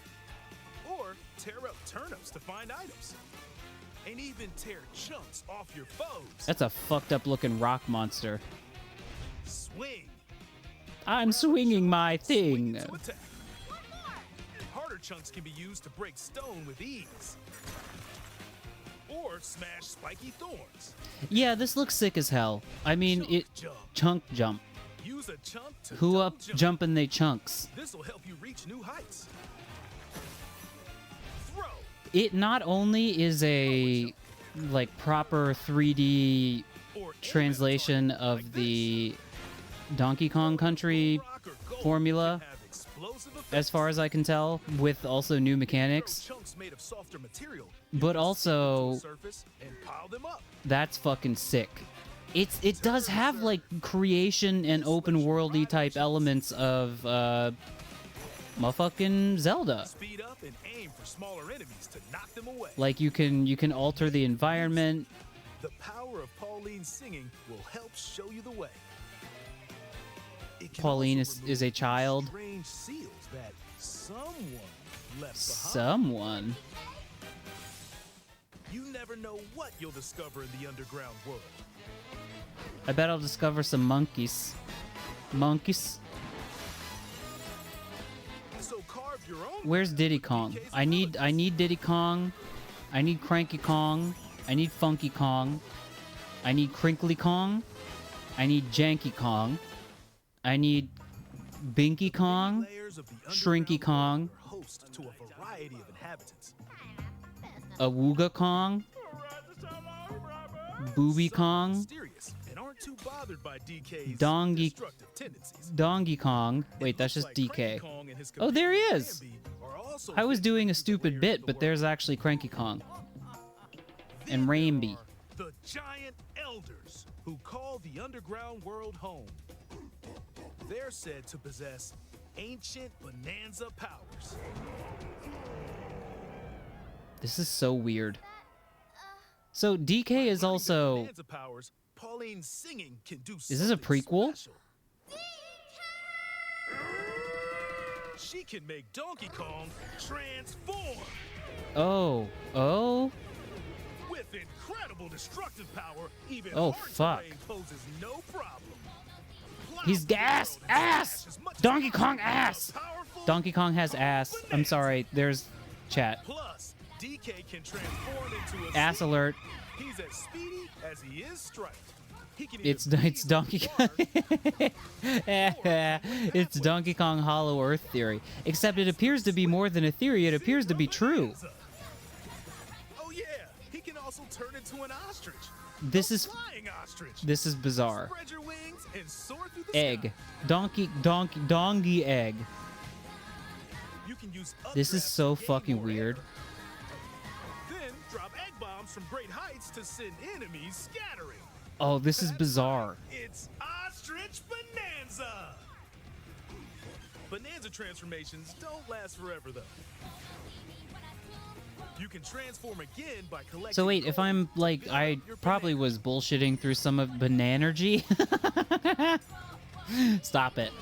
Or tear up turnips to find items. And even tear chunks off your foes. That's a fucked up looking rock monster. Swing. I'm swinging my Swing thing. into attack. Harder chunks can be used to break stone with ease. Or smash spiky thorns. Yeah, this looks sick as hell. I mean, Chunk it jump. chunk jump. Use a chunk to Who double up jump. jumping they chunks? This will help you reach new heights. Throw. It not only is a like proper 3D Or aim at a translation target of like the Donkey Kong Country Rock or gold formula, can have explosive effects. as far as I can tell, with also new mechanics. Throw chunks made of softer material. But You can also- stick to the surface and pile them up. That's fucking sick. It does have like creation and open worldy type elements of motherfucking Zelda. Speed up and aim for smaller enemies to knock them away. Like you can alter the environment. The power of Pauline's singing will help show you the way. It can Pauline also is a remove child. Strange seals that someone left behind. Someone. You never know what you'll discover in the underground world. I bet I'll discover some monkeys. Monkeys. So carve your own Where's path Diddy with Kong? DK's I need abilities. Diddy Kong. I need Cranky Kong. I need Funky Kong. I need Crinkly Kong. I need Janky Kong. I need Binky Kong. Layers of the Shrinky underground Kong. world are host to a variety of inhabitants. Awooga Kong. Booby Some are Kong. mysterious and aren't too bothered by DK's Dongy- destructive tendencies. Donkey Kong. Wait, It that's looks just like Cranky DK. Kong and his Oh, there he companion is. Bambi are also I was doing a venturing through the stupid layers bit, of but the there's world. actually Cranky Kong. Then and there Ramby. are The giant elders who call the underground world home. They're said to possess ancient bonanza powers. This is so weird. So DK is Learning their also... bonanza powers, Pauline's singing can do this a something prequel? special. She can make Donkey Kong transform. Oh. Oh? With incredible destructive power, even Oh, hard fuck. terrain poses no problem. He's gas! Ass! Donkey Kong ass! Donkey Kong has ass. I'm sorry. There's chat. Plus, DK can transform into a Ass speed. alert. He's as speedy as he is striped. He can It's either it's freeze Donkey water Kong. It's Donkey Kong Hollow Earth theory. Except it appears to be more than a theory. It appears to be true. Oh yeah, he can also turn into an ostrich. This A is flying ostrich. bizarre. Spread your wings and soar through the Egg. sky. Donkey egg. You can use This is updrafts so to gain fucking more weird. air. Then drop egg bombs from great heights to send enemies scattering. Oh, this is bizarre. It's Ostrich Bonanza! Bonanza transformations don't last forever, though. You can transform again by collecting. So wait, if gold I'm to like, build I up your probably bananas. was bullshitting through some of Bananergy. Stop it.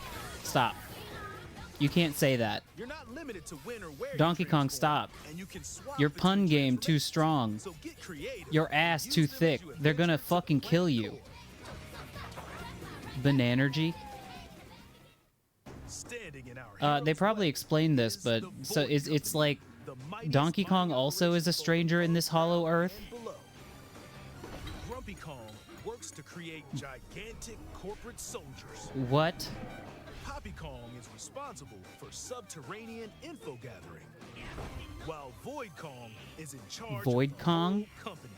Stop. You can't say that. You're not limited to when or where you Donkey Kong, transform, stop. and you can swap Your between pun game too transformations. strong. So get creative Your and ass use too them as thick. you They're gonna advance to the fucking kill planet you. core. Bananergy. Standing in our They hero's probably way explained this, is but the so Void it's Company, like the mightiest Donkey Kong mining also is a operations stranger in this both above Hollow Earth. and below. Grumpy Kong works to create gigantic corporate soldiers. What? Poppy Kong is responsible for subterranean info gathering, while Void Kong is in charge Void of the Kong? whole company.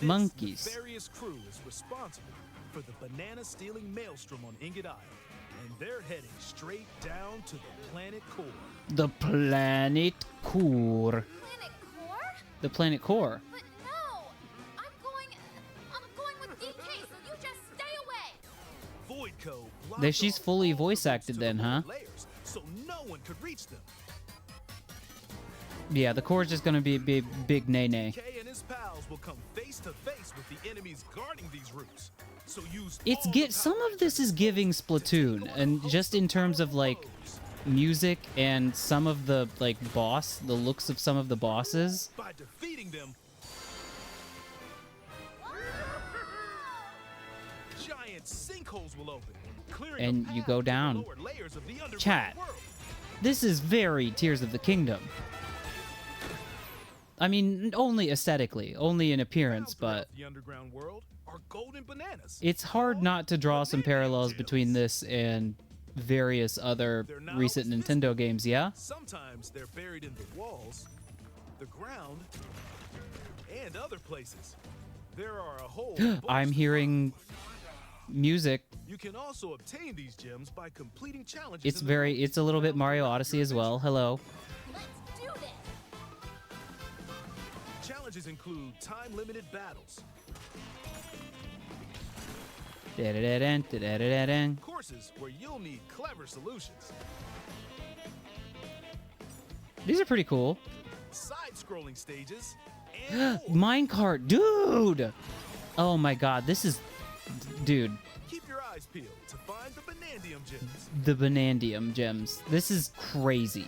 This Monkeys. nefarious crew is responsible for the banana stealing maelstrom on Ingot Isle, and they're heading straight down to the planet core. The planet core. Planet Core? The planet core. But no! I'm going with DK, so you just stay away! Voidco There, blocked she's off fully all the voice routes acted to then, the huh? lower layers, so no one could reach them. Yeah, the core's just gonna be a big nay. K and his pals will come face to face with the enemies guarding these routes. So use It's all the some power of this is to giving take Splatoon, on and hosts just in terms of like foes. music and some of the like the looks of some of the bosses. By defeating them, giant sinkholes will open, clearing And a you path go to the down. lower layers of the underground Chat. world. This is very Tears of the Kingdom. I mean, only aesthetically, only in appearance, Found but throughout the underground world are golden bananas. it's hard not to draw some Banana parallels gems. between this and various other They're not recent always Nintendo games, yeah? Sometimes they're buried in the walls, the ground, and other places. There are a whole bunch I'm to hearing music. find. You can also obtain these gems by completing challenges. It's in the rooms it's a little bit found Mario throughout Odyssey your as well. adventure. Hello. Let's do this! Challenges include time-limited battles, Da-da-da-dan, da-da-da-dan. courses where you'll need clever solutions, These are pretty cool. side-scrolling stages, and more. Minecart, dude! Oh my god, this is... Dude, Keep your eyes peeled to find the Banandium gems. the Banandium gems. This is crazy.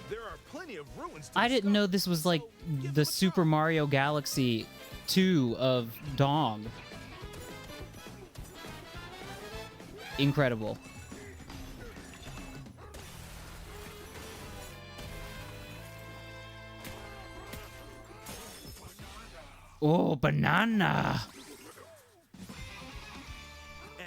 There are plenty of ruins to I didn't know discover, this was like so give the them a Super try. Mario Galaxy 2 of Dong. Incredible. Oh, banana!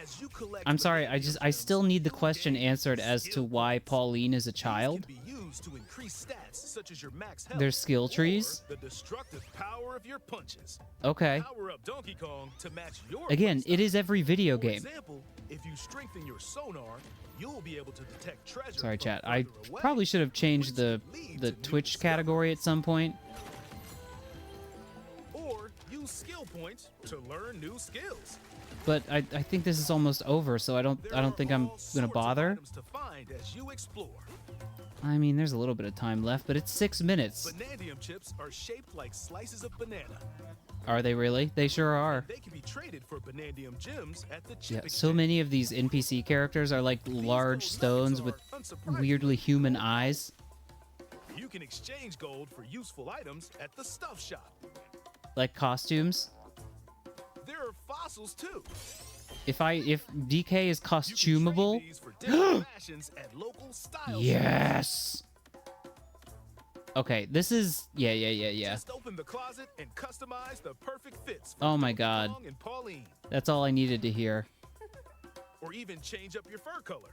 As you collect I'm sorry, I Banandium still gems, need the you'll question gain answered as to skill why points. Pauline is a These child. can be used to increase stats such as your max health. There's skill or trees? The destructive power of your punches. Okay. Power up Donkey Kong to match your Again, playstyle. it is every video For game. example, if you strengthen your sonar, you'll be able to detect treasure. Sorry, from chat. I further away, probably should have changed which the could lead the to new Twitch discoveries. category at some point. Or use skill points to learn new skills. But I think this is almost over, so I don't There think are I'm all gonna sorts of bother. items to find as you explore. I mean, there's a little bit of time left, but it's 6 minutes. Banandium chips are shaped like slices of banana. Are they really? They sure are. They can be traded for Banandium gems at the chip Yeah, exchange. so many of these NPC characters are like These large gold stones with nuggets are, unsurprisingly, weirdly human golden. eyes. You can exchange gold for useful items at the stuff shop. Like costumes. There are fossils too. If DK is You can trade costumable, these for different fashions at local style yes. Okay, this is yeah. Just open the closet and customize the perfect fits for Oh my Donkey God. Kong and Pauline. That's all I needed to hear. Or even change up your fur color.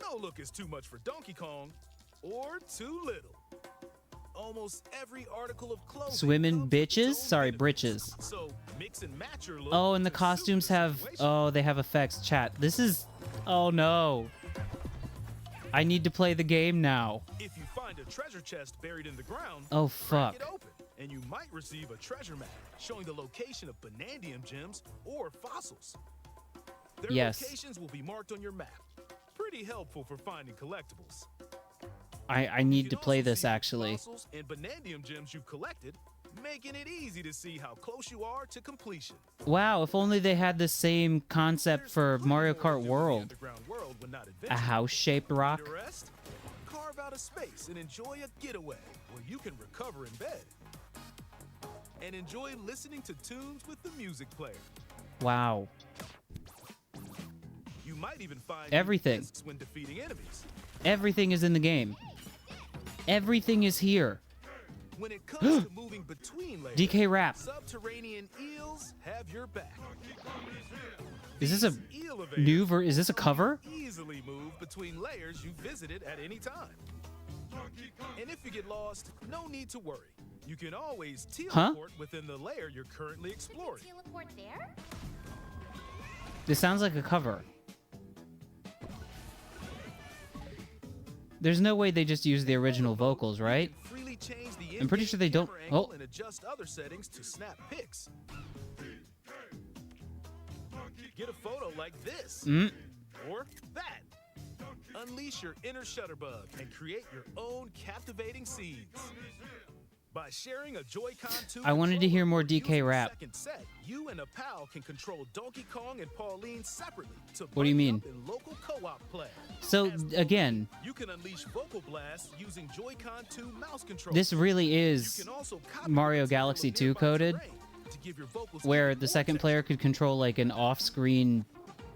No look is too much for Donkey Kong or too little. Almost every article of clothing Swimming comes with its bitches? own Sorry, benefits. britches. So mix and match your look Oh, and the to suit costumes the have situation. oh, they have effects. Chat. This is oh no. I need to play the game now. If you find a treasure chest buried in the ground, Oh crack fuck. it open, and you might receive a treasure map showing the location of Banandium gems or fossils. Their Yes. locations will be marked on your map. Pretty helpful for finding collectibles. I You need can to play also this see the actually. fossils and Banandium gems you've collected, making it easy to see how close you are to completion. Wow, if only they had the same concept There's for plenty Mario more to Kart do in the World. underground world when not A adventuring. house-shaped Need rock. a rest? Carve out a space and enjoy a getaway where you can recover in bed. And enjoy listening to tunes with the music player. Wow. You might even find new Everything. discs when defeating enemies. Everything is in the game. Everything is here. When it comes to moving between layers, DK Rap. subterranean eels have your back. Is this a These eel evaders new is this a cover? easily move between layers you visited at any time. And if you get lost, no need to worry. You can always teleport within the layer you're currently exploring. Teleport there? This sounds like a cover. There's no way they just use the original vocals, right? You can freely change the I'm pretty in-game sure they don't- camera angle oh. and adjust other settings to snap pics. Get a photo like this Mm. or that. Unleash your inner Shutterbug and create your own captivating scenes. By sharing a Joy-Con 2 I wanted to hear more controller or DK using rap. Second set, you and a pal can control Donkey Kong and Pauline separately to What do you bring mean? up in local co-op play. So, As again, you can unleash vocal blasts using Joy-Con 2 mouse controls. this really You is can also copy Mario the material Galaxy of 2 nearby coded, terrain to give your vocals where even the more second texture. player could control like an off-screen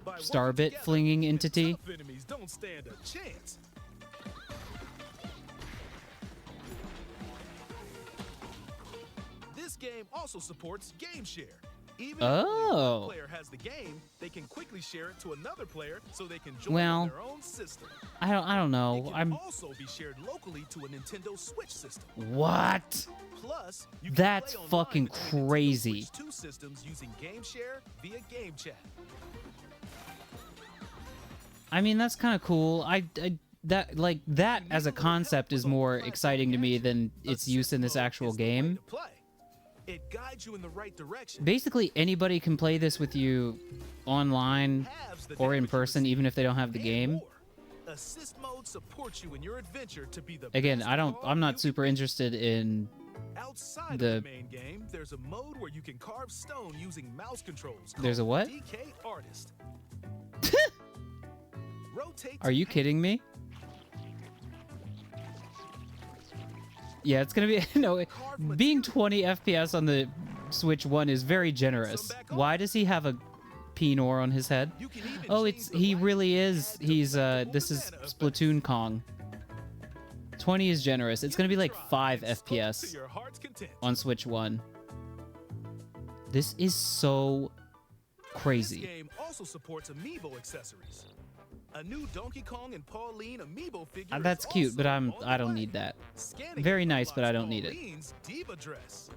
By working Starbit together, flinging even entity. tough enemies don't stand a chance. This game also supports Game Share. Even if only Oh. one player has the game, they can quickly share it to another player so they can join Well, on their own system. I don't It know. can I'm also be shared locally to a Nintendo Switch system. what? Plus, you can That's play online fucking between Nintendo crazy. Switch 2 systems using Game Share via Game Chat. I mean, that's kind of cool. That like that as a concept is more exciting to me than its use in this actual game. It guides you in the right direction. Basically, anybody can play this with you online Halves the or in damage you person, receive even if they don't have the and game. more. Assist mode supports you in your adventure to be the Again, best I'm Kong not you super can be. interested in Outside the- of the main game, there's a mode where you can carve stone using mouse controls. There's a called what? DK Artist. Rotate. Are you kidding me? Yeah, it's gonna be no. Being 20 FPS on the Switch 1 is very generous. Why does he have a Pinor on his head? You can even Oh, change it's the he light really and is. add He's delectable this is banana Splatoon Kong. 20 is generous. It's gonna be like Drive 5 and sculpt to FPS your heart's content. on Switch 1. This is so This crazy. game also supports amiibo accessories. A new Donkey Kong and Pauline amiibo figure. is That's cute, but also I'm on I the don't way. need that. Scanning Very it nice, but I unlocks don't need it. Pauline's diva dress.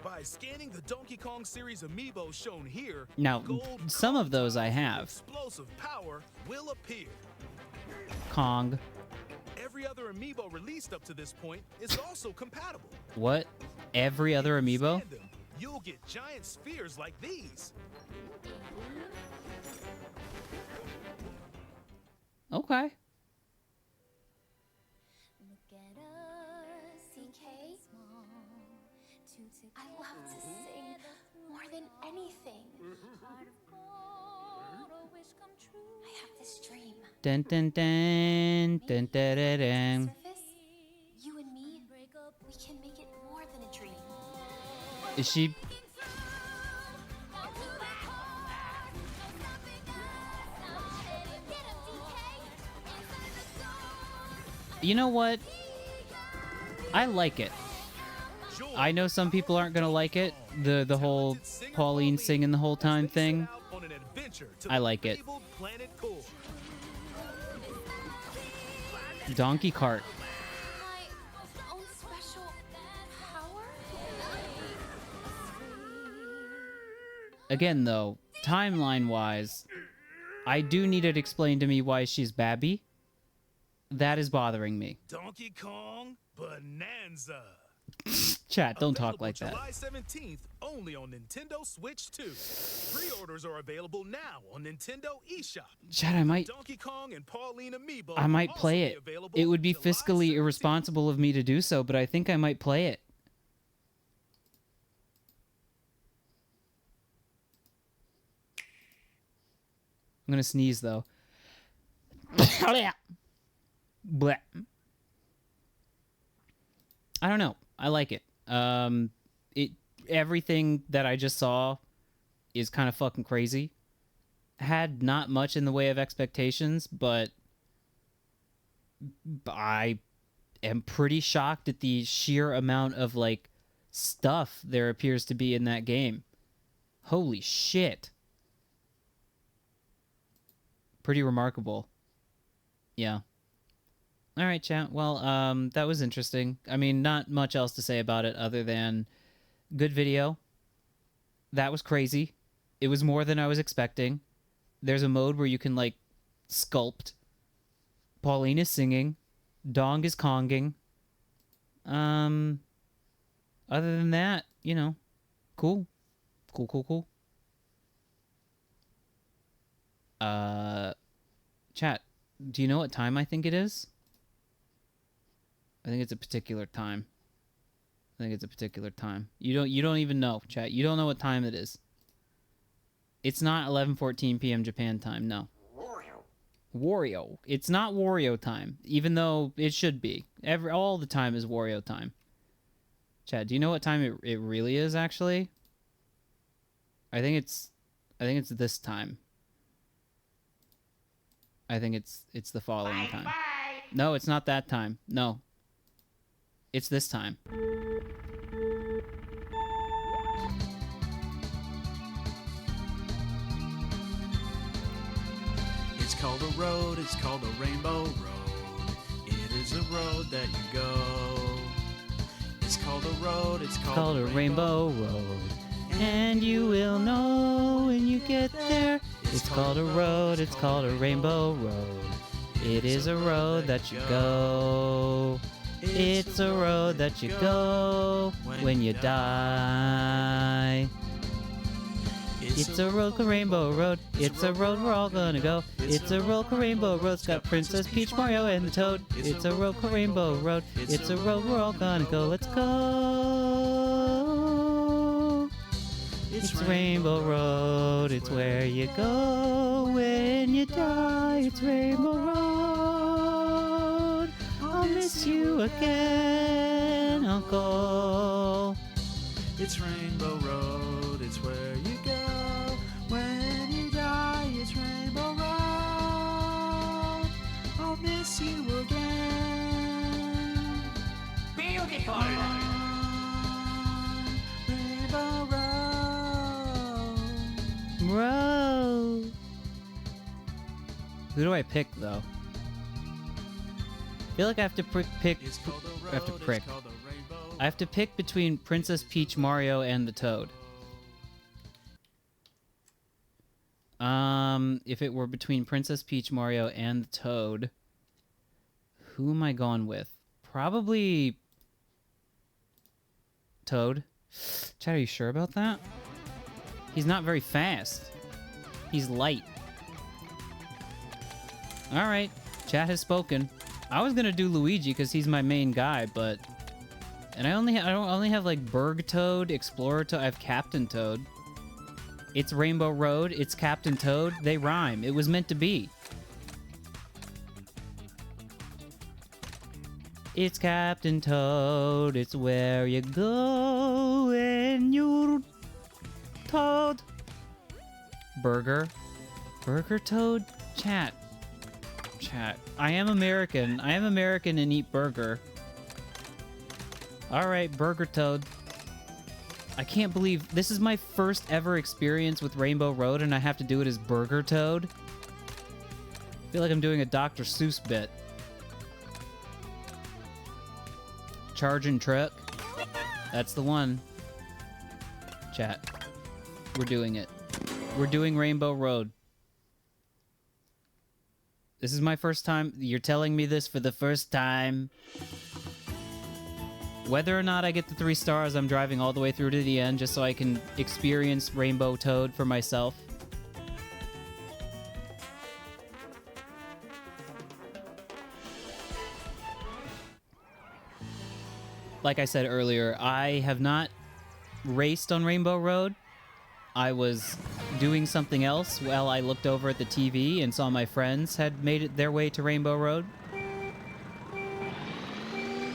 By scanning the Donkey Kong series amiibo shown here, Now, gold some of Kong those I tiles with have. Explosive power will appear. Kong. Every other amiibo released up to this point is also compatible. What? Every other If you amiibo? scan them, you'll get giant spheres like these. Okay. Look at us, DK. I love to sing more than anything. I have this dream. Dun dun dun dun dun dun dun. Surface, Is she... You know what? I like it. I know some people aren't gonna like it. The whole Pauline singing the whole time thing. I like it. Donkey Kart. My own special power? Again, though, timeline-wise, I do need it explained to me why she's Babby. That is bothering me. Donkey Kong Bananza. Chat, don't talk like that. July 17th, only on Nintendo Switch 2. Pre-orders are available now on Nintendo eShop. Chat, I might Donkey Kong and Pauline Amiibo I might also play be it. available It would be July fiscally 17th. irresponsible of me to do so, but I think I might play it. I'm gonna sneeze, though. Blech. I don't know. I like it. Everything that I just saw is kind of fucking crazy. Had not much in the way of expectations, but I am pretty shocked at the sheer amount of, like, stuff there appears to be in that game. Holy shit. Pretty remarkable. Yeah. All right, chat. Well, that was interesting. I mean, not much else to say about it other than good video. That was crazy. It was more than I was expecting. There's a mode where you can, like, sculpt. Pauline is singing. Dong is conging. Other than that, you know, cool. Cool. Chat, do you know what time I think it is? I think it's a particular time. You don't even know, chat. You don't know what time it is. It's not 11:14 p.m. Japan time, no. Wario. It's not Wario time, even though it should be. All the time is Wario time. Chat, do you know what time it really is, actually? I think it's this time. I think it's the following time. No, it's not that time. No. It's this time. It's called a road, it's called a rainbow road. It is a road that you go. It's called a road, it's called A rainbow road. And you will know when you get there. It's called a road, it's called a rainbow road. It is a road that you go. It's a road that you go when you die. It's a road called Rainbow Road. It's a road we're all gonna go. It's a road called Rainbow Road. It's got Princess Peach, Mario, and the Toad. It's a road called Rainbow Road. It's a road we're all gonna go. Let's go. It's Rainbow Road. It's where you go when you die. It's Rainbow Road. I'll miss you again, Uncle. It's Rainbow Road, it's where you go when you die. It's Rainbow Road, I'll miss you again. Beautiful. Rainbow Road. Bro. Who do I pick, though? I feel like I have to pick. It's called a road, I have to prick. it's called a rainbow. I have to pick between Princess Peach, Mario, and the Toad. If it were between Princess Peach, Mario, and the Toad, who am I going with? Probably Toad. Chad, are you sure about that? He's not very fast. He's light. All right, chat has spoken. I was gonna do Luigi because he's my main guy, but I don't only have like Berg Toad, Explorer Toad. I have Captain Toad. It's Rainbow Road. It's Captain Toad. They rhyme. It was meant to be. It's Captain Toad. It's where you go when you're Toad. Burger. Burger Toad? Chat. Chat. I am American. I am American and eat burger. Alright, Burger Toad. I can't believe this is my first ever experience with Rainbow Road and I have to do it as Burger Toad. I feel like I'm doing a Dr. Seuss bit. Charging truck. That's the one. Chat. We're doing it. We're doing Rainbow Road. This is my first time. You're telling me this for the first time. Whether or not I get the 3 stars, I'm driving all the way through to the end just so I can experience Rainbow Toad for myself. Like I said earlier, I have not raced on Rainbow Road. I was doing something else while I looked over at the TV and saw my friends had made it their way to Rainbow Road.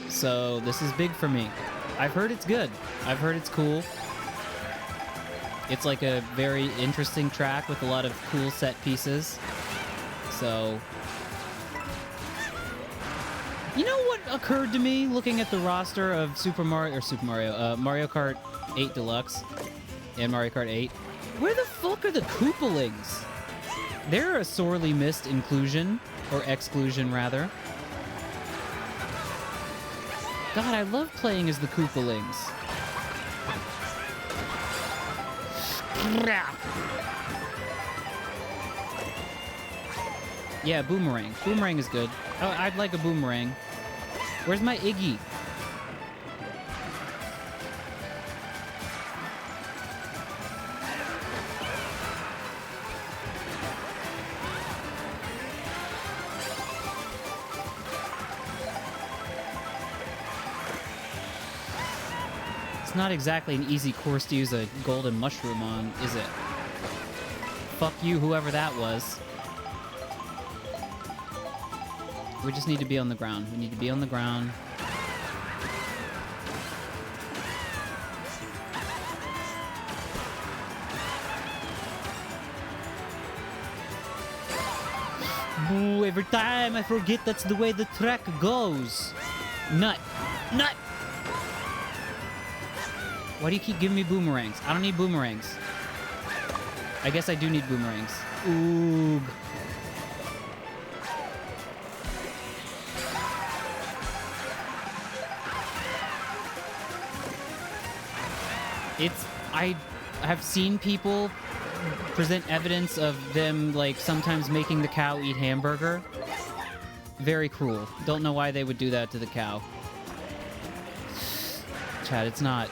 So this is big for me. I've heard it's good. I've heard it's cool. It's like a very interesting track with a lot of cool set pieces. So... You know what occurred to me looking at the roster of Mario Kart 8 Deluxe and Mario Kart 8? Where the fuck are the Koopalings? They're a sorely missed inclusion, or exclusion rather. God, I love playing as the Koopalings. Yeah, boomerang. Boomerang is good. Oh, I'd like a boomerang. Where's my Iggy? It's not exactly an easy course to use a golden mushroom on, is it? Fuck you, whoever that was. We just need to be on the ground. We need to be on the ground. Boo, every time I forget that's the way the track goes. Nut. Nut! Why do you keep giving me boomerangs? I don't need boomerangs. I guess I do need boomerangs. Ooh. I have seen people present evidence of them, like, sometimes making the cow eat hamburger. Very cruel. Don't know why they would do that to the cow. Chad, it's not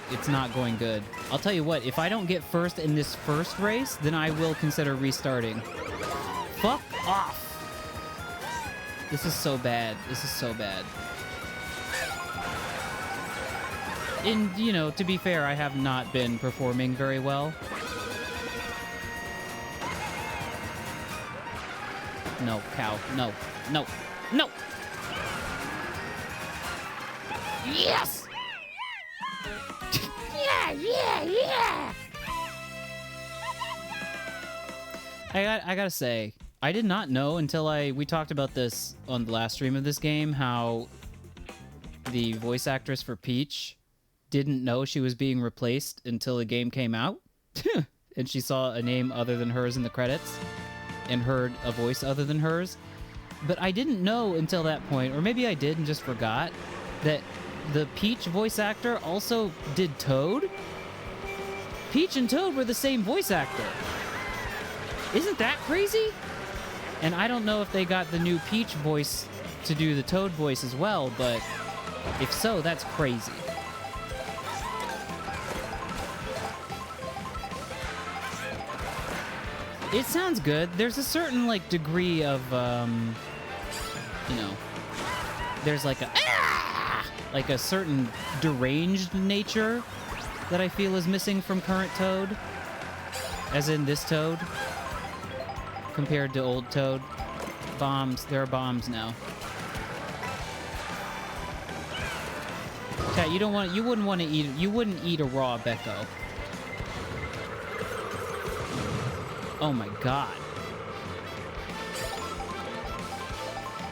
going good. I'll tell you what, if I don't get first in this first race, then I will consider restarting. Fuck off! This is so bad. This is so bad. And, you know, to be fair, I have not been performing very well. No, cow. No. No. No! Yes! Yeah, yeah, yeah! I gotta say, I did not know until we talked about this on the last stream of this game, how the voice actress for Peach didn't know she was being replaced until the game came out. And she saw a name other than hers in the credits and heard a voice other than hers. But I didn't know until that point, or maybe I did and just forgot, that the Peach voice actor also did Toad. Peach and Toad were the same voice actor. Isn't that crazy? And I don't know if they got the new Peach voice to do the Toad voice as well, but if so, that's crazy. It sounds good. There's a certain, like, degree of, you know, there's like a certain deranged nature that I feel is missing from current Toad. As in this Toad. Compared to old Toad. Bombs. There are bombs now. Chat, you wouldn't eat a raw Becco. Oh my god.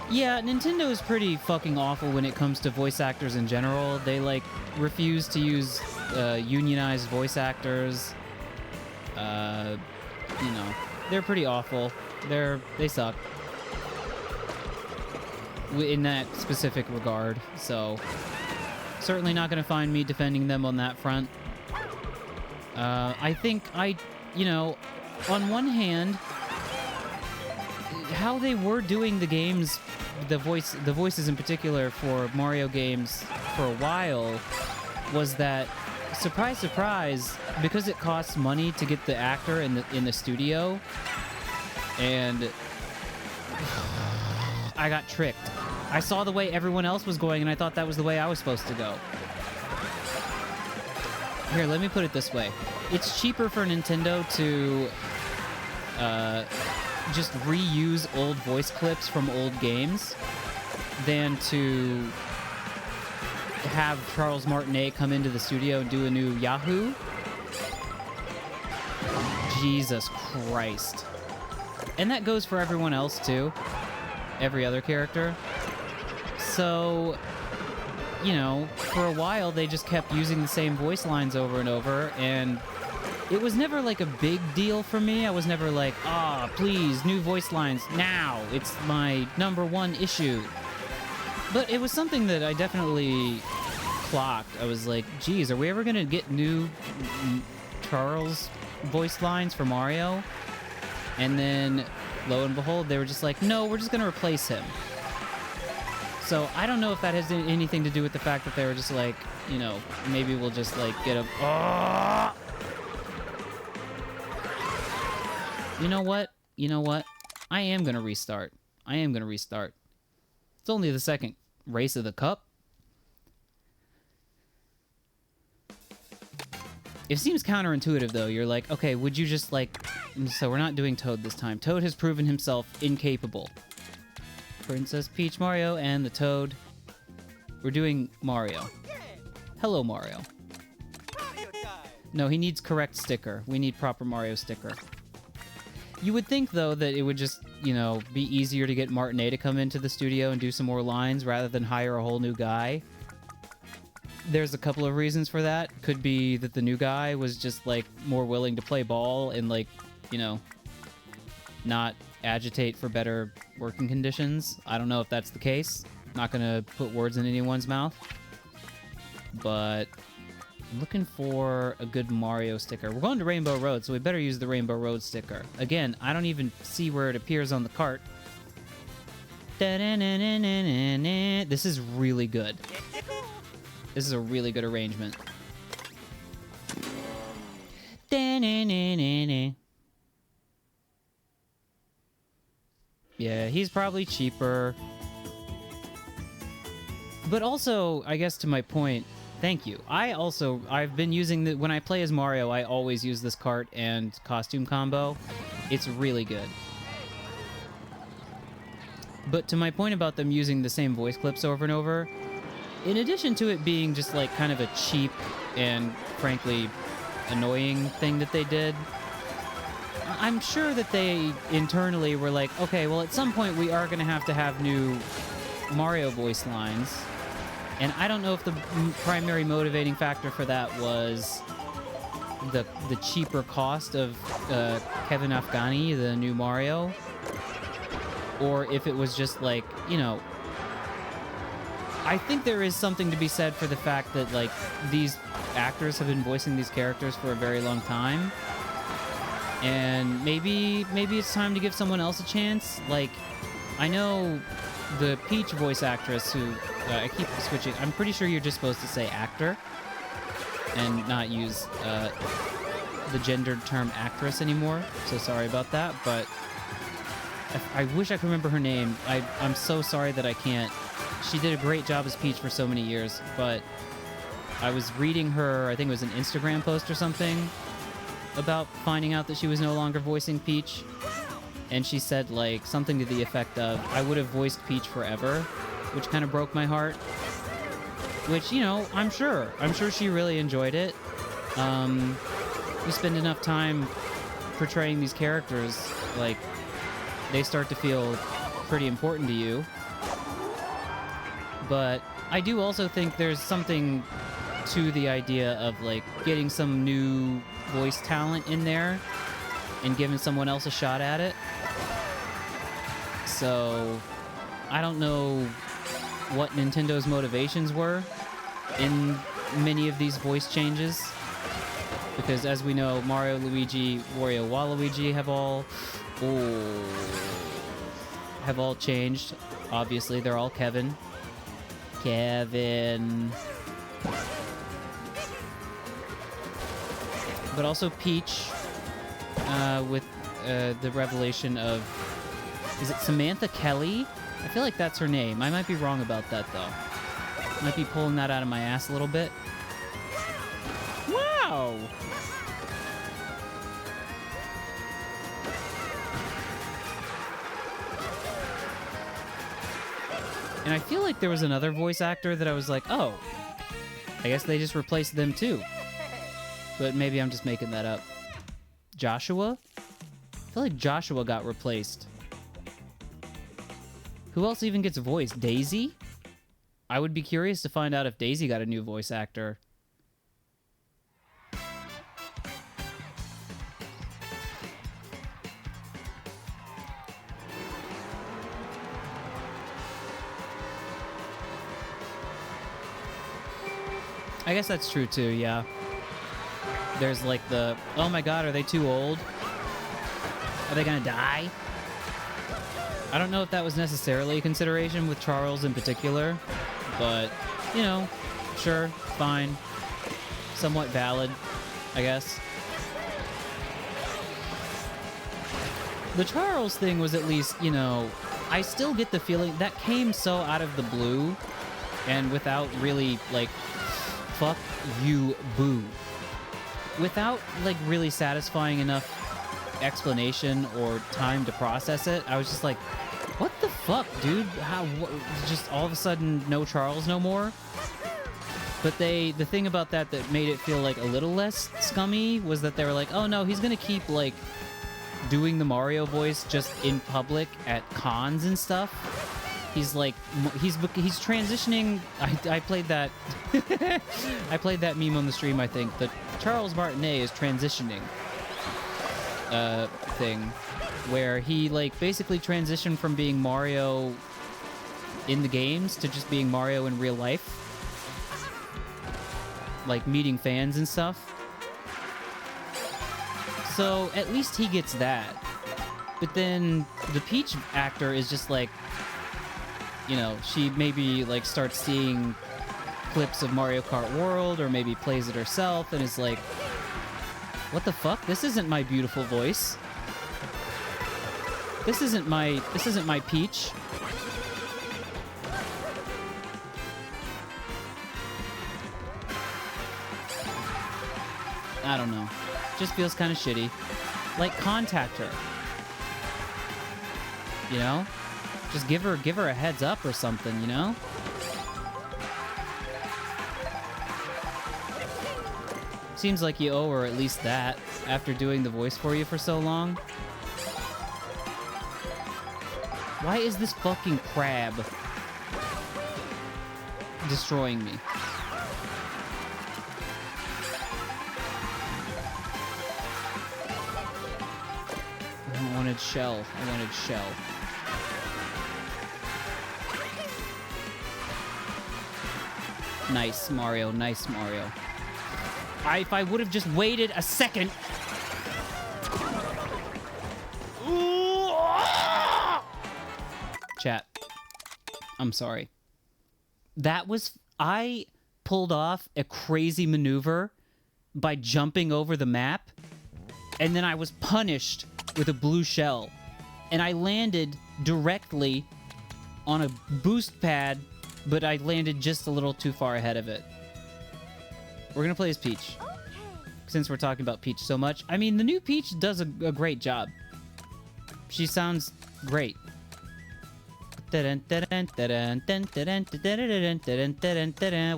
Yeah, Nintendo is pretty fucking awful when it comes to voice actors in general. They, like, refuse to use unionized voice actors. You know, they're pretty awful. They suck. In that specific regard. So, certainly not going to find me defending them on that front. I think you know, on one hand, how they were doing the games, the voices in particular for Mario games for a while, was that, surprise, surprise, because it costs money to get the actor in the studio, and I got tricked. I saw the way everyone else was going, and I thought that was the way I was supposed to go. Here, let me put it this way. It's cheaper for Nintendo to just reuse old voice clips from old games than to have Charles Martinet come into the studio and do a new Yahoo. Jesus Christ. And that goes for everyone else, too. Every other character. So, you know, for a while they just kept using the same voice lines over and over, and it was never like a big deal for me. I was never like, please, new voice lines now. It's my #1 issue. But it was something that I definitely clocked. I was like, geez, are we ever gonna get new Charles voice lines for Mario? And then, lo and behold, they were just like, no, we're just gonna replace him. So I don't know if that has anything to do with the fact that they were just like, you know, maybe we'll just like get a... You know what? You know what? I am gonna restart. It's only the second race of the cup. It seems counterintuitive, though. You're like, okay, would you just, like... So we're not doing Toad this time. Toad has proven himself incapable. Princess Peach, Mario, and the Toad. We're doing Mario. Hello, Mario. No, he needs correct sticker. We need proper Mario sticker. You would think, though, that it would just, you know, be easier to get Martinet to come into the studio and do some more lines rather than hire a whole new guy. There's a couple of reasons for that. Could be that the new guy was just, like, more willing to play ball and, like, you know, not agitate for better working conditions. I don't know if that's the case. Not gonna put words in anyone's mouth. But I'm looking for a good Mario sticker. We're going to Rainbow Road, so we better use the Rainbow Road sticker. Again, I don't even see where it appears on the cart. This is really good. This is a really good arrangement. Yeah, he's probably cheaper. But also, I guess to my point, thank you. I've been using when I play as Mario, I always use this cart and costume combo. It's really good. But to my point about them using the same voice clips over and over, in addition to it being just like kind of a cheap and frankly annoying thing that they did, I'm sure that they internally were like, okay, well at some point we are going to have new Mario voice lines. And I don't know if the primary motivating factor for that was the cheaper cost of Kevin Afghani, the new Mario, or if it was just like, you know, I think there is something to be said for the fact that, like, these actors have been voicing these characters for a very long time. And maybe it's time to give someone else a chance. Like, I know the Peach voice actress who... I keep switching. I'm pretty sure you're just supposed to say actor and not use the gendered term actress anymore. So sorry about that, but I wish I could remember her name. I'm so sorry that I can't. She did a great job as Peach for so many years, but I was reading her, I think it was an Instagram post or something, about finding out that she was no longer voicing Peach, and she said, like, something to the effect of, I would have voiced Peach forever, which kind of broke my heart. which, you know, I'm sure she really enjoyed it. You spend enough time portraying these characters, like, they start to feel pretty important to you. But I do also think there's something to the idea of, like, getting some new voice talent in there and giving someone else a shot at it. So, I don't know what Nintendo's motivations were in many of these voice changes. Because as we know, Mario, Luigi, Wario, Waluigi have all changed. Obviously, they're all Kevin. But also Peach, with the revelation of... Is it Samantha Kelly? I feel like that's her name. I might be wrong about that, though. Might be pulling that out of my ass a little bit. Wow! And I feel like there was another voice actor that I was like, oh, I guess they just replaced them too. But maybe I'm just making that up. Joshua? I feel like Joshua got replaced. Who else even gets voiced? Daisy? I would be curious to find out if Daisy got a new voice actor. I guess that's true too, yeah. There's like the, oh my god, are they too old? Are they gonna die? I don't know if that was necessarily a consideration with Charles in particular, but, you know, sure, fine. Somewhat valid, I guess. The Charles thing was at least, you know, I still get the feeling that came so out of the blue and without really, like, fuck you, boo. Without, like, really satisfying enough explanation or time to process it, I was just like, what the fuck, dude? How, just all of a sudden, no Charles no more? But the thing about that made it feel, like, a little less scummy was that they were like, oh no, he's gonna keep, like, doing the Mario voice just in public at cons and stuff. He's like, he's transitioning. I played that. I played that meme on the stream. I think that Charles Martinet is transitioning. Thing, where he like basically transitioned from being Mario in the games to just being Mario in real life, like meeting fans and stuff. So at least he gets that. But then the Peach actor is just like, you know, she maybe like starts seeing clips of Mario Kart World or maybe plays it herself and is like, what the fuck? This isn't my beautiful voice. This isn't my Peach. I don't know. Just feels kind of shitty. Like, contact her. You know? Just give her a heads up or something, you know? Seems like you owe her at least that after doing the voice for you for so long. Why is this fucking crab destroying me? I wanted shell. I wanted shell. Nice, Mario. Nice, Mario. If I would have just waited a second. Chat. I'm sorry. That was... I pulled off a crazy maneuver by jumping over the map, and then I was punished with a blue shell. And I landed directly on a boost pad, but I landed just a little too far ahead of it. We're gonna play as Peach. Since we're talking about Peach so much. I mean, the new Peach does a great job. She sounds great.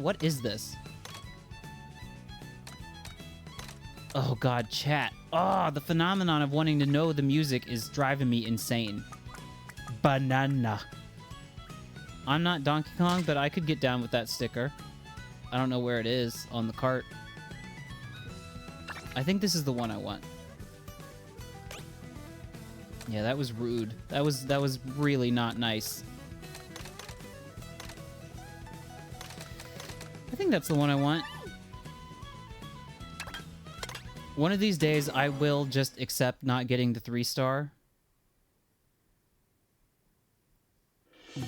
What is this? Oh god, chat. Oh, the phenomenon of wanting to know the music is driving me insane. Banana. I'm not Donkey Kong, but I could get down with that sticker. I don't know where it is on the cart. I think this is the one I want. Yeah, that was rude. That was really not nice. I think that's the one I want. One of these days, I will just accept not getting the 3-star.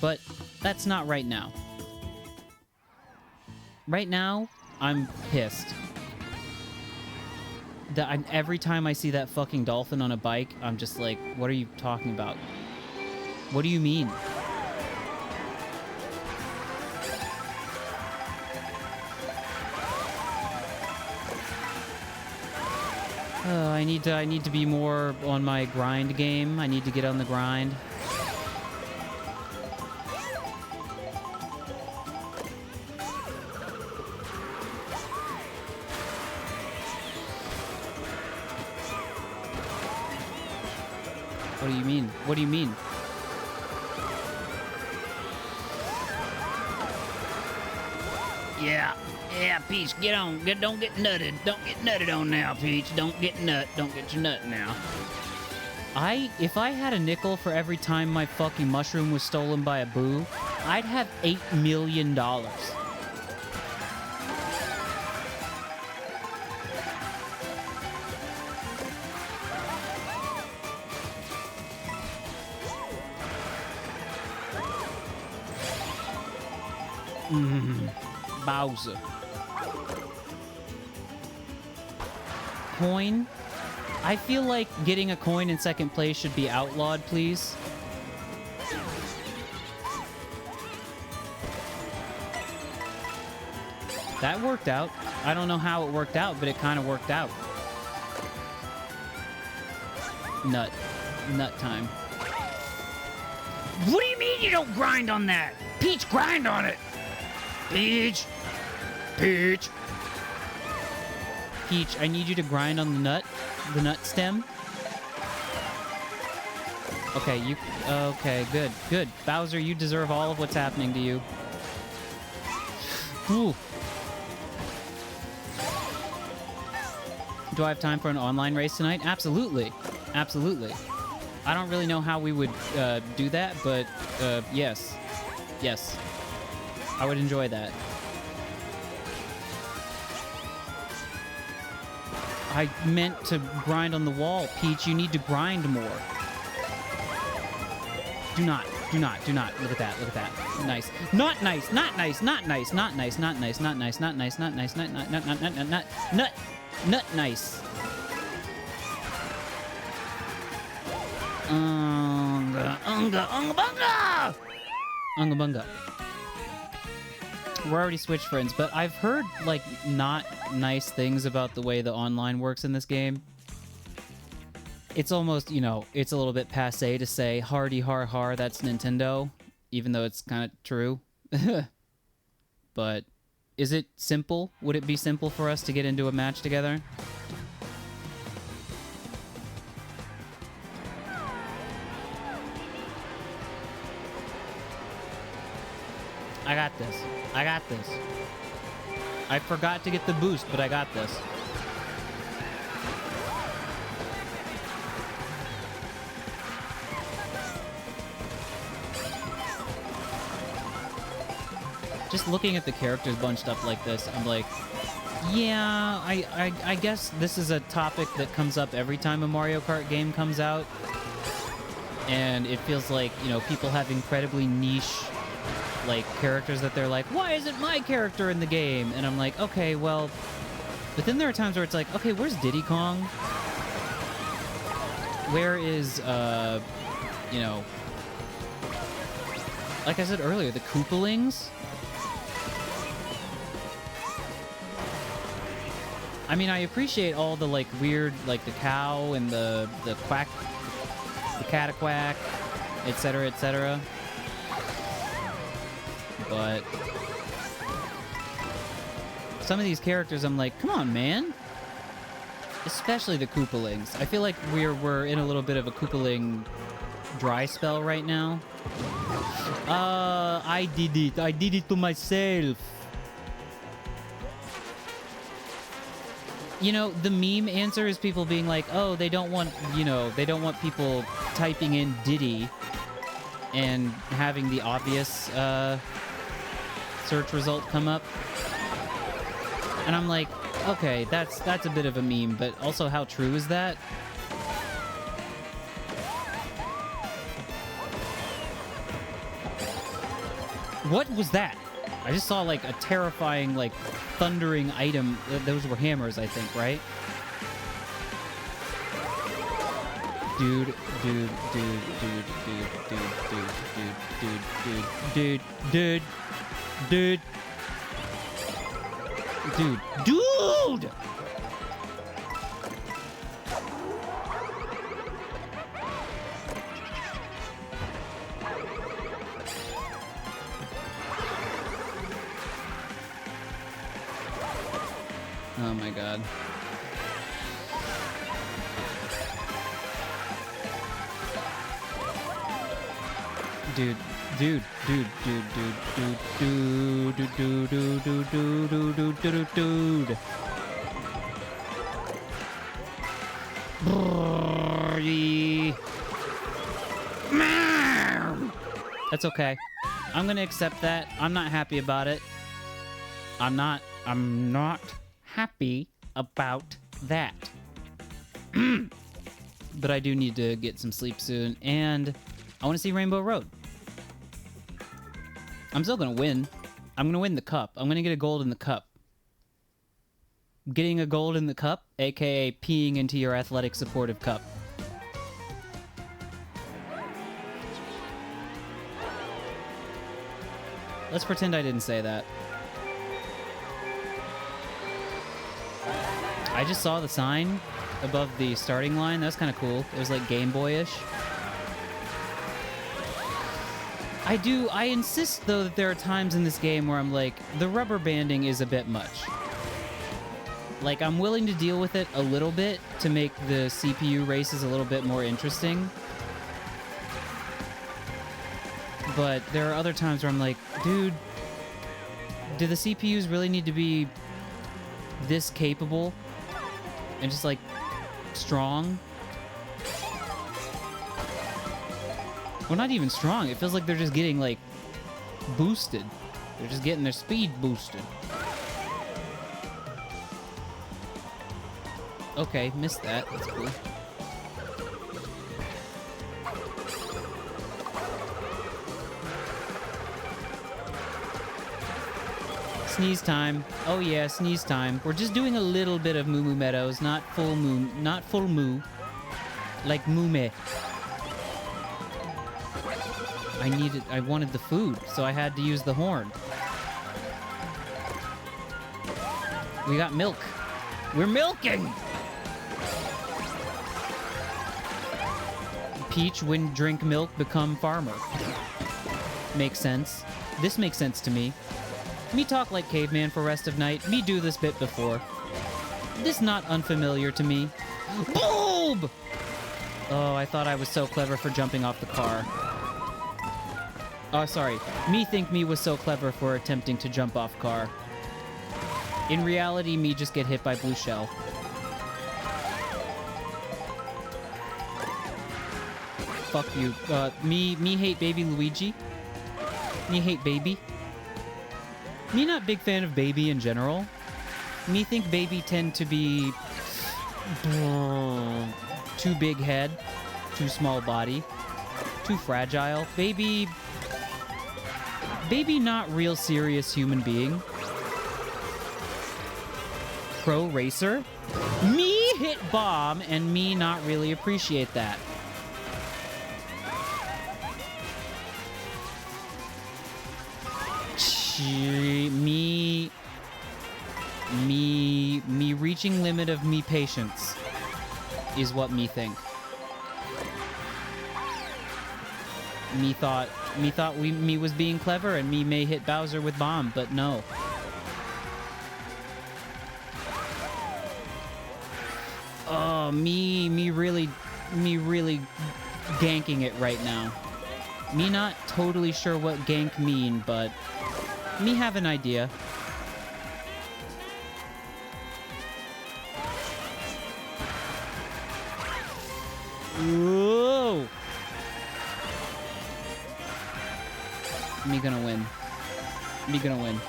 But that's not right now. Right now, I'm pissed. Every time I see that fucking dolphin on a bike, I'm just like, what are you talking about? What do you mean? I need to be more on my grind game. I need to get on the grind. What do you mean? What do you mean? Yeah, Peach, get on. Don't get nutted. Don't get nutted on now, Peach. Don't get nut. Don't get your nut now. If I had a nickel for every time my fucking mushroom was stolen by a boo, I'd have $8 million. Bowser. Coin? I feel like getting a coin in second place should be outlawed, please. That worked out. I don't know how it worked out, but it kind of worked out. Nut. Nut time. What do you mean you don't grind on that? Peach, grind on it. Peach. Peach. Peach, I need you to grind on the nut stem. Okay, okay, good. Bowser, you deserve all of what's happening to you. Ooh. Do I have time for an online race tonight? Absolutely. Absolutely. I don't really know how we would do that, but yes. Yes. I would enjoy that. I meant to grind on the wall. Peach, you need to grind more. Do not. Look at that. Nice. Not nice. Not nice. Not nice. Not nice. Not nice. Not nice. Not nice. Not nice. Nut nice. Unga bunga. We're already Switch friends, but I've heard, like, not nice things about the way the online works in this game. It's almost, it's a little bit passé to say, hardy har har, that's Nintendo, even though it's kind of true. But is it simple? Would it be simple for us to get into a match together? I got this. I forgot to get the boost, but I got this. Just looking at the characters bunched up like this, I'm like, yeah, I guess this is a topic that comes up every time a Mario Kart game comes out. And it feels like, people have incredibly niche like characters that they're like, why isn't my character in the game? And I'm like, okay, well, but then there are times where it's like, okay, where's Diddy Kong? Where is like I said earlier, the Koopalings? I mean, I appreciate all the like weird, like the cow and the quack, the cataquack, etc., etc. but some of these characters, I'm like, come on, man. Especially the Koopalings. I feel like we're in a little bit of a Koopaling dry spell right now. I did it. I did it to myself. You know, the meme answer is people being like, oh, they don't want, you know, they don't want people typing in Diddy and having the obvious search result come up. And I'm like, okay, that's a bit of a meme, but also how true is that? What was that? I just saw like a terrifying, like, thundering item. Those were hammers, I think, right? Dude. Oh my god. Dude. That's okay. I'm gonna accept that. I'm not happy about it. I'm not happy about that. But I do need to get some sleep soon, and I want to see Rainbow Road. I'm still gonna win. I'm gonna win the cup. I'm gonna get a gold in the cup. Getting a gold in the cup, aka peeing into your athletic supportive cup. Let's pretend I didn't say that. I just saw the sign above the starting line. That was kind of cool. It was like Game Boy-ish. I insist, though, that there are times in this game where I'm like, the rubber banding is a bit much. Like, I'm willing to deal with it a little bit to make the CPU races a little bit more interesting. But there are other times where I'm like, dude, do the CPUs really need to be this capable and just, like, strong? Well, not even strong. It feels like they're just getting, like, boosted. They're just getting their speed boosted. Okay, missed that. That's cool. Sneeze time. Oh yeah, sneeze time. We're just doing a little bit of Moo Moo Meadows, not full moo, like Moo Me. I wanted the food, so I had to use the horn. We got milk. We're milking! Peach, when drink milk, become farmer. Makes sense. This makes sense to me. Me talk like caveman for rest of night. Me do this bit before. This not unfamiliar to me. Bulb! Oh, I thought I was so clever for jumping off the car. Oh, sorry. Me think me was so clever for attempting to jump off car. In reality, me just get hit by blue shell. Fuck you. Me hate baby Luigi. Me hate baby. Me not big fan of baby in general. Me think baby tend to be too big head, too small body, too fragile. Baby not real serious human being. Pro racer. Me hit bomb and me not really appreciate that. Me reaching limit of me patience is what me think. Me thought me was being clever and me may hit Bowser with bomb, but no. Oh, me really ganking it right now. Me not totally sure what gank mean, but me have an idea. Whoa! Me gonna win. Me gonna win.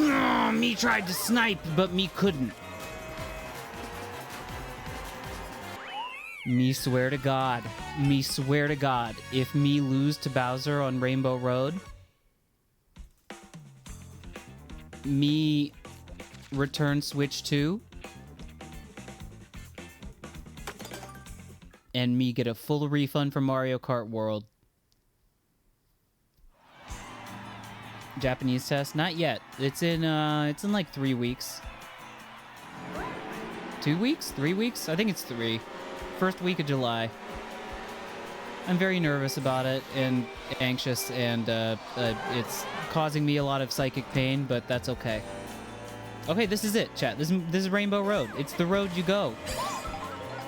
Oh, me tried to snipe, but me couldn't. Me swear to God, if me lose to Bowser on Rainbow Road, me return Switch 2, and me get a full refund from Mario Kart World. Japanese test? Not yet. It's in like 3 weeks. 2 weeks? 3 weeks? I think it's 3. First week of July. I'm very nervous about it and anxious, and it's causing me a lot of psychic pain, but that's okay. Okay, this is it, chat. This is Rainbow Road. It's the road you go.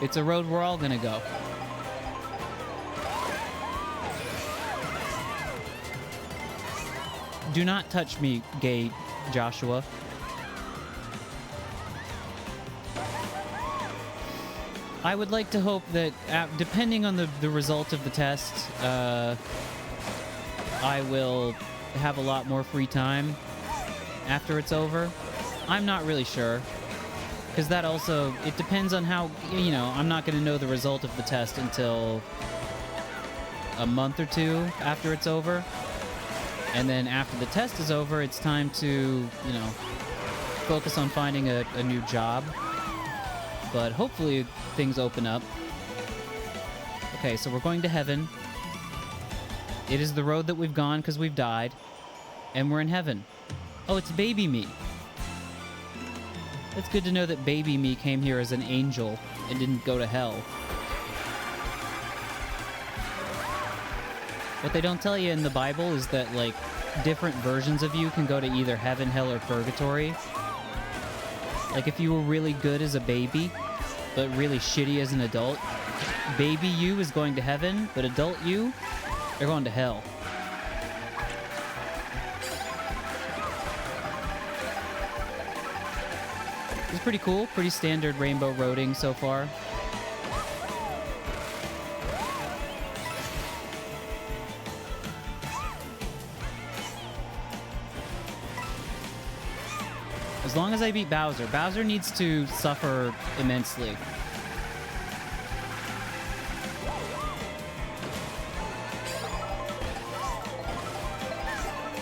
It's a road we're all gonna go. Do not touch me, gay Joshua. I would like to hope that, depending on the result of the test, I will have a lot more free time after it's over. I'm not really sure. Because that also, it depends on how, you know, I'm not going to know the result of the test until a month or two after it's over. And then after the test is over, it's time to, you know, focus on finding a new job. But hopefully things open up. Okay, so we're going to heaven. It is the road that we've gone because we've died. And we're in heaven. Oh, it's baby me. It's good to know that baby me came here as an angel and didn't go to hell. What they don't tell you in the Bible is that, like, different versions of you can go to either heaven, hell, or purgatory. Like, if you were really good as a baby, but really shitty as an adult, baby you is going to heaven, but adult you, they're going to hell. It's pretty cool, pretty standard rainbow roading so far. As long as I beat Bowser. Bowser needs to suffer immensely.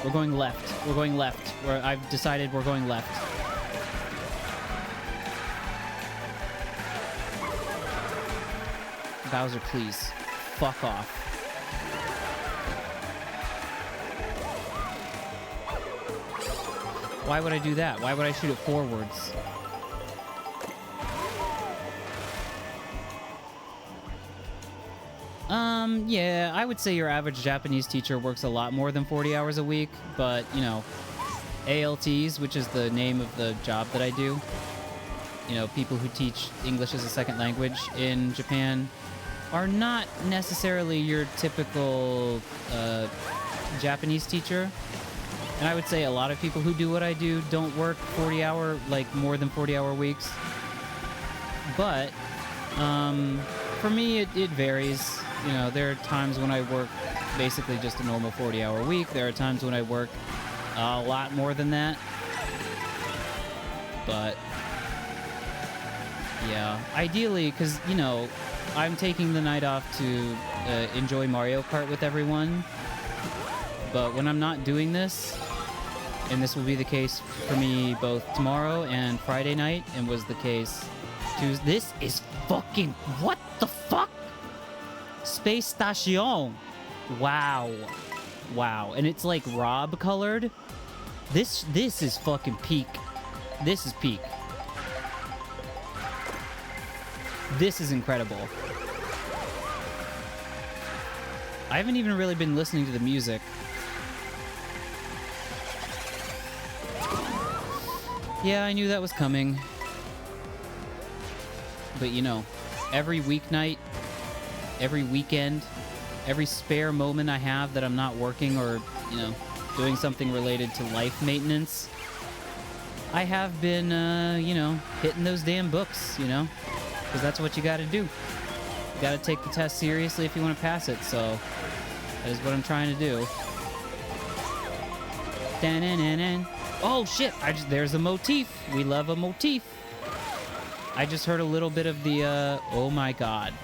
We're going left. We're going left. I've decided we're going left. Bowser, please. Fuck off. Why would I do that? Why would I shoot it forwards? Yeah, I would say your average Japanese teacher works a lot more than 40 hours a week, but, you know, ALTs, which is the name of the job that I do, you know, people who teach English as a second language in Japan, are not necessarily your typical Japanese teacher. And I would say a lot of people who do what I do don't work 40-hour, like more than 40-hour weeks. But for me, it varies. You know, there are times when I work basically just a normal 40-hour week. There are times when I work a lot more than that. But yeah, ideally, because, you know, I'm taking the night off to enjoy Mario Kart with everyone. But when I'm not doing this, and this will be the case for me both tomorrow and Friday night, and was the case Tuesday. This is fucking... What the fuck? Space Station. Wow. Wow. And it's like Rob colored. This is fucking peak. This is peak. This is incredible. I haven't even really been listening to the music. Yeah, I knew that was coming. But you know, every weeknight, every weekend, every spare moment I have that I'm not working or, you know, doing something related to life maintenance, I have been, you know, hitting those damn books, you know? Because that's what you gotta do. You gotta take the test seriously if you want to pass it, so that is what I'm trying to do. Da-na-na-na. Oh shit! There's a motif. We love a motif. I just heard a little bit of the, oh my god.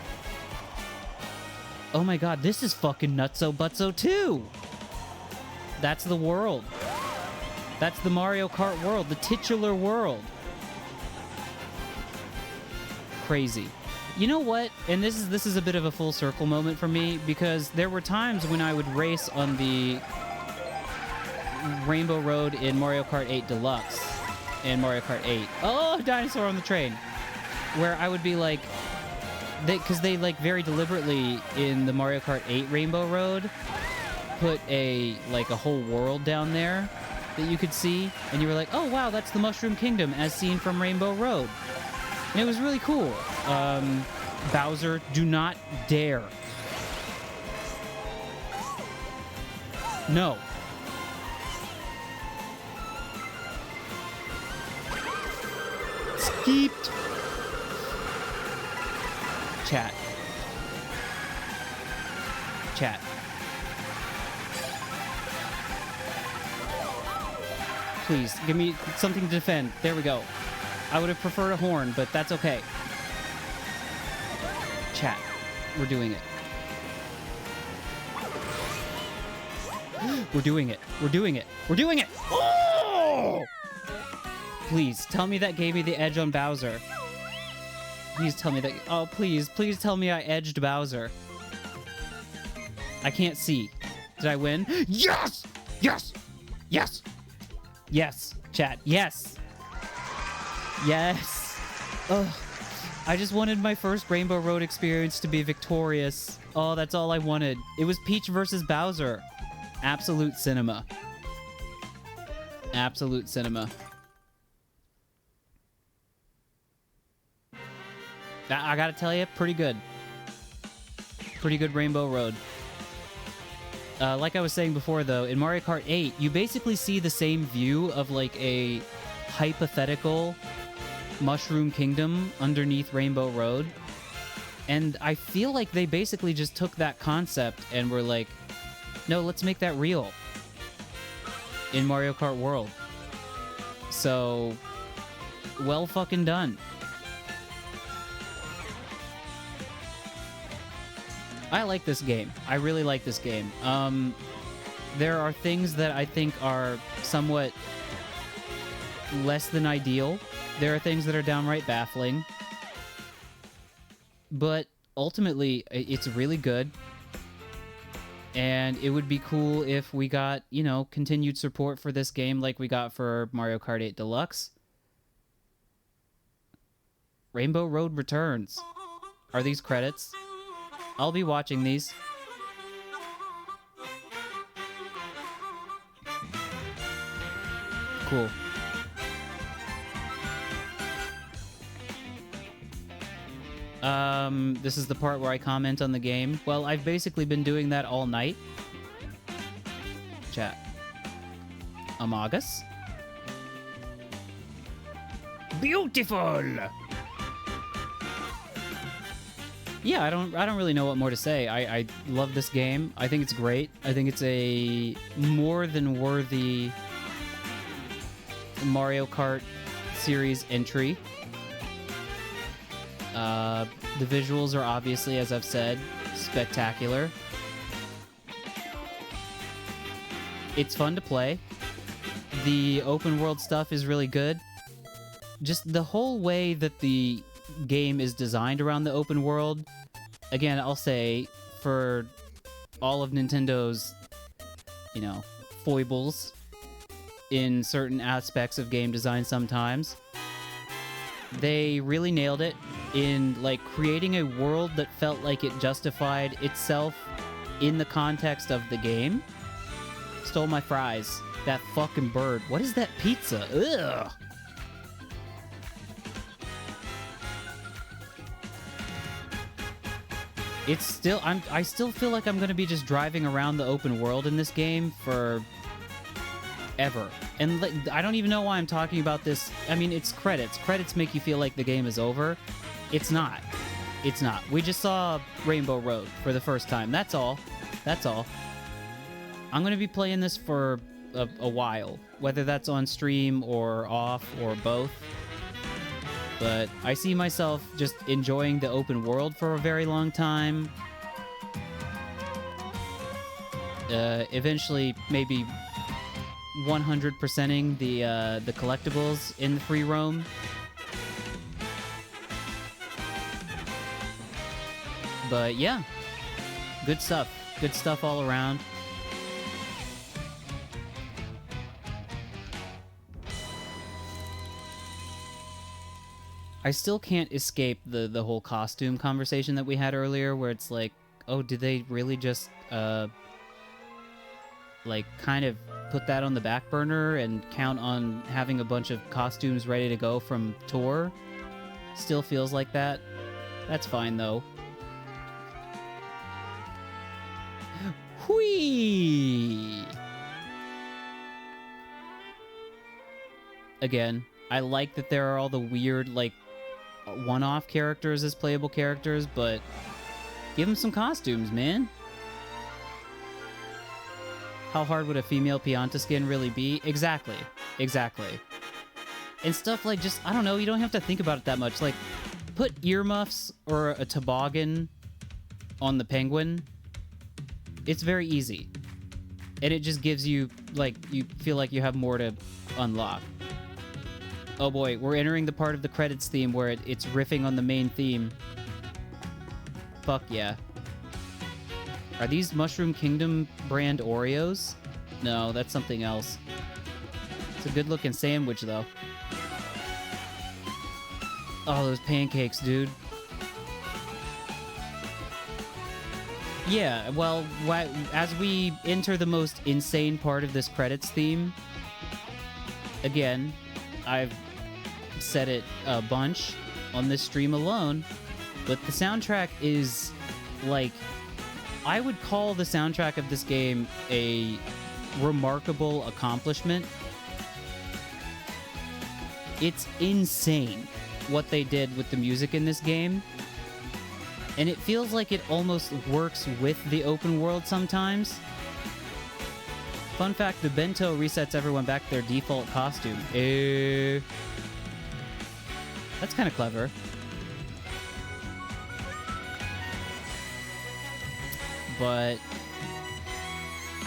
Oh my god, this is fucking Nutso Butso 2! That's the world. That's the Mario Kart world, the titular world. Crazy. You know what? And this is a bit of a full circle moment for me, because there were times when I would race on the Rainbow Road in Mario Kart 8 Deluxe and Mario Kart 8. Oh, dinosaur on the train! Where I would be like, because they like very deliberately in the Mario Kart 8 Rainbow Road put a whole world down there that you could see, and you were like, oh wow, that's the Mushroom Kingdom as seen from Rainbow Road. And it was really cool. Bowser, do not dare. No. Skeeped. Chat. Chat. Please, give me something to defend. There we go. I would have preferred a horn, but that's okay. Chat. We're doing it. We're doing it. We're doing it. We're doing it! Oh! Please, tell me that gave me the edge on Bowser. Please tell me that... Oh, please. Please tell me I edged Bowser. I can't see. Did I win? Yes! Yes! Yes! Yes, chat. Yes! Yes! Ugh. I just wanted my first Rainbow Road experience to be victorious. Oh, that's all I wanted. It was Peach versus Bowser. Absolute cinema. Absolute cinema. I gotta tell you, pretty good. Pretty good Rainbow Road. Like I was saying before, though, in Mario Kart 8, you basically see the same view of, like, a hypothetical Mushroom Kingdom underneath Rainbow Road. And I feel like they basically just took that concept and were like, no, let's make that real in Mario Kart World. So, well fucking done. I like this game. I really like this game. There are things that I think are somewhat less than ideal. There are things that are downright baffling. But ultimately, it's really good. And it would be cool if we got, you know, continued support for this game like we got for Mario Kart 8 Deluxe. Rainbow Road returns. Are these credits? I'll be watching these. Cool. This is the part where I comment on the game. Well, I've basically been doing that all night. Chat. Amagus. Beautiful! Yeah, I don't really know what more to say. I love this game. I think it's great. I think it's a more than worthy Mario Kart series entry. The visuals are obviously, as I've said, spectacular. It's fun to play. The open world stuff is really good. Just the whole way that the game is designed around the open world. Again, I'll say, for all of Nintendo's, you know, foibles in certain aspects of game design sometimes, they really nailed it. in like creating a world that felt like it justified itself in the context of the game. Stole my fries. That fucking bird. What is that pizza? Ugh. It's still, I still feel like I'm gonna be just driving around the open world in this game for ever. And like, I don't even know why I'm talking about this. I mean, it's credits. Credits make you feel like the game is over. It's not. It's not. We just saw Rainbow Road for the first time. That's all. That's all. I'm gonna be playing this for a while, whether that's on stream or off or both. But I see myself just enjoying the open world for a very long time. Eventually, maybe 100%ing the collectibles in the free roam. But yeah, good stuff. Good stuff all around. I still can't escape the whole costume conversation that we had earlier, where it's like, oh, did they really just, like, kind of put that on the back burner and count on having a bunch of costumes ready to go from tour? Still feels like that. That's fine, though. Whee! Again, I like that there are all the weird, like, one-off characters as playable characters, but give them some costumes, man. How hard would a female Pianta skin really be? Exactly. Exactly. And stuff like just, I don't know, you don't have to think about it that much. Like, put earmuffs or a toboggan on the penguin. It's very easy. And it just gives you, like, you feel like you have more to unlock. Oh boy, we're entering the part of the credits theme where it's riffing on the main theme. Fuck yeah. Are these Mushroom Kingdom brand Oreos? No, that's something else. It's a good looking sandwich though. Oh, those pancakes, dude. Yeah, well, as we enter the most insane part of this credits theme, again, I've said it a bunch on this stream alone, but the soundtrack is, like, I would call the soundtrack of this game a remarkable accomplishment. It's insane what they did with the music in this game, and it feels like it almost works with the open world sometimes. Fun fact, the bento resets everyone back to their default costume. That's kind of clever. But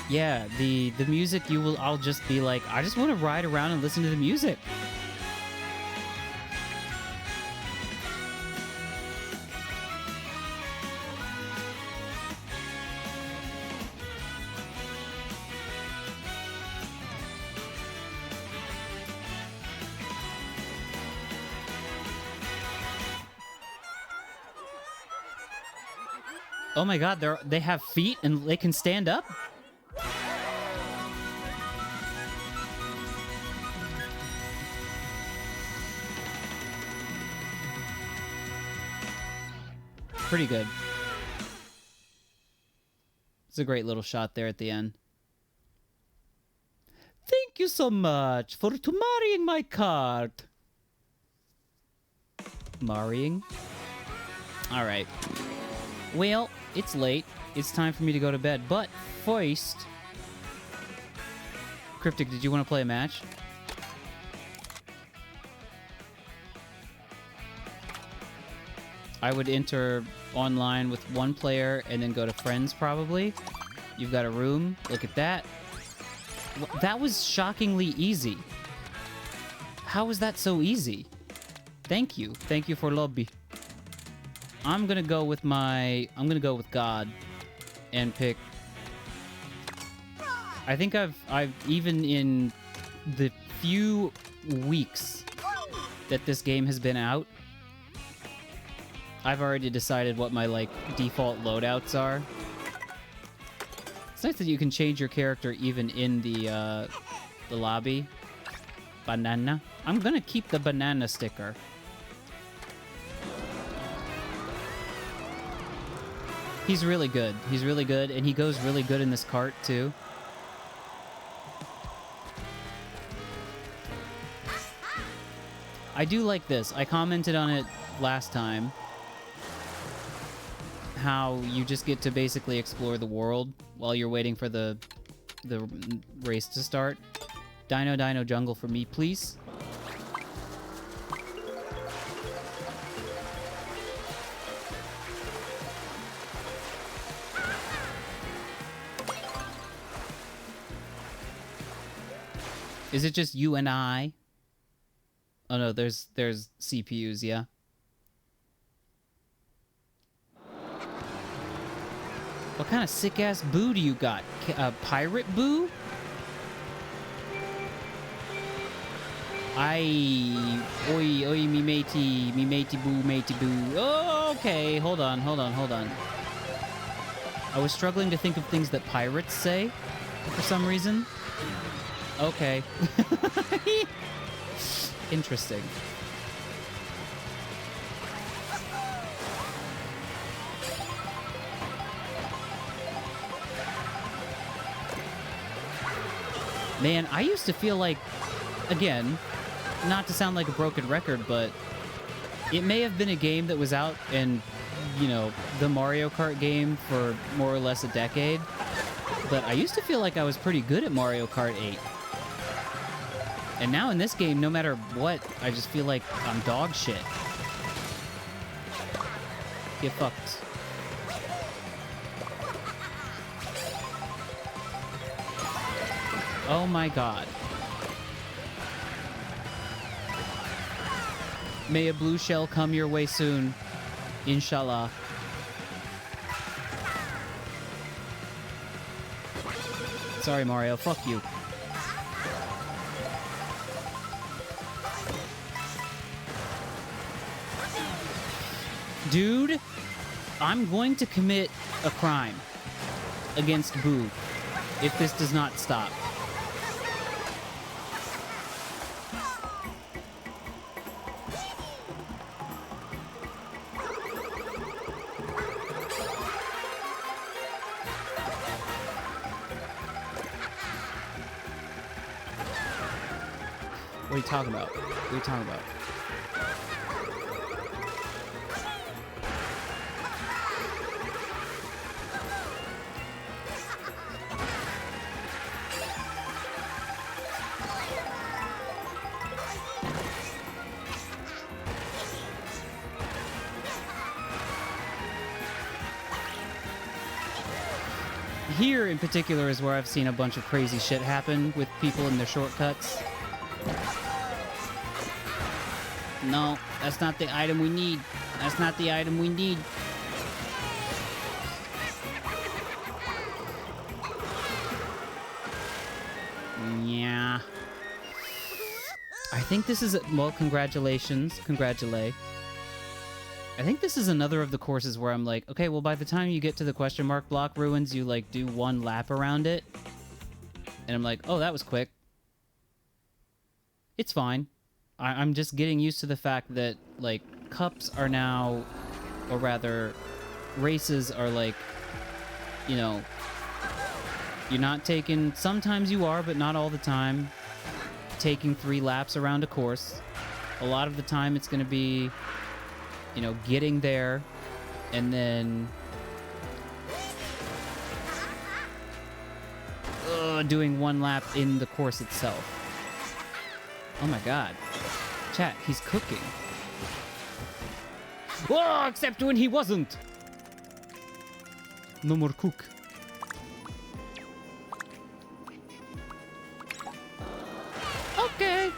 yeah, the music, I'll just be like, I just want to ride around and listen to the music. Oh my god, they have feet and they can stand up? Pretty good. It's a great little shot there at the end. Thank you so much for marrying my cart. Marrying? Alright. Well, it's late. It's time for me to go to bed. But first... Cryptic, did you want to play a match? I would enter online with one player and then go to friends, probably. You've got a room. Look at that. That was shockingly easy. How was that so easy? Thank you. Thank you for lobby. I'm gonna go with God and pick. I think I've even in the few weeks that this game has been out, I've already decided what my, like, default loadouts are. It's nice that you can change your character even in the lobby. Banana. I'm gonna keep the banana sticker. He's really good. He's really good, and he goes really good in this cart, too. I do like this. I commented on it last time. How you just get to basically explore the world while you're waiting for the race to start. Dino Dino Jungle for me, please. Is it just you and I? Oh no, there's CPUs, yeah. What kind of sick-ass boo do you got? Pirate boo? Oi, me matey boo. Oh, okay, hold on. I was struggling to think of things that pirates say for some reason. Okay. Interesting. Man, I used to feel like, again, not to sound like a broken record, but it may have been a game that was out in, you know, the Mario Kart game for more or less a decade, but I used to feel like I was pretty good at Mario Kart 8. And now in this game, no matter what, I just feel like I'm dog shit. Get fucked. Oh my god. May a blue shell come your way soon. Inshallah. Sorry, Mario. Fuck you. Dude, I'm going to commit a crime against Boo if this does not stop. What are you talking about? What are you talking about? Here in particular is where I've seen a bunch of crazy shit happen with people in their shortcuts. No, that's not the item we need. That's not the item we need. Yeah. I think this is... Well, congratulations. Congratulate. I think this is another of the courses where I'm like, okay, well, by the time you get to the question mark block ruins, you, like, do one lap around it. And I'm like, oh, that was quick. It's fine. I'm just getting used to the fact that, like, cups are now, or rather, races are, like, you know, you're not taking, sometimes you are, but not all the time, taking 3 laps around a course. A lot of the time it's going to be, you know, getting there, and then doing 1 lap in the course itself. Oh my god. Chat, he's cooking. Oh, except when he wasn't! No more cook. Okay.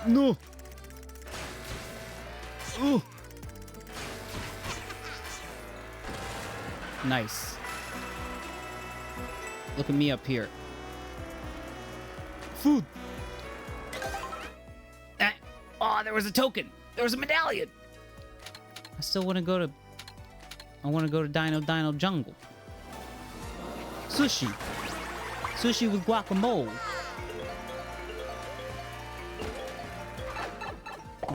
No. Oh. Nice. Look at me up here. food. Oh, there was a token. There was a medallion. I still want to go to... I want to go to Dino Jungle. Sushi. Sushi with guacamole.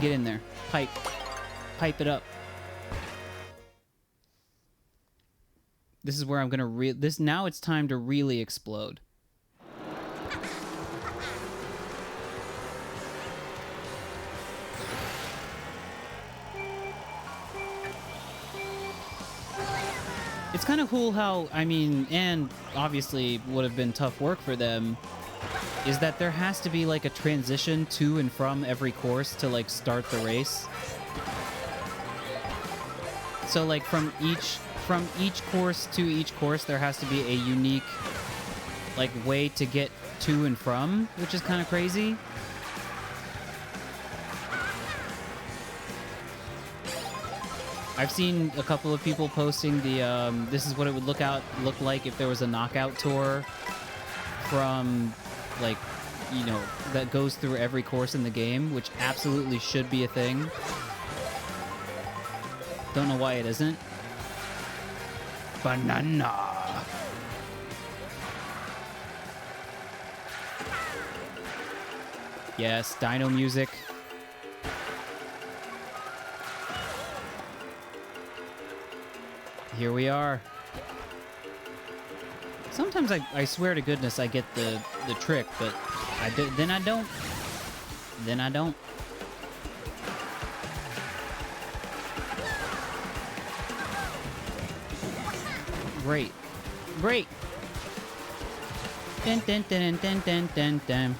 Get in there. Pipe. Pipe it up. This is where I'm gonna now it's time to really explode. It's kind of cool how, I mean, and obviously would have been tough work for them, is that there has to be like a transition to and from every course to like start the race. So like from each course to each course, there has to be a unique like way to get to and from, which is kind of crazy. I've seen a couple of people posting the this is what it would look like if there was a knockout tour from like, you know, that goes through every course in the game, which absolutely should be a thing. Don't know why it isn't. Banana. Yes, dino music. Here we are. Sometimes I swear to goodness I get the trick, but then I don't. Then I don't. Great. Great. Dun, dun, dun, dun, dun, dun, dun.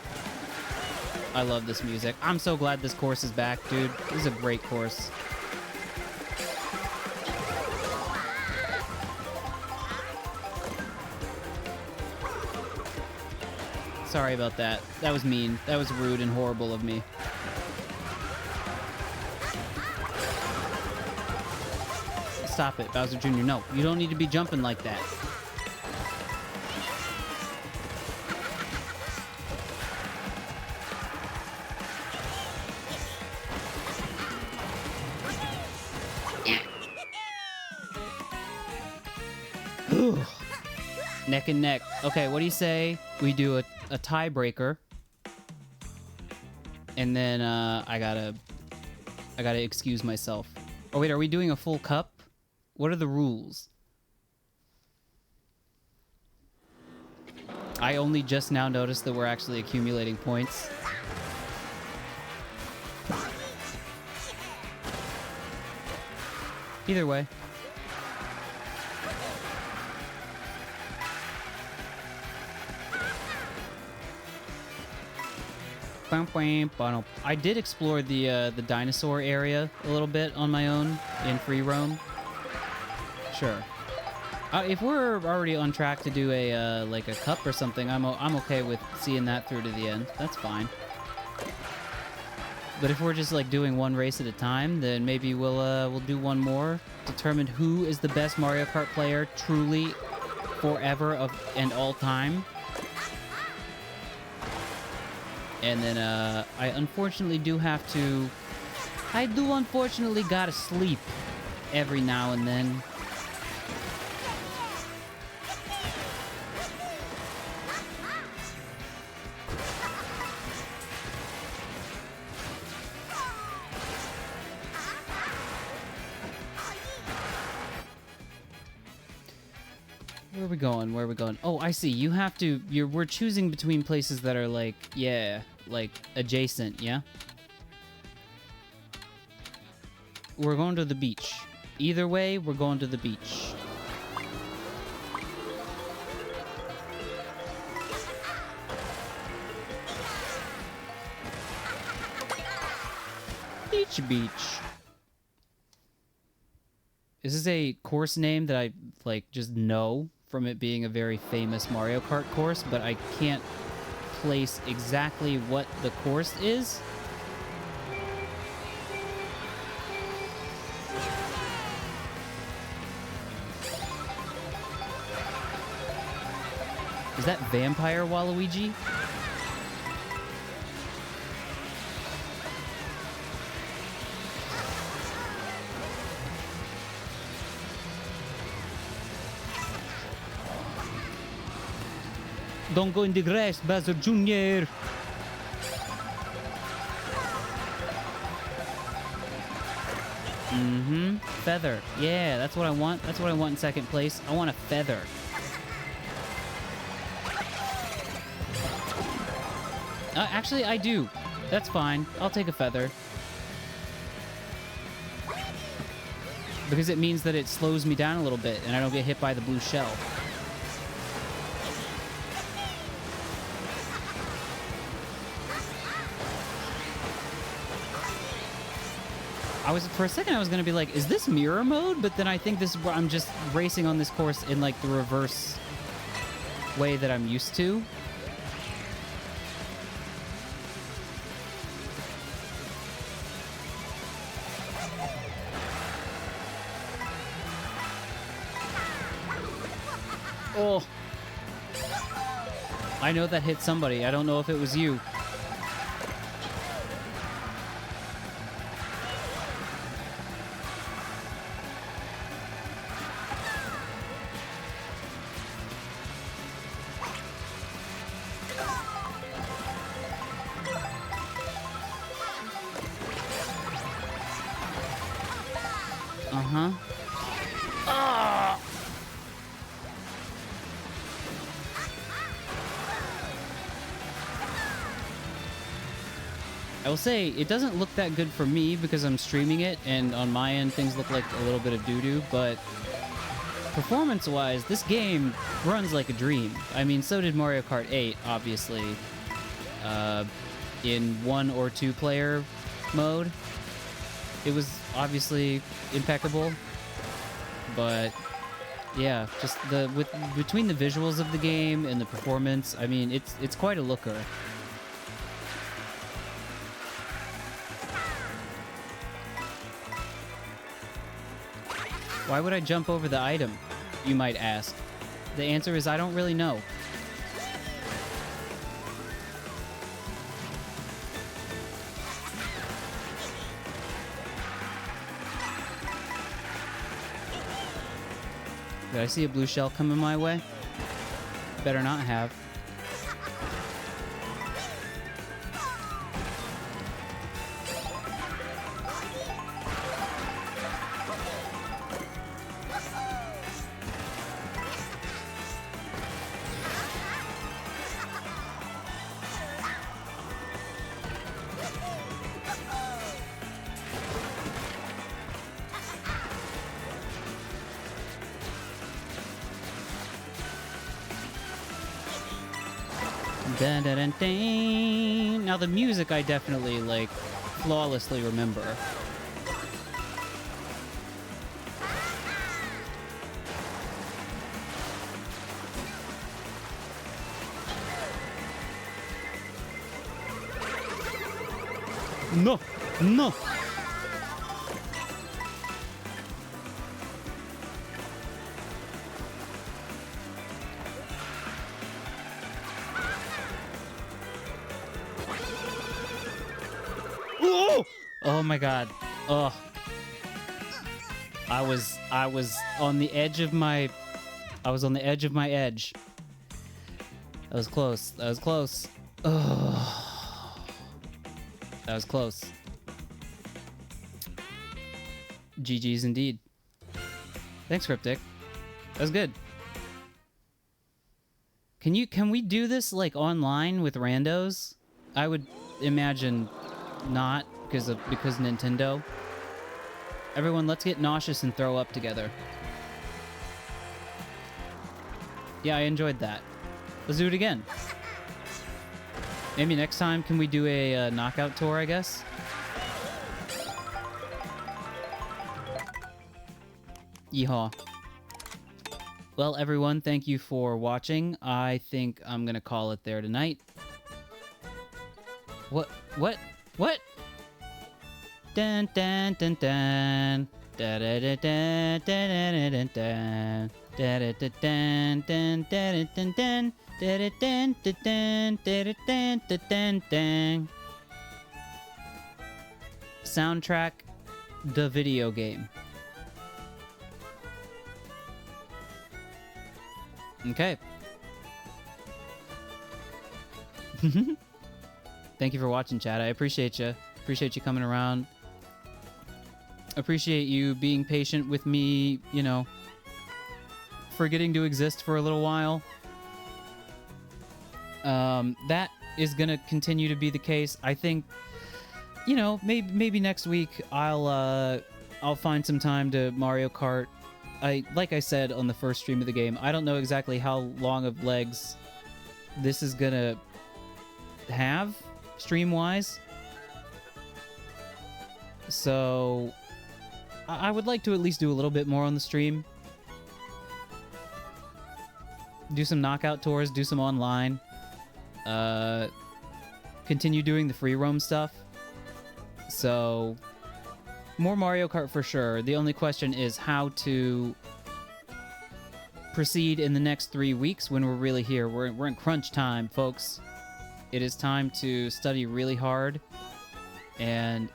I love this music. I'm so glad this course is back, dude. This is a great course. Sorry about that. That was mean. That was rude and horrible of me. Stop it, Bowser Jr. No, you don't need to be jumping like that. Neck and neck. Okay, what do you say we do a tiebreaker, and then I gotta excuse myself. Oh wait, are we doing a full cup? What are the rules? I only just now noticed that we're actually accumulating points. Either way. I did explore the dinosaur area a little bit on my own in free roam. Sure. If we're already on track to do a like a cup or something, I'm okay with seeing that through to the end. That's fine. But if we're just like doing one race at a time, then maybe we'll do one more. Determine who is the best Mario Kart player truly forever and all time. And then I unfortunately unfortunately gotta sleep every now and then. Where are we going? Oh, I see. You have to... We're choosing between places that are like... Yeah, like adjacent, yeah? We're going to the beach. Either way, we're going to the beach. Beach. Is this a course name that I, like, just know from it being a very famous Mario Kart course, but I can't place exactly what the course is? Is that Vampire Waluigi? Don't go in the grass, Bowser Jr. Mm-hmm. Feather. Yeah, that's what I want. That's what I want in second place. I want a feather. Actually, I do. That's fine. I'll take a feather. Because it means that it slows me down a little bit and I don't get hit by the blue shell. For a second I was gonna be like, is this mirror mode? But then I think this is where I'm just racing on this course in like the reverse way that I'm used to. Oh. I know that hit somebody. I don't know if it was you. Uh-huh. Ah! I will say, it doesn't look that good for me because I'm streaming it, and on my end, things look like a little bit of doo-doo, but performance-wise, this game runs like a dream. I mean, so did Mario Kart 8, obviously, in 1 or 2 player mode. It was obviously impeccable, but yeah, just between the visuals of the game and the performance, I mean, it's quite a looker. Why would I jump over the item, you might ask? The answer is I don't really know. Did I see a blue shell coming my way? Better not have. Dun, dun, dun, dun. Now the music I definitely like flawlessly remember. No, no. Oh my god. Oh. I was on the edge of my edge. That was close. That was close. Oh. That was close. GG's indeed. Thanks, Cryptic. That was good. Can we do this like online with randos? I would imagine not because Nintendo. Everyone, let's get nauseous and throw up together. Yeah, I enjoyed that. Let's do it again. Maybe next time, can we do a knockout tour, I guess? Yeehaw. Well, everyone, thank you for watching. I think I'm gonna call it there tonight. What? Dun dun dun dun. Da da da da da da da da. Da da da dun dun da dun dun. Da da dun dun da dun dun dun. Soundtrack, the video game. Okay. Thank you for watching, chat. I appreciate you. Appreciate you coming around. Appreciate you being patient with me, you know, forgetting to exist for a little while. That is gonna continue to be the case. I think, you know, maybe next week I'll find some time to Mario Kart. Like I said on the first stream of the game, I don't know exactly how long of legs this is gonna have stream-wise. So I would like to at least do a little bit more on the stream. Do some knockout tours, do some online. Continue doing the free roam stuff. So more Mario Kart for sure. The only question is how to proceed in the next 3 weeks when we're really here. We're in crunch time, folks. It is time to study really hard, and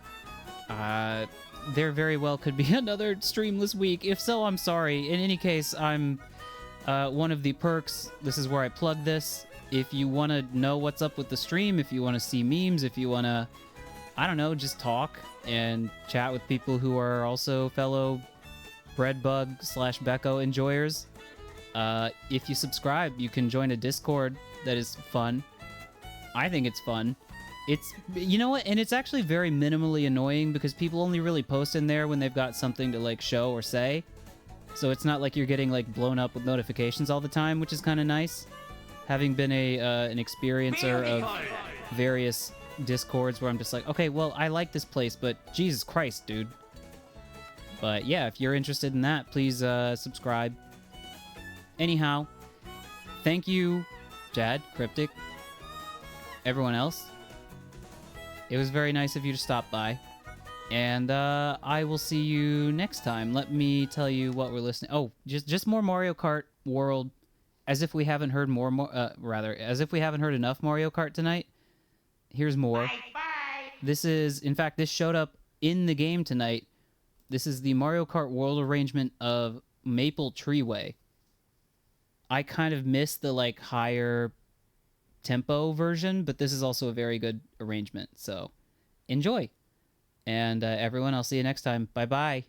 there very well could be another streamless week. If so, I'm sorry. In any case, I'm one of the perks. This is where I plug this. If you want to know what's up with the stream, if you want to see memes, if you want to, I don't know, just talk and chat with people who are also fellow Breadbug / Becco enjoyers, if you subscribe, you can join a Discord that is fun. I think it's fun. It's, you know what, and it's actually very minimally annoying because people only really post in there when they've got something to, like, show or say. So it's not like you're getting, like, blown up with notifications all the time, which is kind of nice. Having been an experiencer of various Discords where I'm just like, okay, well, I like this place, but Jesus Christ, dude. But yeah, if you're interested in that, please subscribe. Anyhow, thank you, Jad, Cryptic, everyone else. It was very nice of you to stop by. And I will see you next time. Let me tell you what we're listening. Oh, just more Mario Kart World. As if we haven't heard as if we haven't heard enough Mario Kart tonight. Here's more. Bye. This is, in fact, this showed up in the game tonight. This is the Mario Kart World arrangement of Maple Treeway. I kind of missed the, like, higher tempo version, but this is also a very good arrangement. So enjoy. And everyone, I'll see you next time. Bye-bye.